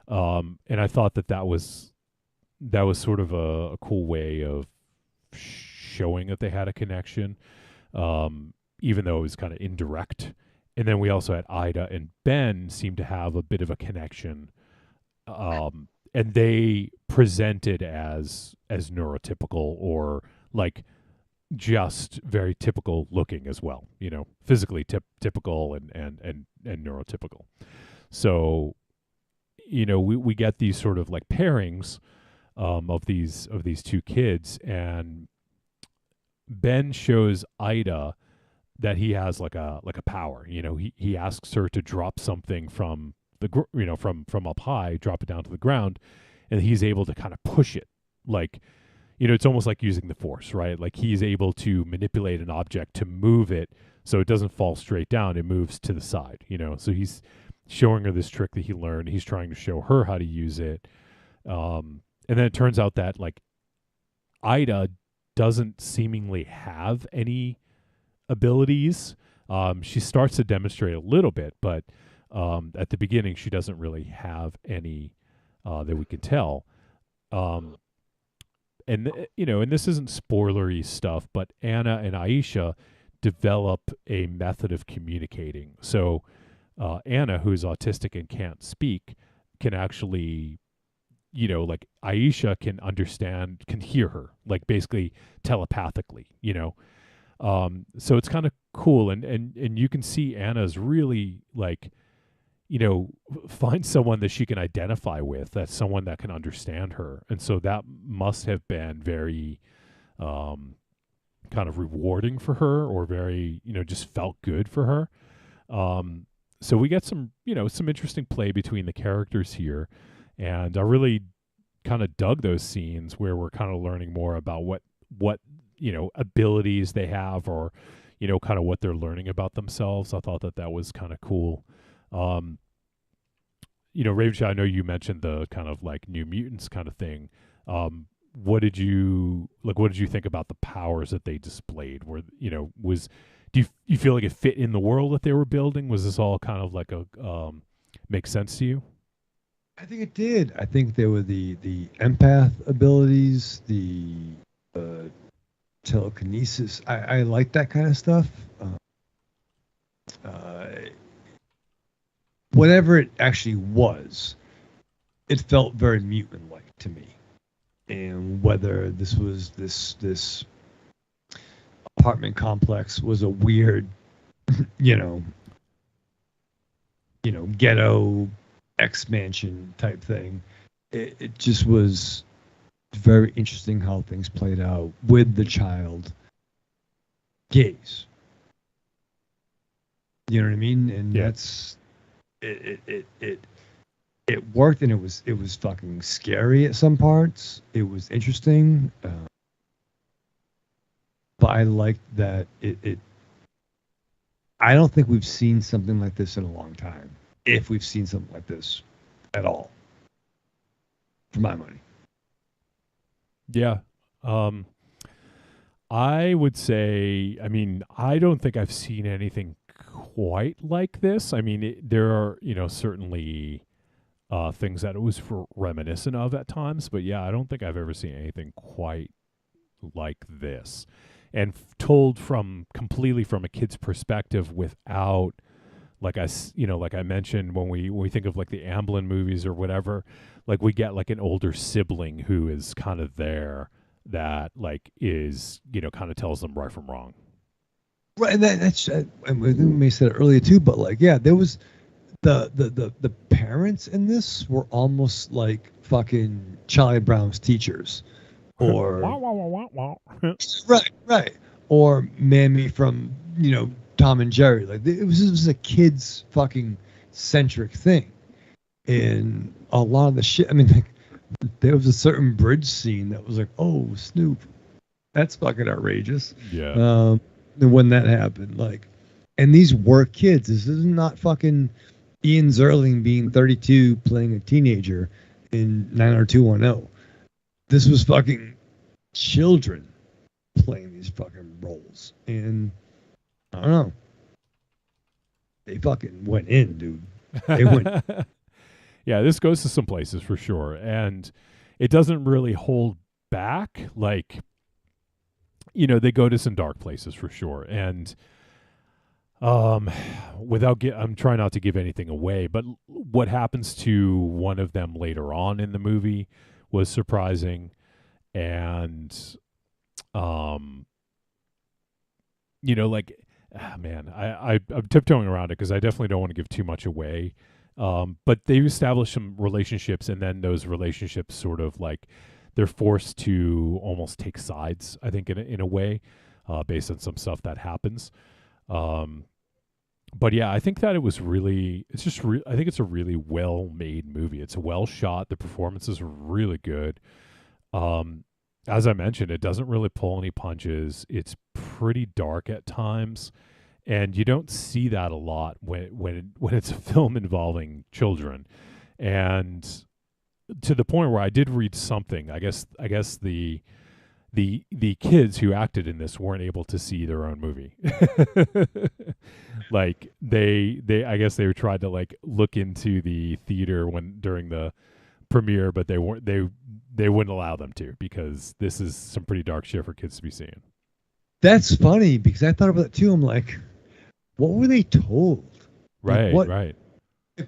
and I thought that was sort of a cool way of showing that they had a connection, even though it was kind of indirect. And then we also had Ida and Ben seem to have a bit of a connection, and they presented as neurotypical, or like just very typical looking as well, physically typical and neurotypical. So, we get these sort of like pairings of these two kids, and Ben shows Ida that he has like a power. He asks her to drop something from from up high, drop it down to the ground, and he's able to kind of push it. Like, it's almost like using the force, right? Like he's able to manipulate an object to move it so it doesn't fall straight down, it moves to the side, So he's showing her this trick that he learned. He's trying to show her how to use it. And then it turns out that like Ida doesn't seemingly have any abilities. She starts to demonstrate a little bit, but at the beginning she doesn't really have any that we can tell. And this isn't spoilery stuff, but Anna and Aisha develop a method of communicating. So Anna, who's autistic and can't speak, can actually like Aisha can hear her, like basically telepathically, so it's kind of cool. And you can see Anna's really like, find someone that she can identify with, that's someone that can understand her. And so that must have been very kind of rewarding for her, or very, just felt good for her. So we get some interesting play between the characters here. And I really kind of dug those scenes where we're kind of learning more about what abilities they have, or, kind of what they're learning about themselves. I thought that was kind of cool. Raven, I know you mentioned the kind of like New Mutants kind of thing. What did you think about the powers that they displayed? Do you feel like it fit in the world that they were building? Was this all kind of like make sense to you? I think it did. I think there were the empath abilities, the telekinesis. I like that kind of stuff. Whatever it actually was, it felt very mutant-like to me. And whether this was this apartment complex was a weird, ghetto X-mansion type thing, it just was very interesting how things played out with the child gaze. You know what I mean? And that's it worked, and it was fucking scary at some parts. It was interesting, but I liked that it I don't think we've seen something like this in a long time, if we've seen something like this at all, for my money. Yeah. I would say, I don't think I've seen anything quite like this. There are, certainly things that it was reminiscent of at times, but yeah, I don't think I've ever seen anything quite like this. And told completely from a kid's perspective, without, like I mentioned, when we think of like the Amblin movies or whatever, like we get like an older sibling who is kind of there, that like is, kind of tells them right from wrong. Right, and that's and we may said it earlier too, but like, yeah, there was the parents in this were almost like fucking Charlie Brown's teachers, or right, or Mammy from Tom and Jerry. Like it was a kids fucking centric thing, and a lot of the shit. Like, there was a certain bridge scene that was like, oh, Snoop, that's fucking outrageous. Yeah. When that happened, like, and these were kids. This is not fucking Ian Zerling being 32 playing a teenager in 90210. This was fucking children playing these fucking roles, and I don't know. They fucking went in, dude. They went. Yeah, this goes to some places for sure, and it doesn't really hold back. Like, they go to some dark places for sure, and I'm trying not to give anything away, but what happens to one of them later on in the movie was surprising, and I'm tiptoeing around it because I definitely don't want to give too much away. But they establish some relationships, and then those relationships sort of like they're forced to almost take sides, I think, in a way, based on some stuff that happens. But yeah, I think that it was really, I think it's a really well-made movie. It's well shot. The performances are really good. As I mentioned, it doesn't really pull any punches. It's pretty dark at times, and you don't see that a lot when it's a film involving children. And to the point where I did read something, I guess the kids who acted in this weren't able to see their own movie. Like they I guess they tried to like look into the theater during the premiere, but they wouldn't allow them to, because this is some pretty dark shit for kids to be seeing. That's funny, because I thought about it too. I'm like, what were they told? Right, like, right.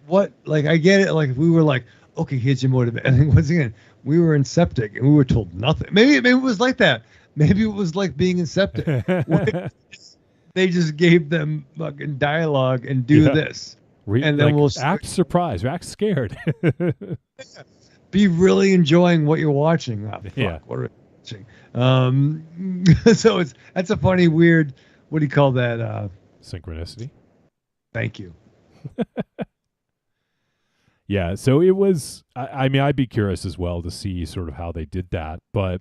What, like, I get it. Like, if we were like, okay, here's your motivation. I think once again, we were in septic and we were told nothing. Maybe it was like that. Maybe it was like being in septic. They just gave them fucking dialogue and do this. And then we'll act surprised, act scared. Be really enjoying what you're watching. Oh, fuck, Yeah. what are we watching? So that's a funny, weird, what do you call that? Synchronicity. Thank you. Yeah, so it was, I mean, I'd be curious as well to see sort of how they did that. But,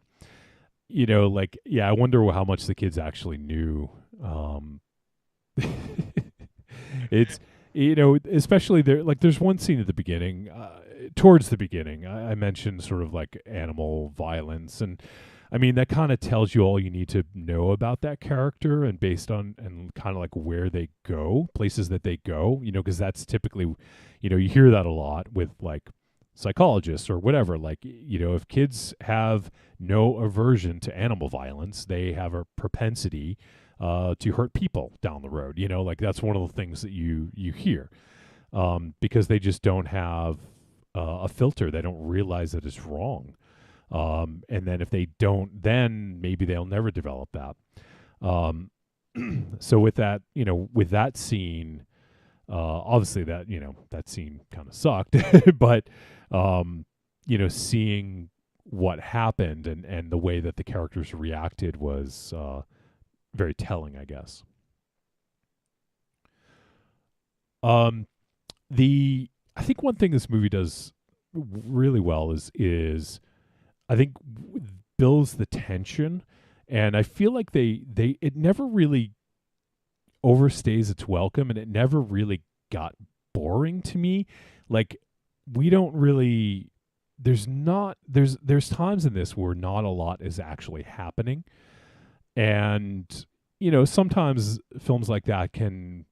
you know, like, yeah, I wonder how much the kids actually knew. It's, you know, especially there, like, there's one scene at the beginning, towards the beginning, I mentioned sort of like animal violence. And I mean, that kind of tells you all you need to know about that character and based on, and kind of like where they go, places that they go, you know, because that's typically, you know, you hear that a lot with like psychologists or whatever. Like, you know, if kids have no aversion to animal violence, they have a propensity to hurt people down the road. You know, like that's one of the things that you hear because they just don't have a filter. They don't realize that it's wrong. And then if they don't, then maybe they'll never develop that. So with that, you know, with that scene, obviously that, you know, that scene kind of sucked, but, you know, seeing what happened and the way that the characters reacted was, very telling, I guess. I think one thing this movie does really well is I think builds the tension, and I feel like it never really overstays its welcome, and it never really got boring to me. Like, we don't really, there's times in this where not a lot is actually happening, and you know, sometimes films like that can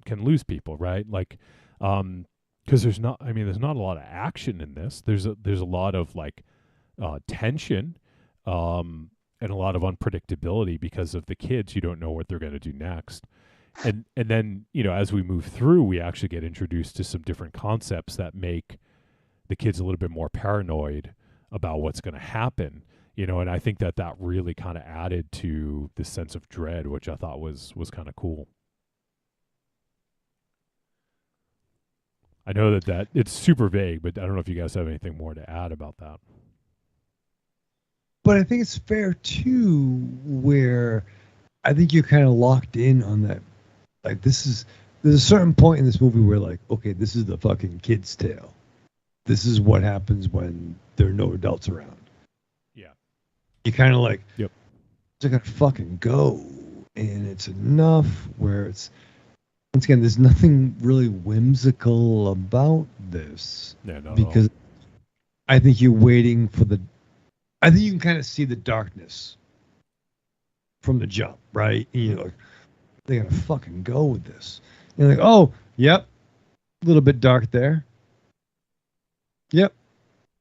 lose people, right? Like, because there's not a lot of action in this. There's a lot of like tension and a lot of unpredictability because of the kids. You don't know what they're going to do next. And then, you know, as we move through, we actually get introduced to some different concepts that make the kids a little bit more paranoid about what's going to happen. You know, and I think that really kind of added to this sense of dread, which I thought was kind of cool. I know that it's super vague, but I don't know if you guys have anything more to add about that. But I think it's fair too, where I think you're kind of locked in on that. Like, there's a certain point in this movie where, like, okay, this is the fucking kid's tale. This is what happens when there are no adults around. Yeah. You kind of like, yep, they're gonna fucking go, and it's enough where it's, once again, there's nothing really whimsical about this. Yeah, no, because I think you're waiting for I think you can kind of see the darkness from the jump, right? And you're like, they're gonna fucking go with this. And you're like, oh, yep, a little bit dark there. Yep,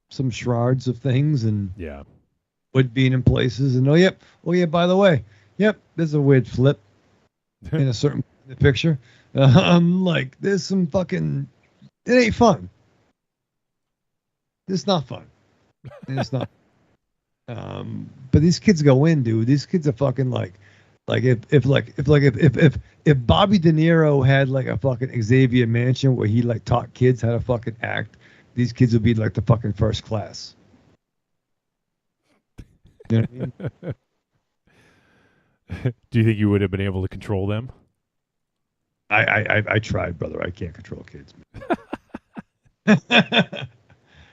some shards of things and yeah, wood being in places, and oh yeah, by the way, yep, there's a weird flip in a certain picture. Like, there's some fucking, it ain't fun. It's not fun. It's not. But these kids go in, dude. These kids are fucking like if Bobby De Niro had like a fucking Xavier Mansion where he like taught kids how to fucking act, these kids would be like the fucking first class. You know what I mean? Do you think you would have been able to control them? I tried, brother. I can't control kids.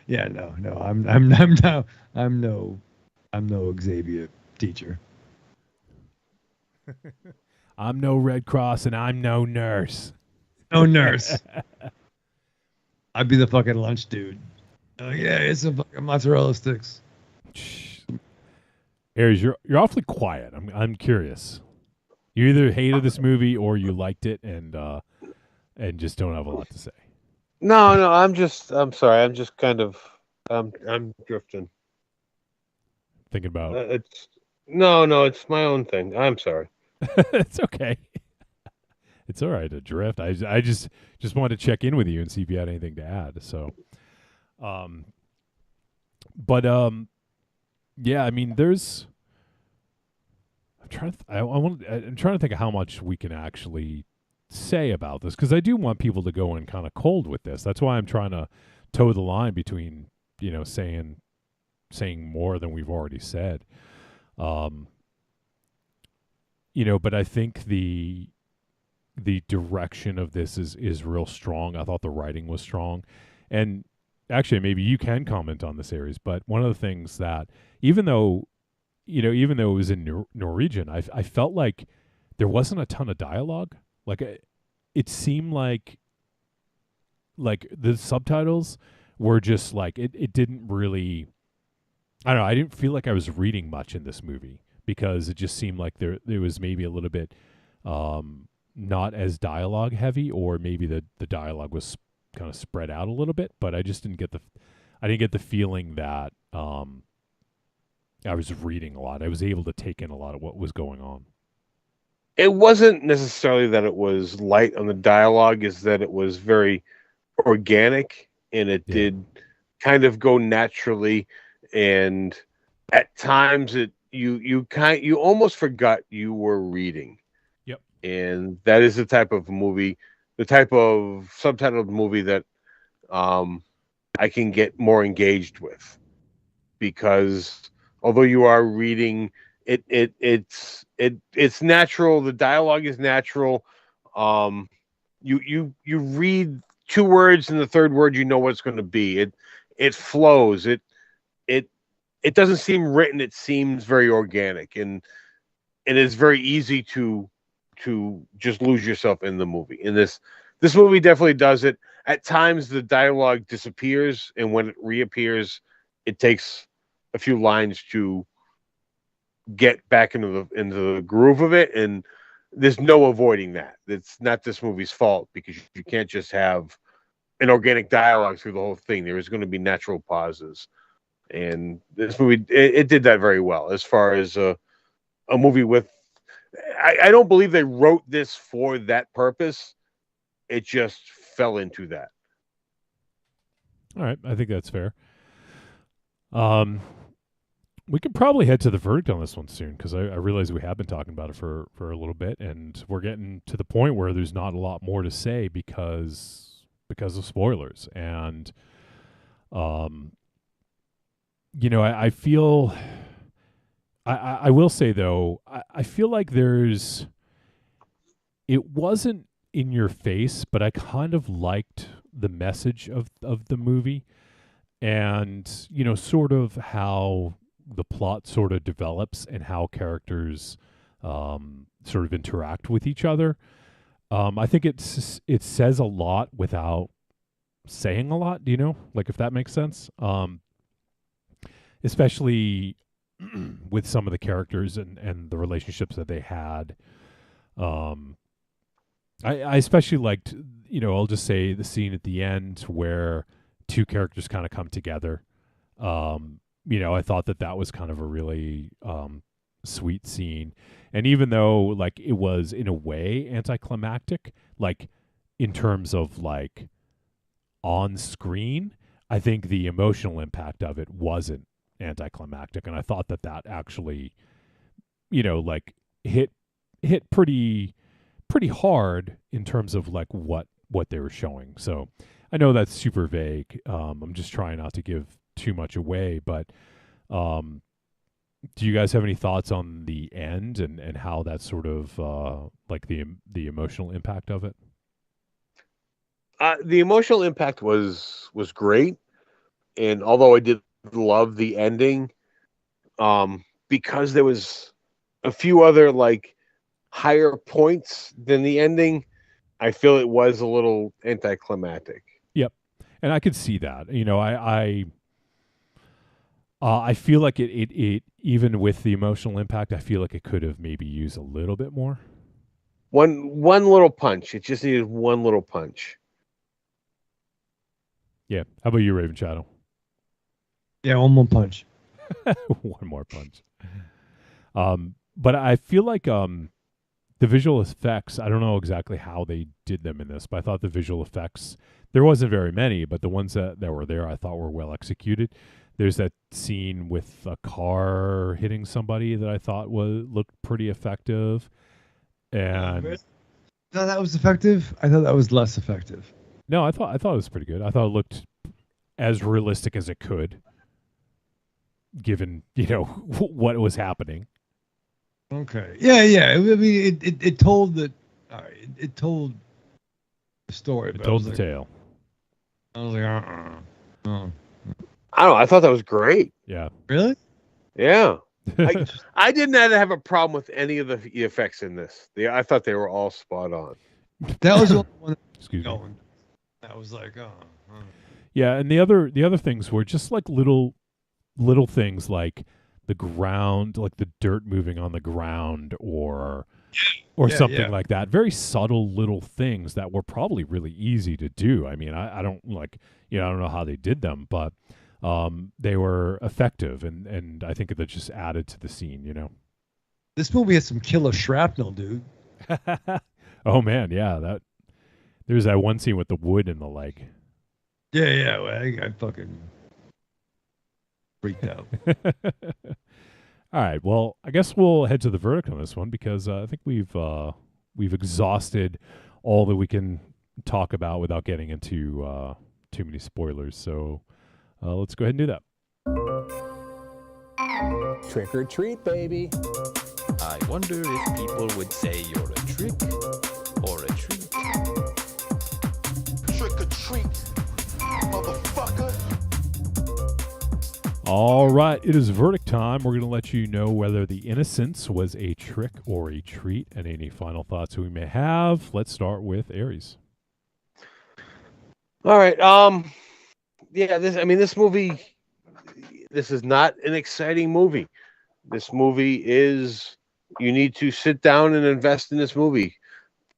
Yeah, no. I'm no Xavier teacher. I'm no Red Cross and I'm no nurse. No nurse. I'd be the fucking lunch dude. Oh yeah, it's a fucking mozzarella sticks. Aries, you're awfully quiet. I'm curious. You either hated this movie or you liked it and just don't have a lot to say. No, I'm sorry. I'm just kind of, I'm drifting. Thinking about it's my own thing. I'm sorry. It's okay. It's all right to drift. I just wanted to check in with you and see if you had anything to add. So, but yeah, I mean, there's. I'm trying to. I'm trying to think of how much we can actually say about this, because I do want people to go in kind of cold with this. That's why I'm trying to toe the line between saying more than we've already said. But I think the direction of this is real strong. I thought the writing was strong, and actually maybe you can comment on the series. But one of the things that even though it was in Norwegian, I felt like there wasn't a ton of dialogue. Like it seemed like the subtitles were just like it didn't really. I don't know. I didn't feel like I was reading much in this movie because it just seemed like there was maybe a little bit not as dialogue heavy, or maybe the dialogue was kind of spread out a little bit. But I just didn't get the feeling that I was reading a lot. I was able to take in a lot of what was going on. It wasn't necessarily that it was light on the dialogue, is that it was very organic, and it did kind of go naturally, and at times you almost forgot you were reading. Yep. And that is the type of movie, the type of subtitled movie that I can get more engaged with, because although you are reading, it's natural. The dialogue is natural. You read two words, and the third word you know what it's going to be. It flows. It doesn't seem written. It seems very organic, and it is very easy to just lose yourself in the movie. And this movie definitely does it. At times the dialogue disappears, and when it reappears, it takes a few lines to get back into the groove of it, and there's no avoiding that. It's not this movie's fault, because you can't just have an organic dialogue through the whole thing. There is going to be natural pauses, and this movie it did that very well. As far as a movie with, I don't believe they wrote this for that purpose. It just fell into that. All right, I think that's fair. We could probably head to the verdict on this one soon, because I realize we have been talking about it for a little bit, and we're getting to the point where there's not a lot more to say because of spoilers. And I feel I will say though, I feel like it wasn't in your face, but I kind of liked the message of the movie, and sort of how the plot sort of develops and how characters sort of interact with each other. I think it says a lot without saying a lot, like, if that makes sense. Especially with some of the characters and the relationships that they had. I especially liked, I'll just say the scene at the end where two characters kind of come together. I thought that was kind of a really sweet scene. And even though, like, it was in a way anticlimactic, like in terms of like on screen, I think the emotional impact of it wasn't anticlimactic. And I thought that actually, like hit pretty hard in terms of like what they were showing. So I know that's super vague. I'm just trying not to give too much away, but do you guys have any thoughts on the end and how that sort of like the emotional impact of it? The emotional impact was great, and although I did love the ending, because there was a few other like higher points than the ending, I feel it was a little anticlimactic. Yep, and I could see that. I feel like it even with the emotional impact, I feel like it could have maybe used a little bit more. One little punch. It just needed one little punch. Yeah. How about you, Raven Shadow? Yeah, one more punch. One more punch. But I feel like The visual effects, I don't know exactly how they did them in this, but I thought the visual effects, there wasn't very many, but the ones that were there I thought were well executed. There's that scene with a car hitting somebody that I thought looked pretty effective. And I thought that was effective. I thought that was less effective. no, I thought it was pretty good. I thought it looked as realistic as it could, given, what was happening. Okay. Yeah. I mean, it told that. All right. It told the story. It told the tale. I was like, oh. I don't know. I thought that was great. Yeah. Really? Yeah. I did not have a problem with any of the effects in this. I thought they were all spot on. That was the only one. Excuse me. That was like, Yeah, and the other things were just like little things, like the ground, like the dirt moving on the ground, or something like that. Very subtle little things that were probably really easy to do. I mean, I don't I don't know how they did them, but they were effective, and I think that just added to the scene. This movie has some killer shrapnel, dude. Oh man, yeah. There's that one scene with the wood in the leg. Yeah. Well, I fucking freaked out. All right. Well, I guess we'll head to the verdict on this one, because I think we've exhausted all that we can talk about without getting into too many spoilers. So let's go ahead and do that. Trick or treat, baby. I wonder if people would say you're a trick or a treat. Trick or treat, motherfucker. All right, it is verdict time. We're going to let you know whether the Innocence was a trick or a treat, and any final thoughts we may have. Let's start with Aries. All right. Yeah. This movie. This is not an exciting movie. This movie is. You need to sit down and invest in this movie.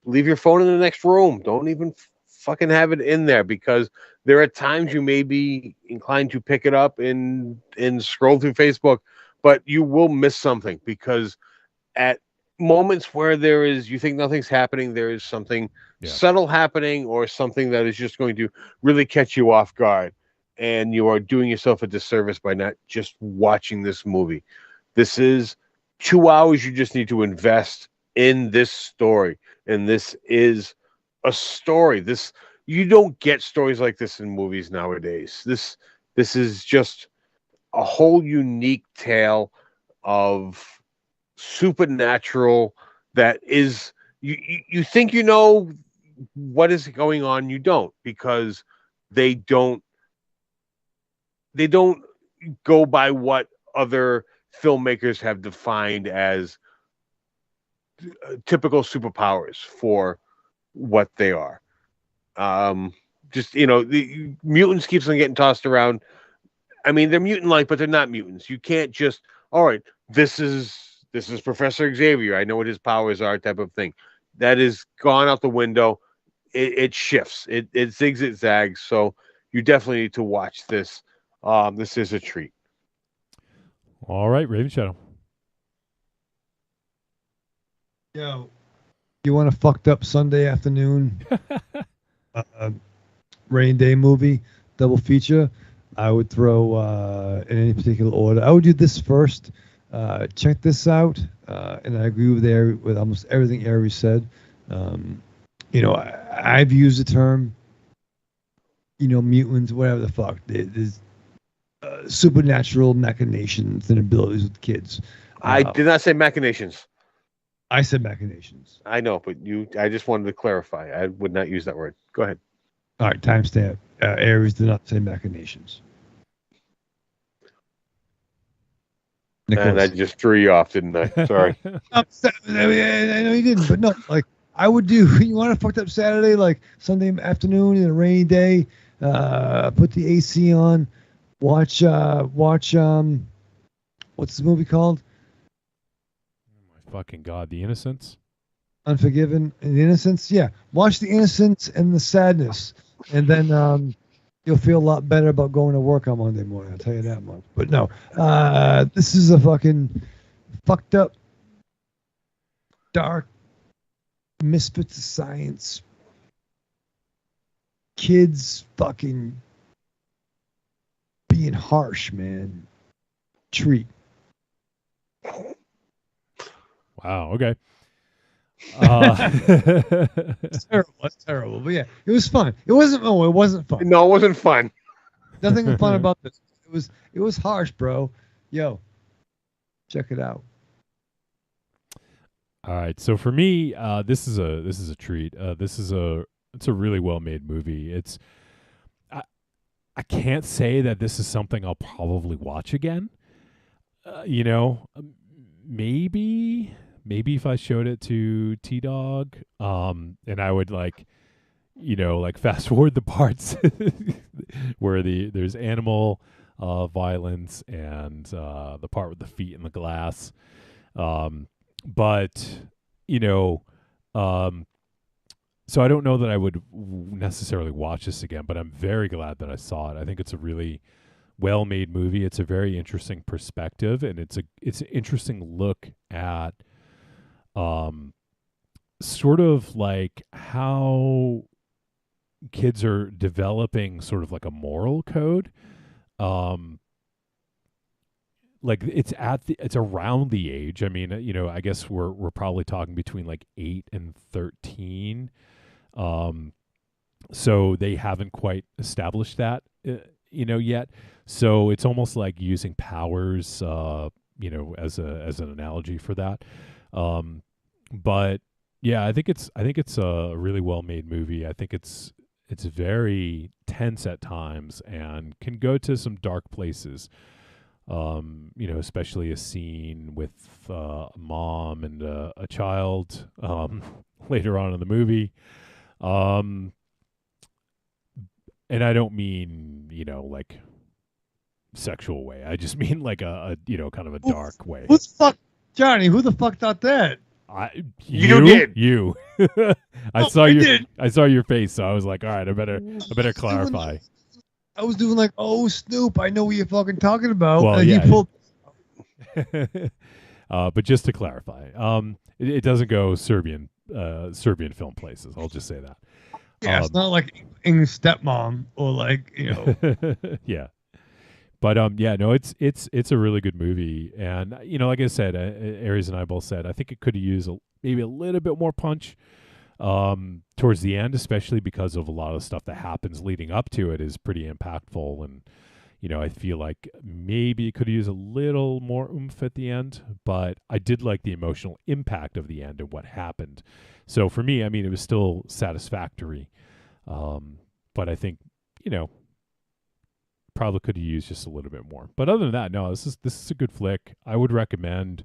Leave your phone in the next room. Don't even fucking have it in there, because there are times you may be inclined to pick it up and scroll through Facebook, but you will miss something, because at moments where you think nothing's happening, there is something subtle happening, or something that is just going to really catch you off guard, and you are doing yourself a disservice by not just watching this movie. This is 2 hours you just need to invest in this story, and this is a story. You don't get stories like this in movies nowadays. This is just a whole unique tale of supernatural that is you think you know what is going on. You don't, because they don't go by what other filmmakers have defined as typical superpowers for what they are. The mutants keeps on getting tossed around. I mean, they're mutant-like, but they're not mutants. You can't just, all right, this is Professor Xavier, I know what his powers are, type of thing. That is gone out the window. It shifts. It zigs, it zags. So you definitely need to watch this. This is a treat. All right, Raven Shadow. Yo, you want a fucked up Sunday afternoon rain day movie double feature? I would throw in any particular order. I would do this first. Check this out, and I agree with almost everything Aries said. I've used the term, mutants, whatever the fuck. There's supernatural machinations and abilities with kids. I did not say machinations. I said machinations. I know, but I just wanted to clarify. I would not use that word. Go ahead. All right, timestamp. Aries did not say machinations. Nicholas. And I just threw you off, didn't I? Sorry. I know you didn't, but no, like I would do. You want a fucked up Saturday, like Sunday afternoon in a rainy day, put the AC on, watch what's the movie called? Oh my fucking God, The Innocence? Unforgiven and The Innocence? Yeah. Watch The Innocence and The Sadness. And then you'll feel a lot better about going to work on Monday morning, I'll tell you that much. But no, this is a fucking fucked up, dark, Misfits of Science, kids fucking being harsh, man. Treat. Wow. Okay. It's terrible. It's terrible. But yeah, it was fun. It wasn't. Oh, it wasn't fun. No, it wasn't fun. Nothing fun about this. It was harsh, bro. Yo, check it out. All right. So for me, this is a treat. It's a really well made movie. I can't say that this is something I'll probably watch again. Maybe if I showed it to T-Dog, and I would like fast forward the parts where there's animal violence and the part with the feet in the glass. But so I don't know that I would necessarily watch this again, but I'm very glad that I saw it. I think it's a really well-made movie. It's a very interesting perspective, and it's an interesting look at sort of like how kids are developing sort of like a moral code. Like it's around the age. I mean, I guess we're probably talking between like 8 and 13. So they haven't quite established that, yet. So it's almost like using powers, as an analogy for that. But yeah, I think it's a really well made movie. I think it's very tense at times and can go to some dark places. Especially a scene with a mom and a child later on in the movie. And I don't mean, like sexual way. I just mean like a kind of a dark way. Who the fuck, Johnny? Who the fuck thought that? You did. You. I saw your face, so I was like, all right, I better clarify. I was doing like, oh, Snoop, I know what you're fucking talking about. Well, and yeah. he pulled. But just to clarify, it doesn't go Serbian film places. I'll just say that. Yeah, it's not like English Stepmom or like, Yeah. But no, it's a really good movie, and like I said, Aries and I both said I think it could have used maybe a little bit more punch towards the end, especially because of a lot of stuff that happens leading up to it is pretty impactful, and I feel like maybe it could use a little more oomph at the end, but I did like the emotional impact of the end and what happened. So for me, I mean, it was still satisfactory, but I think probably could have used just a little bit more. But other than that, no, this is a good flick. I would recommend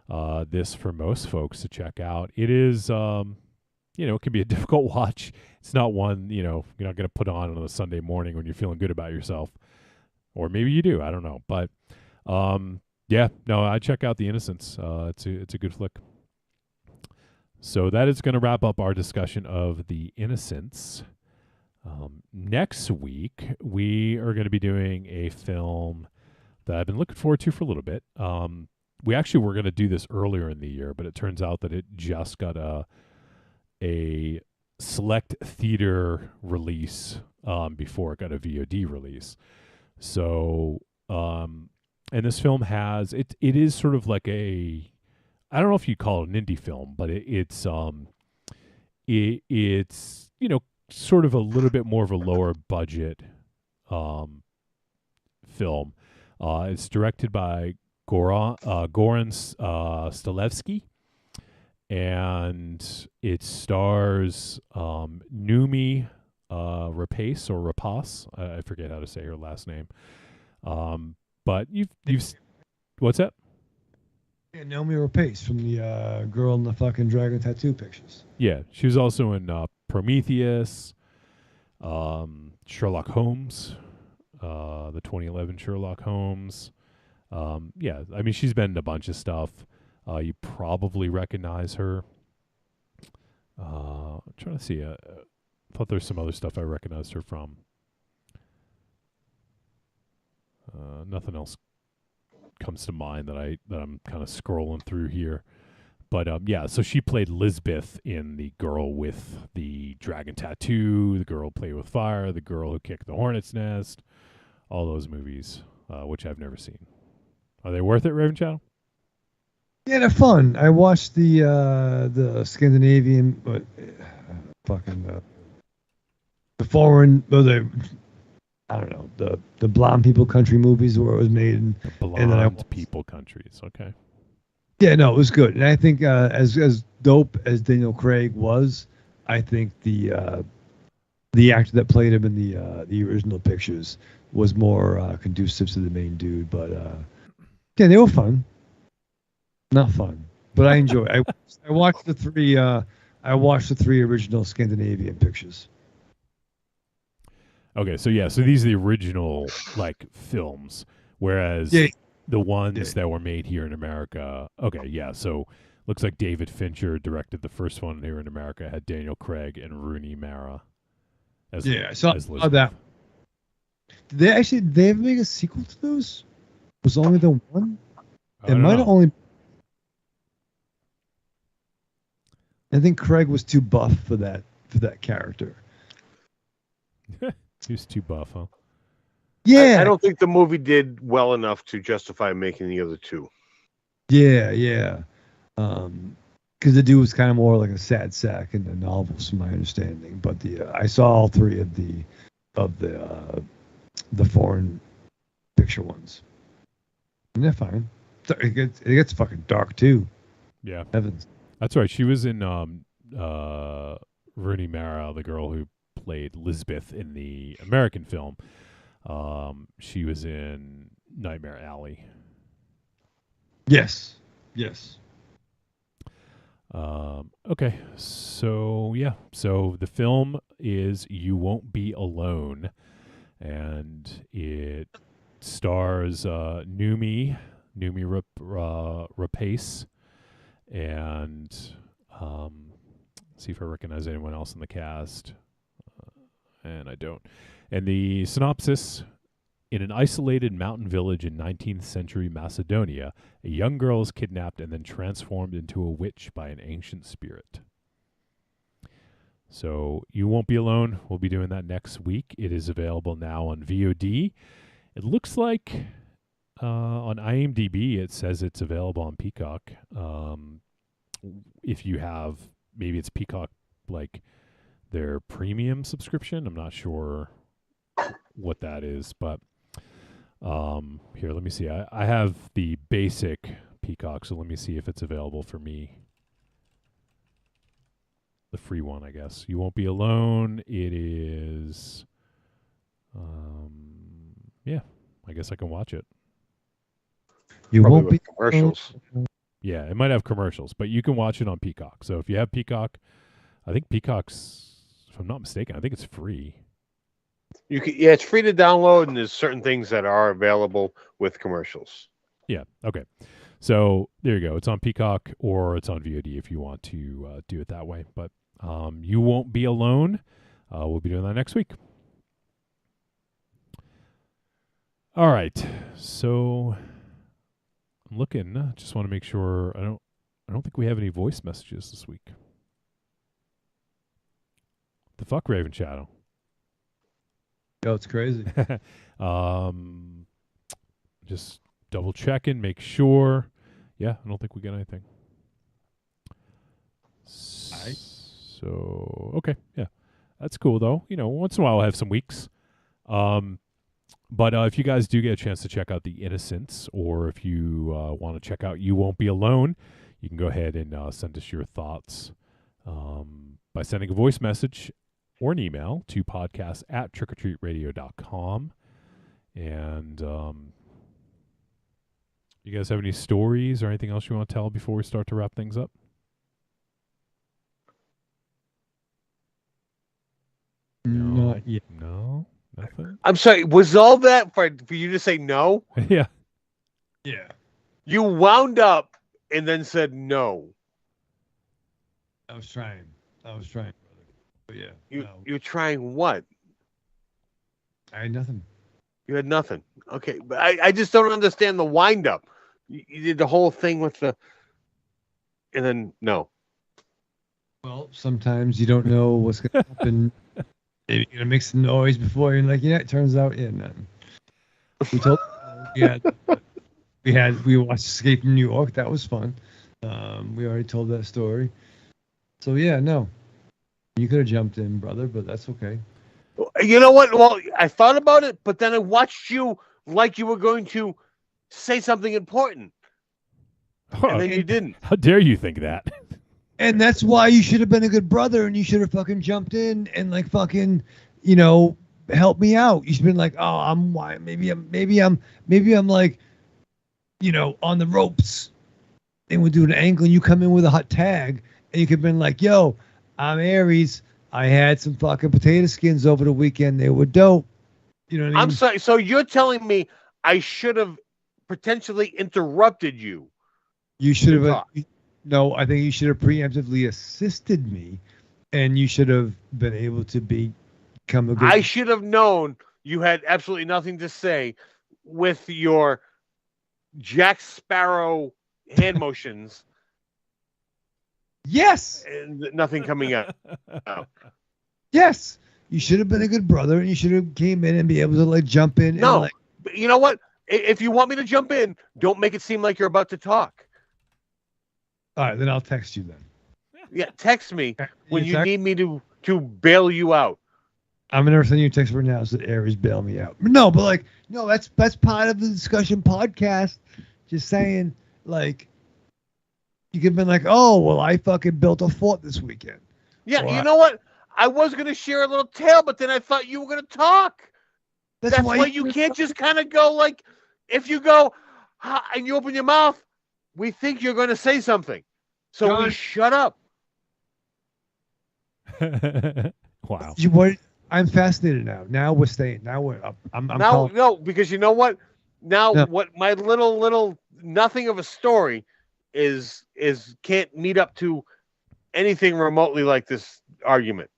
this for most folks to check out. It is, it can be a difficult watch. It's not one, you're not going to put on a Sunday morning when you're feeling good about yourself. Or maybe you do, I don't know. But yeah, no, I check out The Innocence. It's a good flick. So that is going to wrap up our discussion of The Innocence. Next week, we are going to be doing a film that I've been looking forward to for a little bit. We actually were going to do this earlier in the year, but it turns out that it just got a select theater release before it got a VOD release. So, and this film has it is sort of like I don't know if you call it an indie film, but it's sort of a little bit more of a lower budget film. It's directed by Goran Stalevsky, and it stars Numi Rapace or Rapace. I forget how to say her last name. But you've what's that? Yeah, Naomi Rapace from the girl in the fucking dragon tattoo pictures. Yeah, she was also in Prometheus, Sherlock Holmes, the 2011 Sherlock Holmes. Yeah, I mean, she's been in a bunch of stuff. You probably recognize her. I'm trying to see. I thought there's some other stuff I recognized her from. Nothing else comes to mind that I'm kind of scrolling through here. yeah, so she played Lisbeth in The Girl with the Dragon Tattoo, The Girl Played with Fire, The Girl Who Kicked the Hornet's Nest, all those movies, which I've never seen. Are they worth it, Raven Shadow? Yeah, they're fun. I watched the Scandinavian, the foreign, I don't know, the blonde people country movies where it was made, and then people countries. Okay. Yeah, no, it was good, and I think as dope as Daniel Craig was, I think the actor that played him in the original pictures was more conducive to the main dude. But yeah, they were fun. Not fun, but I enjoy. I watched the three. I watched the 3 original Scandinavian pictures. Okay, so these are the original like films, whereas the ones that were made here in America. Okay, yeah. So looks like David Fincher directed the first one here in America. Had Daniel Craig and Rooney Mara. I saw that. Did they ever make a sequel to those? Was only the one? It might have only. I think Craig was too buff for that character. He was too buff, huh? Yeah. I don't think the movie did well enough to justify making the other 2. Yeah. Because the dude was kind of more like a sad sack in the novels, from my understanding. But I saw all 3 of the foreign picture ones, and they're fine. It gets fucking dark too. Yeah, Heavens. That's right. She was in Rooney Mara, the girl who played Lisbeth in the American film. She was in Nightmare Alley. Yes. Okay, so the film is You Won't Be Alone, and it stars Noomi Rapace, and see if I recognize anyone else in the cast, and I don't. And the synopsis: in an isolated mountain village in 19th century Macedonia, a young girl is kidnapped and then transformed into a witch by an ancient spirit. So You Won't Be Alone. We'll be doing that next week. It is available now on VOD. It looks like on IMDb it says it's available on Peacock. If you have, maybe it's Peacock, like their premium subscription. I'm not sure what that is, but here, let me see. I have the basic Peacock, so let me see if it's available for me. The free one, I guess. You Won't Be Alone. It is, yeah, I guess I can watch it. You Probably won't be commercials. Yeah, it might have commercials, but you can watch it on Peacock. So if you have Peacock, I think Peacock's, if I'm not mistaken, I think it's free. It's free to download, and there's certain things that are available with commercials. Yeah. Okay. So there you go. It's on Peacock or it's on VOD if you want to do it that way. But You Won't Be Alone. We'll be doing that next week. All right. So I'm looking. Just want to make sure I don't think we have any voice messages this week. The fuck, Raven Shadow. Yo, it's crazy. Just double checking, make sure. Yeah, I don't think we got anything. So, okay, yeah. That's cool, though. You know, once in a while we'll have some weeks. But if you guys do get a chance to check out The Innocence, or if you want to check out You Won't Be Alone, you can go ahead and send us your thoughts by sending a voice message or an email to podcast@trickortreatradio.com. And you guys have any stories or anything else you want to tell before we start to wrap things up? Not yet. No, nothing. I'm sorry. Was all that for you to say no? Yeah. You wound up and then said no. I was trying, brother. But yeah. You're trying what? I had nothing. You had nothing. Okay, but I just don't understand the wind up. You did the whole thing with the. And then no. Well, sometimes you don't know what's going to happen. Maybe you're going to make some noise before you're like, yeah, it turns out, yeah, nothing. We told we watched Escape from New York. That was fun. We already told that story. So yeah, no. You could have jumped in, brother, but that's okay. You know what? Well, I thought about it, but then I watched you like you were going to say something important. And then you didn't. How dare you think that? And that's why you should have been a good brother, and you should have fucking jumped in and like fucking, you know, help me out. You should have been like, oh, maybe I'm like, you know, on the ropes. And we'll do an angle, and you come in with a hot tag, and you could have been like, yo, I'm Aries. I had some fucking potato skins over the weekend. They were dope. You know what I mean? I'm sorry. So you're telling me I should have potentially interrupted you? You should have. No, I think you should have preemptively assisted me, and you should have been able to become a good. I should have known you had absolutely nothing to say with your Jack Sparrow hand motions. Yes. And nothing coming out. Yes. You should have been a good brother, and you should have came in and be able to like jump in. No. And, like, But you know what? If you want me to jump in, don't make it seem like you're about to talk. All right, then I'll text you then. Yeah, text me when you need me to bail you out. I'm gonna send you a text right now so that Aries bail me out. No, but like, no, that's part of the discussion podcast. Just saying, like, you could have been like, oh, well, I fucking built a fort this weekend. Yeah, Or you know what? I was gonna share a little tale, but then I thought you were gonna talk. That's why you can't just kind of go like, if you go and you open your mouth, we think you're going to say something, so we shut up. Wow. I'm fascinated now. Now we're staying. Now we're up. I'm now, no, because you know what? Now, what my little nothing of a story is can't meet up to anything remotely like this argument.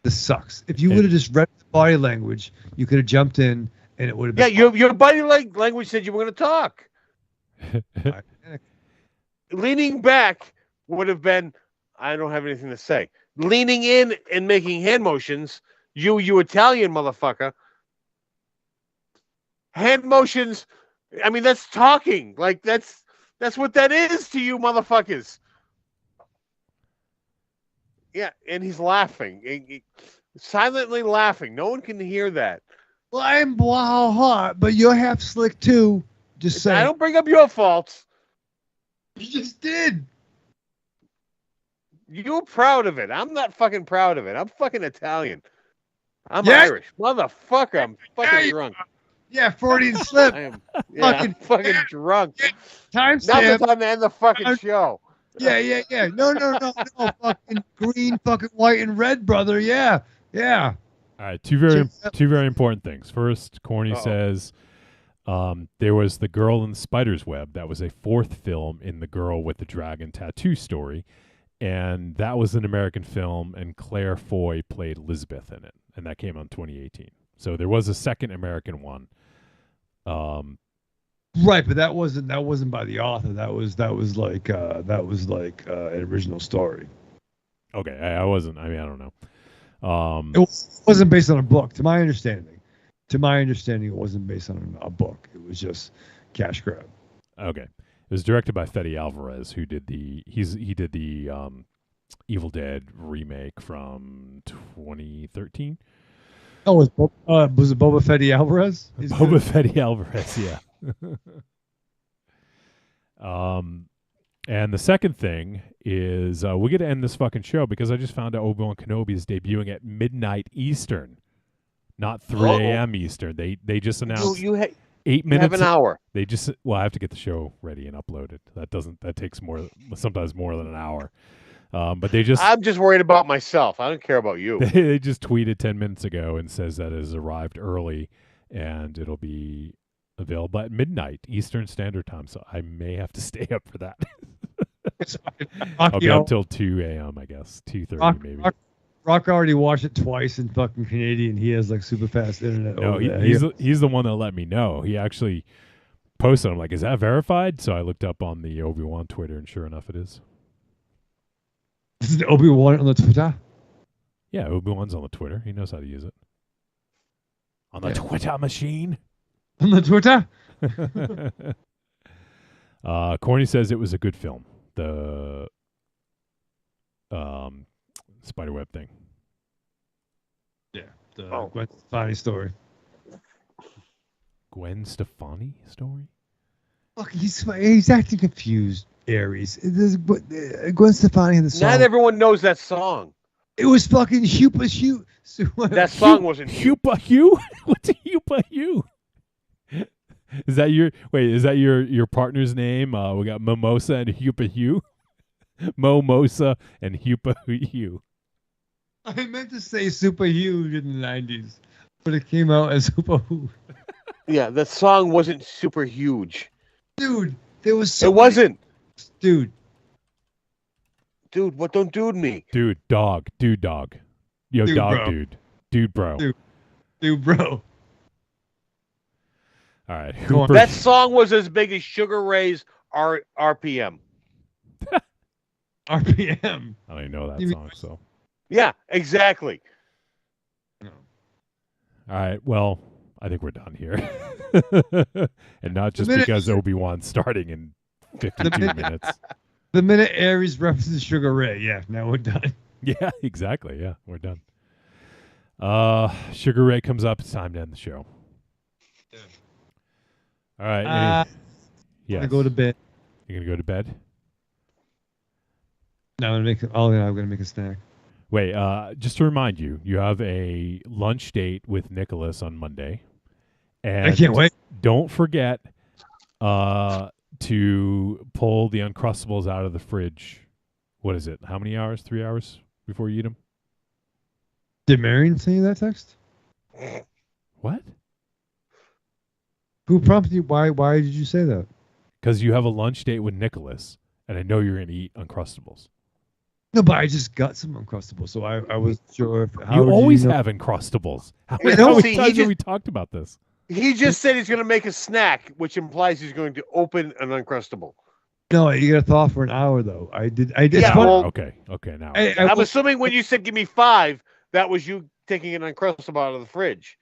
This sucks. If you would have just read the body language, you could have jumped in, and it would have been. Yeah, your body language said you were going to talk. Leaning back would have been, I don't have anything to say. Leaning in and making hand motions, you Italian motherfucker. Hand motions, I mean, that's talking. Like, that's what that is to you motherfuckers. Yeah, and he's laughing. Silently laughing. No one can hear that. Well, I'm hot, but you're half slick too. Just saying. I don't bring up your faults. You just did. You're proud of it. I'm not fucking proud of it. I'm fucking Italian. I'm Irish. Motherfucker, I'm fucking drunk. Yeah, Freudian slip. I'm fucking drunk. Time now stamp. it's time to end the fucking show. Yeah. No. Fucking green, fucking white, and red, brother. Yeah. All right, two very important things. First, Corny says there was The Girl in the Spider's Web. That was a fourth film in the Girl with the Dragon Tattoo story, and that was an American film, and Claire Foy played Elizabeth in it, and that came out in 2018. So there was a second American one. Right, but that wasn't by the author. That was like an original story. Okay, I wasn't. I mean, I don't know. It wasn't based on a book, to my understanding. It wasn't based on a book. It was just cash grab. Okay, it was directed by Fede Alvarez, who did the Evil Dead remake from 2013. Oh, was it Boba Fett Alvarez? Boba Fett Alvarez, yeah. And the second thing is we're going to end this fucking show because I just found out Obi-Wan Kenobi is debuting at midnight Eastern, not 3 a.m. Eastern. They just announced 8 minutes. You have an hour. They just I have to get the show ready and uploaded. That takes sometimes more than an hour. But I'm just worried about myself. I don't care about you. They just tweeted 10 minutes ago and says that it has arrived early and it'll be available at midnight Eastern Standard Time. So I may have to stay up for that. I'll be up till 2 a.m. I guess 2:30 maybe. Rock already watched it twice in fucking Canadian. He has like super fast internet. No, he's the one that let me know. He actually posted. I'm like, is that verified? So I looked up on the Obi-Wan Twitter, and sure enough, it is. Is it Obi-Wan on the Twitter? Yeah, Obi-Wan's on the Twitter. He knows how to use it. On the Twitter machine. On the Twitter? Corny says it was a good film. The spiderweb thing. Yeah, the Gwen Stefani story. Gwen Stefani story? Look, he's acting confused, Aries. Gwen Stefani in the song. Not everyone knows that song. It was fucking Hupa Shoot. That song wasn't Hupa Hugh? What's a Hupa Hugh? Is that your partner's name? We got Mimosa and Hupa Hugh. Momosa and Hupa Hugh. I meant to say Super Huge in the 90s, but it came out as Super Huge. Yeah, the song wasn't super huge. Dude, there was so It wasn't. Dude, what don't dude me? Dude, dog. Dude, dog. Yo, Dude, dog, bro. dude. Dude, bro. Dude, bro. All right. That song was as big as Sugar Ray's RPM. RPM. I don't even know that song, so. Yeah, exactly. All right. Well, I think we're done here. And not just because Obi-Wan's starting in 52 minutes. The minute Aries references Sugar Ray, yeah, now we're done. Yeah, exactly. Yeah, we're done. Sugar Ray comes up. It's time to end the show. Yeah. All right. I'm gonna go to bed. You're gonna go to bed? No, I'm gonna make a snack. Wait, just to remind you, you have a lunch date with Nicholas on Monday. And I can't wait. Don't forget to pull the Uncrustables out of the fridge. What is it? How many hours? 3 hours before you eat them? Did Marion send you that text? What? Who prompted you? Why did you say that? Because you have a lunch date with Nicholas, and I know you're going to eat Uncrustables. No, but I just got some Uncrustables, so I wasn't sure if... You always have Uncrustables. How many times have we talked about this? He just said he's going to make a snack, which implies he's going to open an Uncrustable. No, you got to thaw for an hour, though. I did. Yeah, well, okay, now. I'm assuming when you said give me 5, that was you taking an Uncrustable out of the fridge.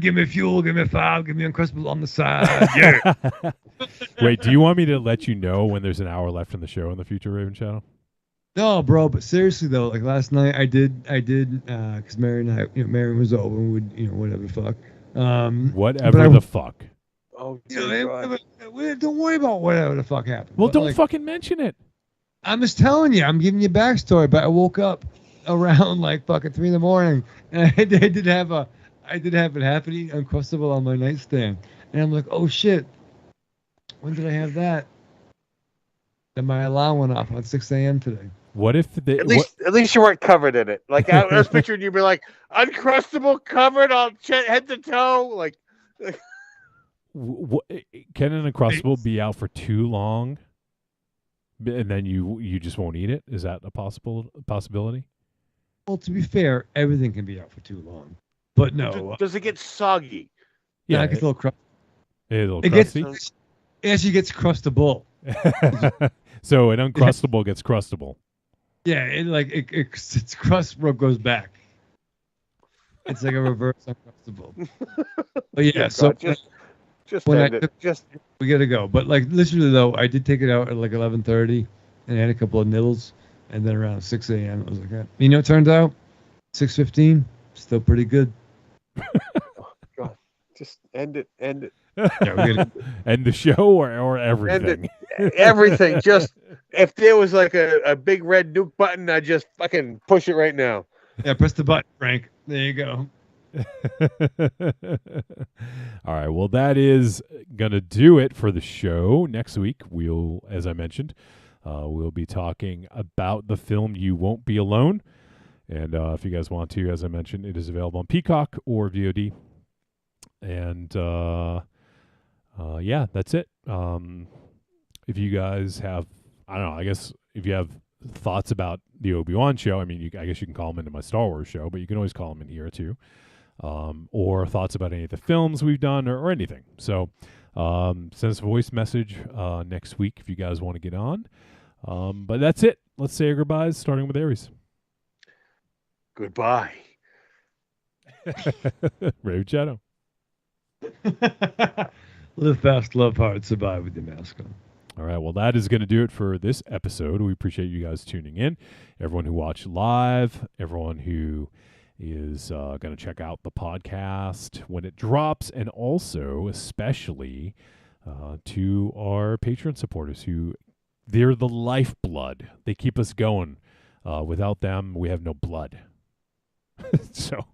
Give me fuel, give me 5, give me Uncrustable on the side. Yeah. Wait, do you want me to let you know when there's an hour left in the show in the future, Raven Shadow? No, bro, but seriously though, like last night I did, because Marion and I, Marion was over, and would, whatever the fuck. Whatever the fuck. Oh, don't worry about whatever the fuck happened. Well, But, don't like, fucking mention it. I'm just telling you, I'm giving you backstory. But I woke up around like fucking 3 a.m, and I did have it happening Uncrustable on my nightstand, and I'm like, oh shit, when did I have that? Then my alarm went off at 6 a.m. today. What if at least you weren't covered in it? Like I was picturing you be like Uncrustable covered on head to toe, like. Can an Uncrustable be out for too long, and then you just won't eat it? Is that a possibility? Well, to be fair, everything can be out for too long, but no. Does it get soggy? Yeah, it gets a little crusty. It actually gets crustable. So an Uncrustable gets crustable. Yeah, its crust goes back. It's like a reverse Uncrustable. But yeah, so just end it. We gotta go. But like literally though, I did take it out at like 11:30, and I had a couple of nibbles, and then around 6 a.m. I was like, it turns out 6:15, still pretty good. Oh, God, just end it. Yeah, we gotta end the show or everything. Everything. Just if there was like a big red nuke button, I'd just fucking push it right now. Yeah, press the button, Frank. There you go. All right. Well, that is gonna do it for the show. Next week, we'll, as I mentioned, we'll be talking about the film You Won't Be Alone. And if you guys want to, as I mentioned, it is available on Peacock or VOD. And yeah, that's it. If you guys have, I don't know, I guess if you have thoughts about the Obi-Wan show, I mean, I guess you can call them into my Star Wars show, but you can always call them in here too. Or thoughts about any of the films we've done or anything. So send us a voice message next week if you guys want to get on. But that's it. Let's say our goodbyes, starting with Aries. Goodbye. Rave Shadow. Live fast, love hard, survive with your mask on. All right, well, that is going to do it for this episode. We appreciate you guys tuning in. Everyone who watched live, everyone who is going to check out the podcast when it drops, and also especially to our Patreon supporters who they're the lifeblood. They keep us going. Without them, we have no blood. So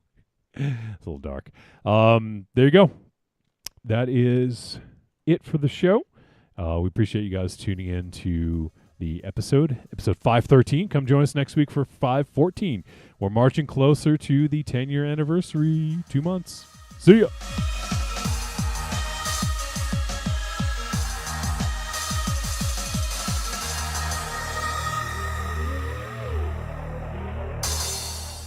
it's a little dark. There you go. That is it for the show. We appreciate you guys tuning in to the episode 513. Come join us next week for 514. We're marching closer to the 10-year anniversary. 2 months. See ya.